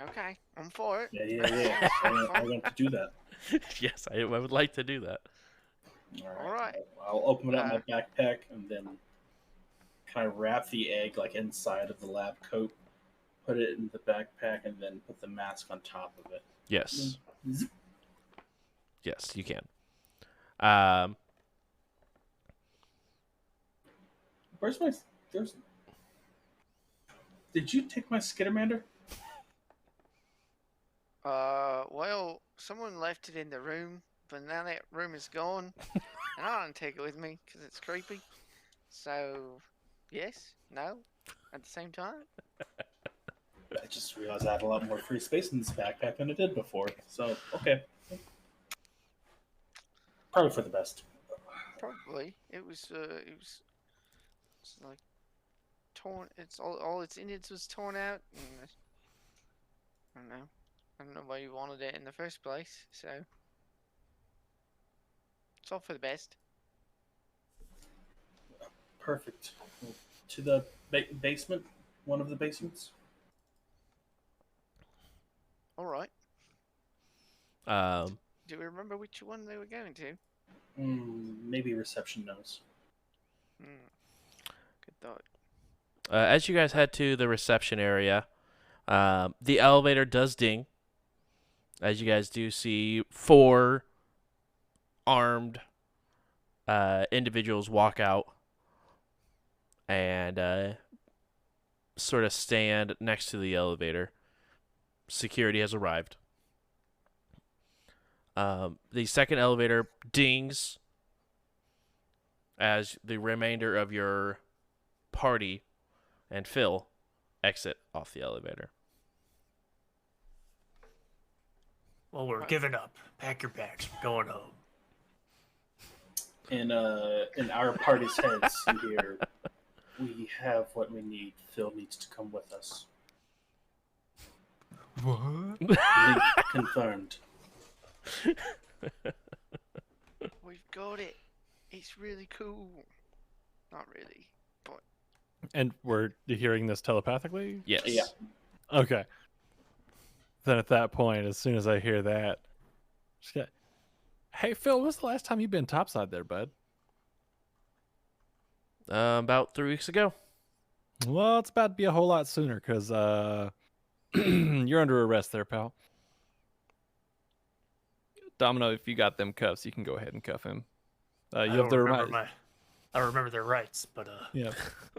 Okay, I'm for it. Yeah. I want to do that. Yes, I would like to do that. All right. I'll open up my backpack and then kind of wrap the egg like inside of the lab coat, put it in the backpack, and then put the mask on top of it. Yes. Zip. Yes, you can. Where's my? Did you take my Skittermander? Well, someone left it in the room, but now that room is gone, and I don't take it with me because it's creepy. So, yes, no, at the same time. I just realized I had a lot more free space in this backpack than I did before. So, okay. Probably for the best. Probably. It was like torn. It's all its innards was torn out, and I don't know. I don't know why you wanted it in the first place. So it's all for the best. Perfect. To the basement, one of the basements. All right. Do we remember which one they were going to? Maybe reception knows. Good thought. As you guys head to the reception area, the elevator does ding. As you guys do see 4 armed individuals walk out and sort of stand next to the elevator. Security has arrived. The second elevator dings as the remainder of your party and Phil exit off the elevator. Well, we're giving up. Pack your bags. We're going home. In our party's heads here, we have what we need. Phil needs to come with us. What? Link confirmed. We've got it. It's really cool. Not really, but And we're hearing this telepathically? Yes. Yeah. Okay. Then at that point, as soon as I hear that, just get, hey, Phil, when's the last time you've been topside there, bud? About 3 weeks ago. Well, it's about to be a whole lot sooner because you're under arrest there, pal. Domino, if you got them cuffs, you can go ahead and cuff him. You I have don't the remember right. I don't remember their rights, but Yeah,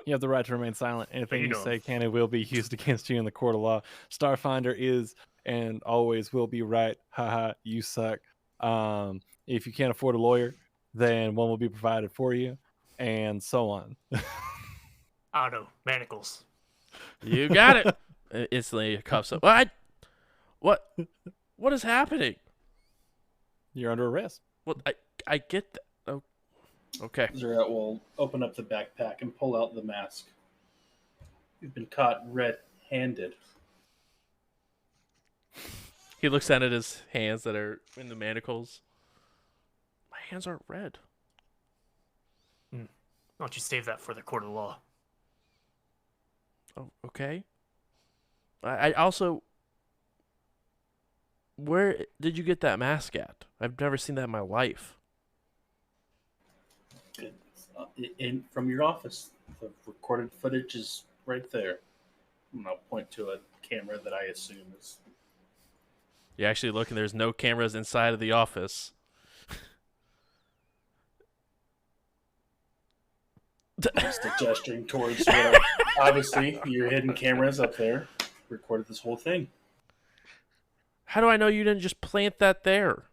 you have the right to remain silent. Anything You you know. say can and will be used against you in the court of law. Starfinder is and always will be right. Haha, you suck. If you can't afford a lawyer, then one will be provided for you, and so on. I don't know, manacles. You got it. Instantly cuffs up. What? What is happening? You're under arrest. Well, I get that. Oh, okay. Zerat will open up the backpack and pull out the mask. You've been caught red-handed. He looks down at his hands that are in the manacles. My hands aren't red. Why don't you save that for the court of law? Oh, okay. I also. Where did you get that mask at? I've never seen that in my life. From your office. The recorded footage is right there. And I'll point to a camera that I assume is. You actually look and there's no cameras inside of the office. Just gesturing towards where obviously your hidden cameras up there recorded this whole thing. How do I know you didn't just plant that there?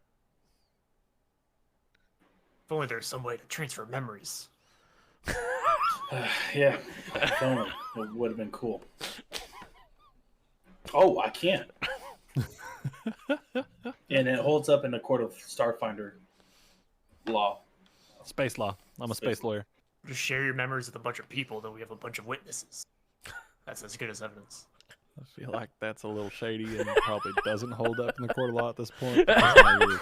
If only there's some way to transfer memories. Yeah, if only. It would have been cool. Oh, I can't. And it holds up in a court of Starfinder law. Space law. I'm a space lawyer. Just share your memories with a bunch of people, then we have a bunch of witnesses. That's as good as evidence. I feel like that's a little shady and probably doesn't hold up in the court of law at this point. Now you're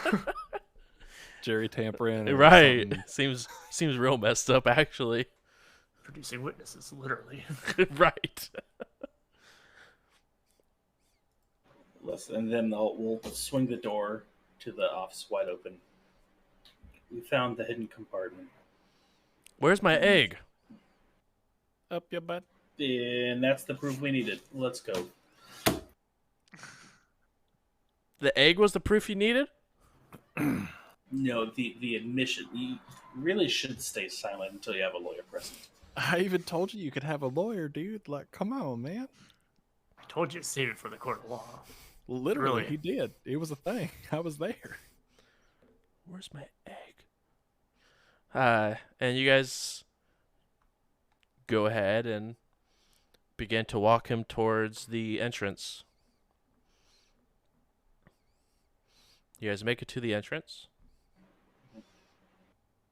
Jerry tampering. or Right. something. Seems real messed up, actually. Producing witnesses, literally. Right. Listen, and then we'll swing the door to the office wide open. We found the hidden compartment. Where's my egg? Up your butt. And that's the proof we needed. Let's go. The egg was the proof you needed? No, the admission. You really should stay silent until you have a lawyer present. I even told you could have a lawyer, dude. Like, come on, man. I told you to save it for the court of law. Literally, Really? he did. It was a thing. I was there. Where's my egg? And you guys go ahead and begin to walk him towards the entrance. You guys make it to the entrance.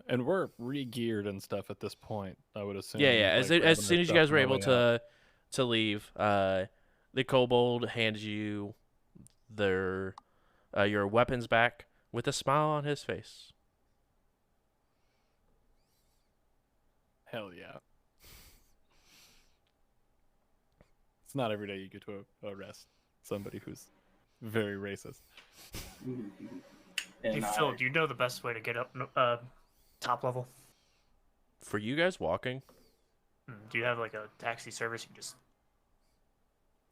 And we're re-geared and stuff at this point, I would assume. Yeah. As like, as grabbing soon the as you stuff guys on were the able way out. to leave, the kobold hands you their your weapons back with a smile on his face. Hell yeah. It's not every day you get to arrest somebody who's very racist. Hey, And Phil, do you know the best way to get up top level? For you guys walking, Do you have like a taxi service you can just...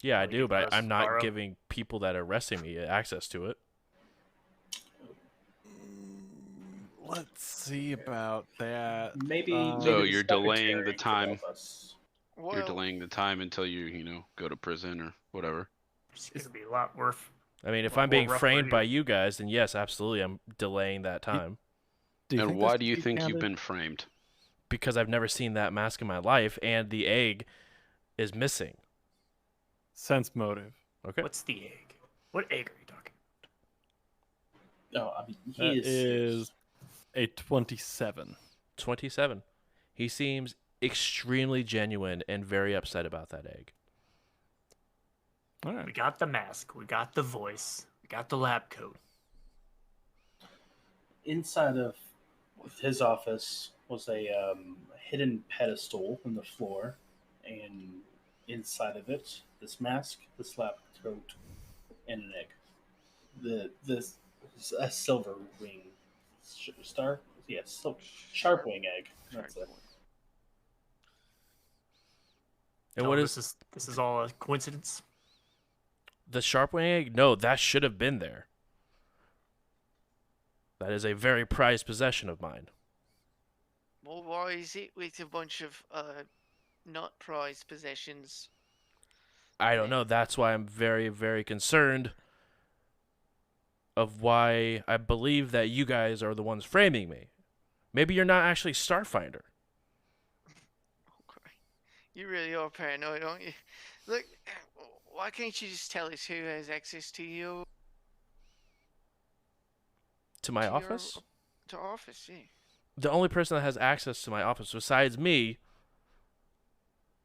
yeah, I Oh, do, you but can I'm not borrow? giving people that are arresting me access to it. Let's see about that. maybe. So So maybe you're the delaying the secretary could time. help us. You're delaying the time until you go to prison or whatever. It's going to be a lot worth... I mean, if Or I'm being rougher framed by here. you guys, then yes, absolutely, I'm delaying that time And why do you think you've been framed? because I've never seen that mask in my life, and the egg is missing. sense motive? Okay. What's the egg? What egg are you talking No, I mean That he is. is a 27. 27. He seems extremely genuine and very upset about that egg. All We right. got the mask, we got the voice, we got the lab coat. Inside of his office was a hidden pedestal in the floor, and inside of it, this mask, this lab coat, and an egg. This a silver wing star. Yes, sharp wing egg. That's it. And Oh, what this is this is all a coincidence? the sharp wing egg? No, that should have been there. That is a very prized possession of mine. Well, why is it with a bunch of not prized possessions? I don't know. That's why I'm very, very concerned of why I believe that you guys are the ones framing me. Maybe you're not actually Starfinder. Okay. You really are paranoid, aren't you? Look, why can't you just tell us who has access to your To my to your office? to office? Yeah. The only person that has access to my office besides me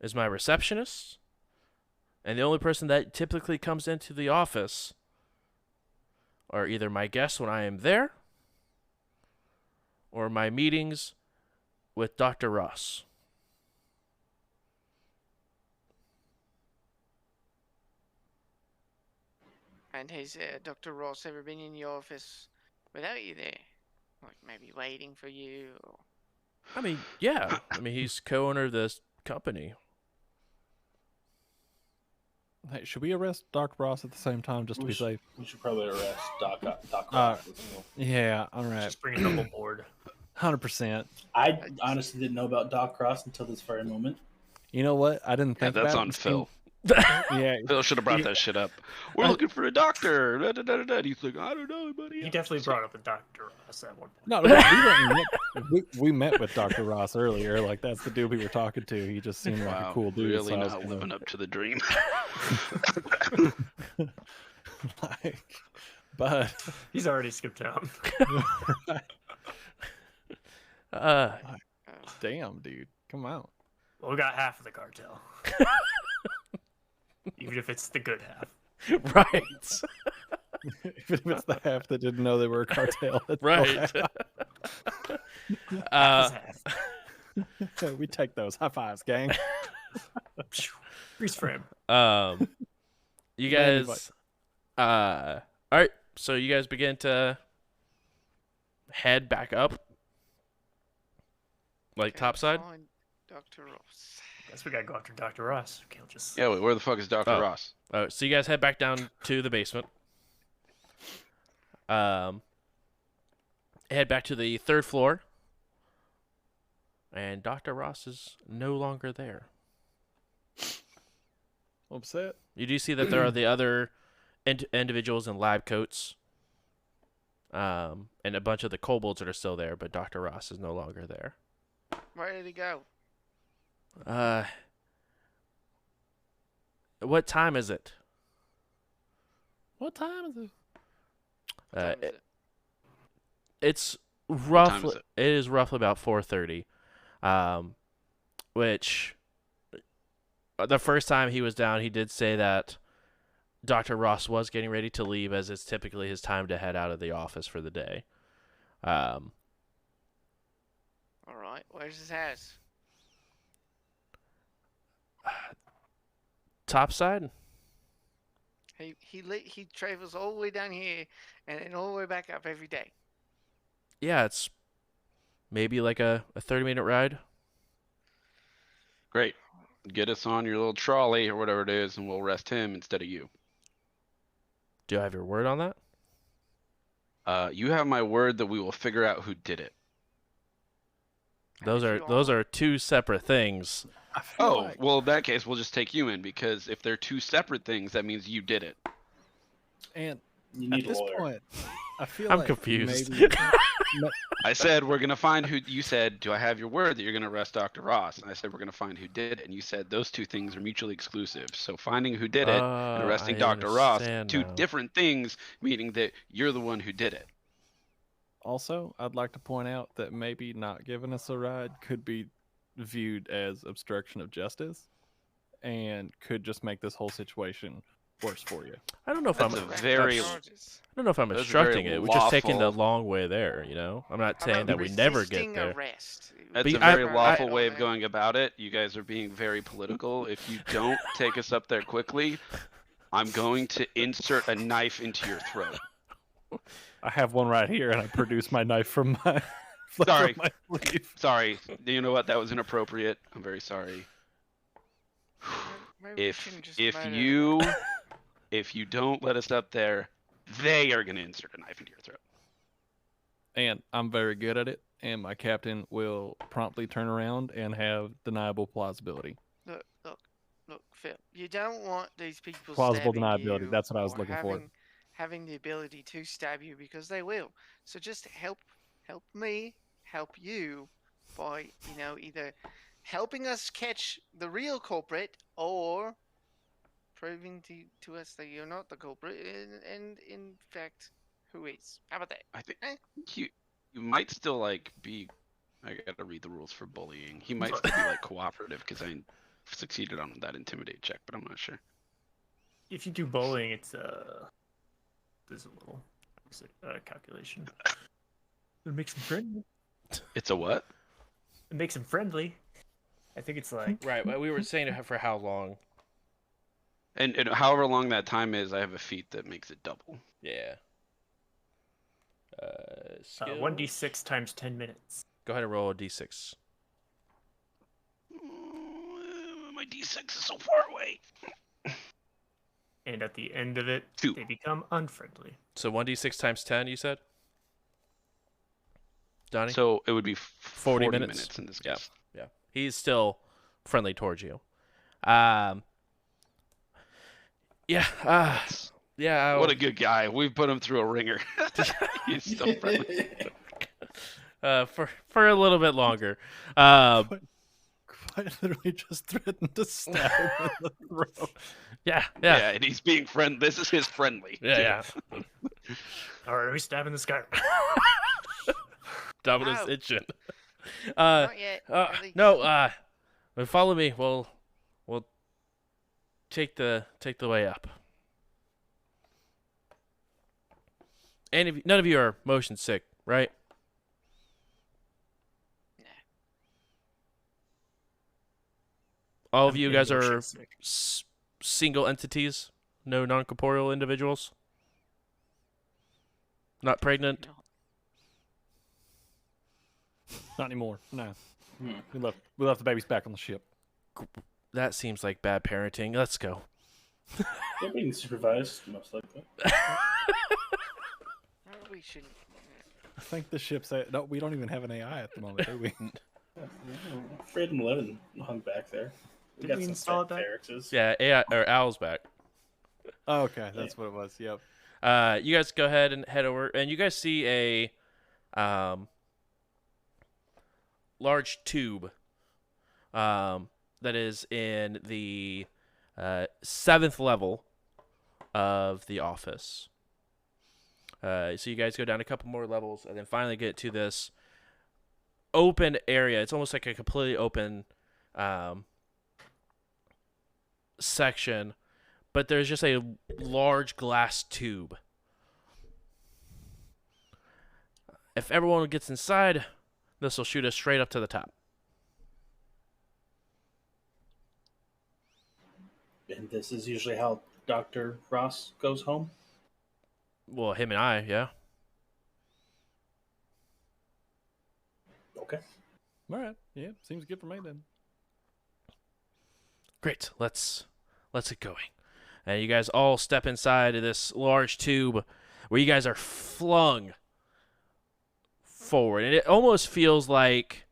is my receptionist. And the only person that typically comes into the office are either my guests when I am there or my meetings with Dr. Ross. And has Dr. Ross ever been in your office without you there? Like maybe waiting for you? Or... I mean, yeah. I mean, he's co-owner of this company. Hey, should we arrest Dr. Ross at the same time just to be safe? We should probably arrest Doc Ross as well. Yeah, all right. Just bring it up board. 100%. I honestly didn't know about Doc Ross until this very moment. You know what? I didn't Yeah, think that's about on it. Phil. Yeah. Phil should have brought that shit up. We're looking for a doctor. Da, da, da, da, da. He's like, I don't know, buddy. He definitely brought up a Dr. Ross at one point. No, we went and we met with Dr. Ross earlier. Like, that's the dude we were talking to. He just seemed like a cool dude. Really so I was not gonna- living up to the dream. like, but He's already skipped out. damn, dude, come on. Well, we got half of the cartel. Even if it's the good half. Right. Even if it's the half that didn't know they were a cartel. that's Right. Half is half. okay. We take those high fives, gang. Freeze frame. You Anyway. guys, all right. So you guys begin to head back up, like topside. Find Dr. Ross. Guess we gotta go after Dr. Ross. Can't just. Yeah, wait, where the fuck is Dr. Oh. Ross? All right, so you guys head back down to the basement. Head back to the third floor, and Dr. Ross is no longer there. Upset. You do see that there are the other individuals in lab coats, and a bunch of the kobolds that are still there, but Dr. Ross is no longer there. Where did he go? What time is it? What time is it? Time is it? It's time is roughly it? it is roughly about 4:30, which the first time he was down, he did say that Dr. Ross was getting ready to leave, as it's typically his time to head out of the office for the day. All right. Where's his house? Topside? He travels all the way down here and then all the way back up every day. Yeah, it's maybe like a 30-minute ride. Great. Get us on your little trolley or whatever it is, and we'll arrest him instead of you. Do I have your word on that? You have my word that we will figure out who did it. And Those if are you two separate things. I feel Oh, like- well, in that case, we'll just take you in, because if they're two separate things, that means you did it. and You at need a this lawyer. point, I feel I'm like confused. maybe- I said, we're going to find who. You said, do I have your word that you're going to arrest Dr. Ross? And I said, we're going to find who did it. And you said, those two things are mutually exclusive. So finding who did it and arresting I Dr. Ross, understand two now. different things, meaning that you're the one who did it. Also, I'd like to point out that maybe not giving us a ride could be viewed as obstruction of justice and could just make this whole situation worse for you. I don't know if That's I'm a Press very- charges. I don't know if I'm Those are instructing very it. We're just taking the lawful- long way there, you know? I'm not How saying about that we never resisting get there. Arrest? That's But a very I- lawful I- way of going about it. You guys are being very political. If you don't take us up there quickly, I'm going to insert a knife into your throat. I have one right here, and I produced my knife from my. from Sorry. my sleeve. Sorry. You know what? That was inappropriate. I'm very sorry. Maybe we If shouldn't just if murder you if you don't let us up there, they are going to insert a knife into your throat. And I'm very good at it, and my captain will promptly turn around and have deniable plausibility. Look, Phil. You don't want these people Plausible stabbing deniability, you that's what I was or looking for. having the ability to stab you because they will. So just help me, help you by either helping us catch the real culprit or proving to us that you're not the culprit, and in fact, who is? How about that? I think you might still like be. I gotta read the rules for bullying. He might still be like cooperative because I succeeded on that intimidate check, but I'm not sure. If you do bowling, it's there's a little calculation. It makes him friendly. It's a what? It makes him friendly. I think it's like Right. Well, we were saying for how long? And however long that time is, I have a feat that makes it double. Yeah. Skill. 1d6 times 10 minutes. Go ahead and roll a d6. My d6 is so far away. And at the end of it, 2. they become unfriendly. So 1d6 times 10, you said? Donnie? So it would be 40 minutes? minutes in this Yeah. case. Yeah. He's still friendly towards you. Yeah. Yeah. What a good guy. We've put him through a ringer. He's still friendly. For a little bit longer. I literally just threatened to stab him in the throat. Yeah. Yeah, and he's being friend. This is his friendly. Yeah. All right, are we stabbing this guy? Dominus Ow. itching. Not yet. at least. No. Follow me. We'll take the way up. And none of you are motion sick, right? All of you guys are single entities, no non-corporeal individuals. Not pregnant. No. Not anymore. No. Hmm. We left the babies back on the ship. That seems like bad parenting. Let's go. They're being supervised, most likely. No, we shouldn't. I think the ship's no, we don't even have an AI at the moment, do we? Yeah, Fred and Levin hung back there. We Did got we some install fat that? Terrexes. Yeah, AI, or Owl's back. Oh, okay, that's what it was. Yep. You guys go ahead and head over, and you guys see a large tube that is in the 7th level of the office. So you guys go down a couple more levels, and then finally get to this open area. It's almost like a completely open section, but there's just a large glass tube. If everyone gets inside, this will shoot us straight up to the top. And this is usually how Dr. Ross goes home. Well, him and I, yeah. Okay. All right. Yeah, seems good for me then. Great. Let's get going. And you guys all step inside of this large tube where you guys are flung forward. And it almost feels like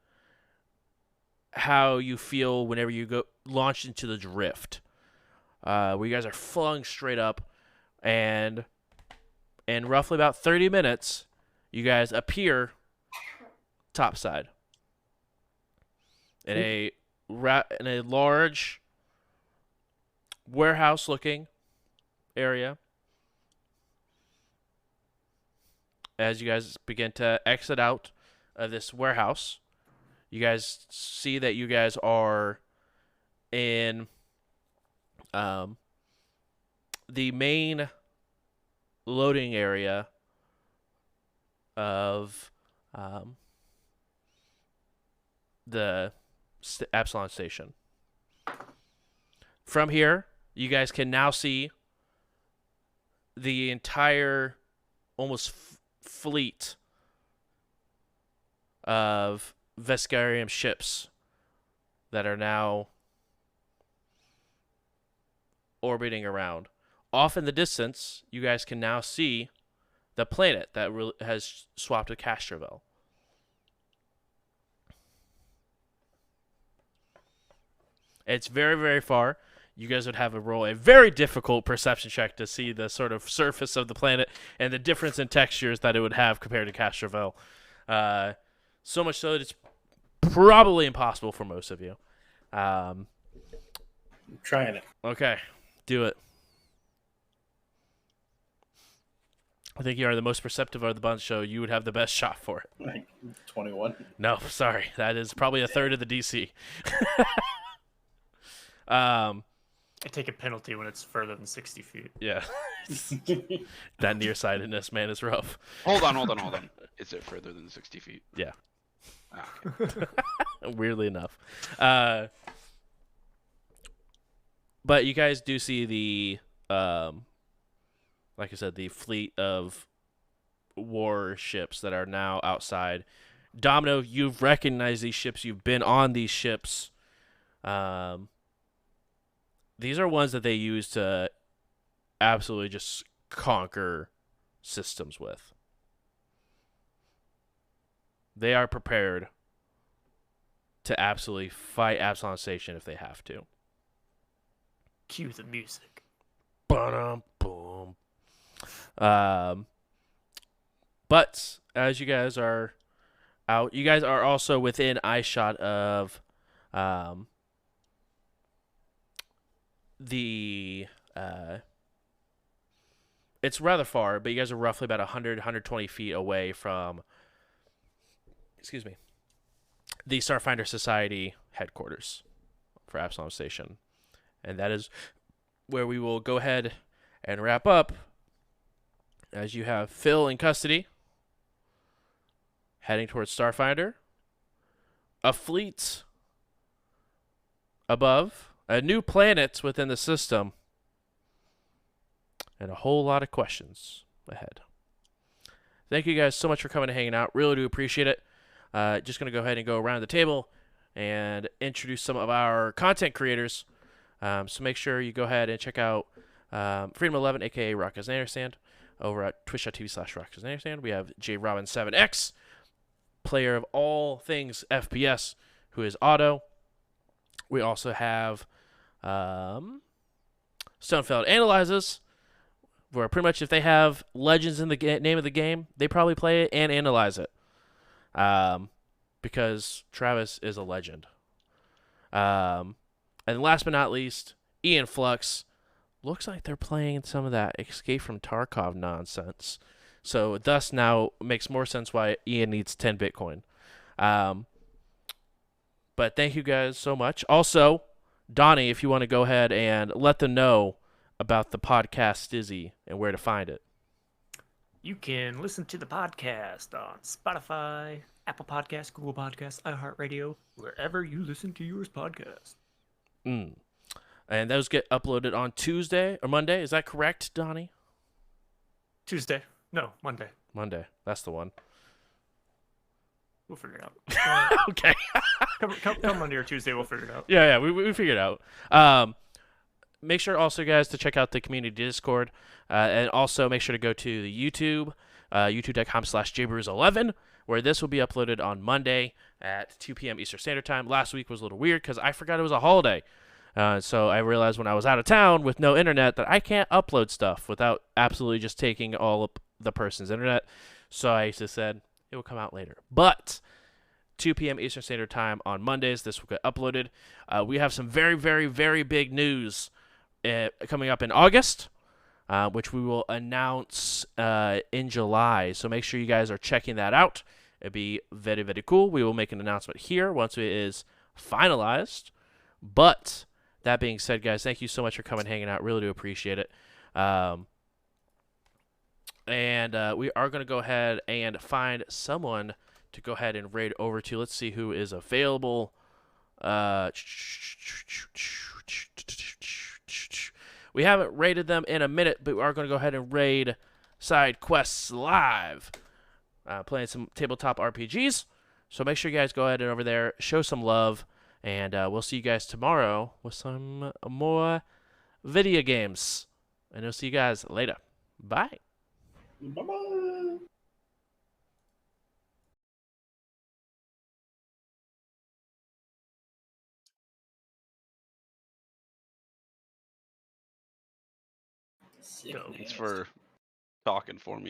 how you feel whenever you go launch into the drift. Where you guys are flung straight up, and in roughly about 30 minutes, you guys appear topside in a large warehouse-looking area. As you guys begin to exit out of this warehouse, you guys see that you guys are in the main loading area of the Absalon station. From here, you guys can now see the entire almost fleet of Vescarium ships that are now orbiting around. Off in the distance, you guys can now see the planet that has swapped with Castrovel. It's very, very far. You guys would have to roll a very difficult perception check to see the sort of surface of the planet and the difference in textures that it would have compared to Castrovel. So much so that it's probably impossible for most of you. I'm trying it. Okay. Do it. I think you are the most perceptive of the bunch, so you would have the best shot for it. Like 21. No, sorry. That is probably a third of the DC. I take a penalty when it's further than 60 feet. Yeah. That nearsightedness, man, is rough. Hold on. Is it further than 60 feet? Yeah. Ah, okay. Weirdly enough. But you guys do see the, like I said, the fleet of warships that are now outside. Domino, you've recognized these ships. You've been on these ships. These are ones that they use to absolutely just conquer systems with. They are prepared to absolutely fight Absalom Station if they have to. Cue the music. Ba-dum, boom. But as you guys are out, you guys are also within eyeshot of the it's rather far, but you guys are roughly about 100 120 feet away from the Starfinder Society headquarters for Absalom Station. And that is where we will go ahead and wrap up, as you have Phil in custody heading towards Starfinder, a fleet above, a new planet within the system, and a whole lot of questions ahead. Thank you guys so much for coming and hanging out. Really do appreciate it. Just going to go ahead and go around the table and introduce some of our content creators. So make sure you go ahead and check out Freedom11, a.k.a. Rock as an Understand, over at twitch.tv/Rock as an Understand. We have JRobin7X, player of all things FPS, who is Otto. We also have Stonefeld Analyzes, where pretty much if they have legends in the name of the game, they probably play it and analyze it. Because Travis is a legend. And last but not least, Ian Flux. Looks like they're playing some of that Escape from Tarkov nonsense. So thus now makes more sense why Ian needs 10 Bitcoin. But thank you guys so much. Also, Donnie, if you want to go ahead and let them know about the podcast Stizzy and where to find it. You can listen to the podcast on Spotify, Apple Podcasts, Google Podcasts, iHeartRadio, wherever you listen to yours podcast. And those get uploaded on Tuesday or Monday. Is that correct, Donnie? Tuesday. No, Monday. Monday. That's the one. We'll figure it out. Okay. Come Monday or Tuesday, we'll figure it out. Yeah, we figured it out. Make sure also, guys, to check out the community Discord. And also make sure to go to the YouTube, youtube.com/jbrews11, where this will be uploaded on Monday at 2 p.m. Eastern Standard Time. Last week was a little weird because I forgot it was a holiday. So I realized when I was out of town with no internet that I can't upload stuff without absolutely just taking all of the person's internet. So I just said it will come out later. But 2 p.m. Eastern Standard Time on Mondays, this will get uploaded. We have some very, very, very big news coming up in August, which we will announce in July. So make sure you guys are checking that out. It'd be very, very cool. We will make an announcement here once it is finalized. But that being said, guys, thank you so much for coming and hanging out. Really do appreciate it. And we are going to go ahead and find someone to go ahead and raid over to. Let's see who is available. We haven't raided them in a minute, but we are going to go ahead and raid Side Quests Live. Playing some tabletop RPGs. So make sure you guys go ahead and over there, show some love. And we'll see you guys tomorrow with some more video games. And we'll see you guys later. Bye. Bye-bye. Thanks for talking for me.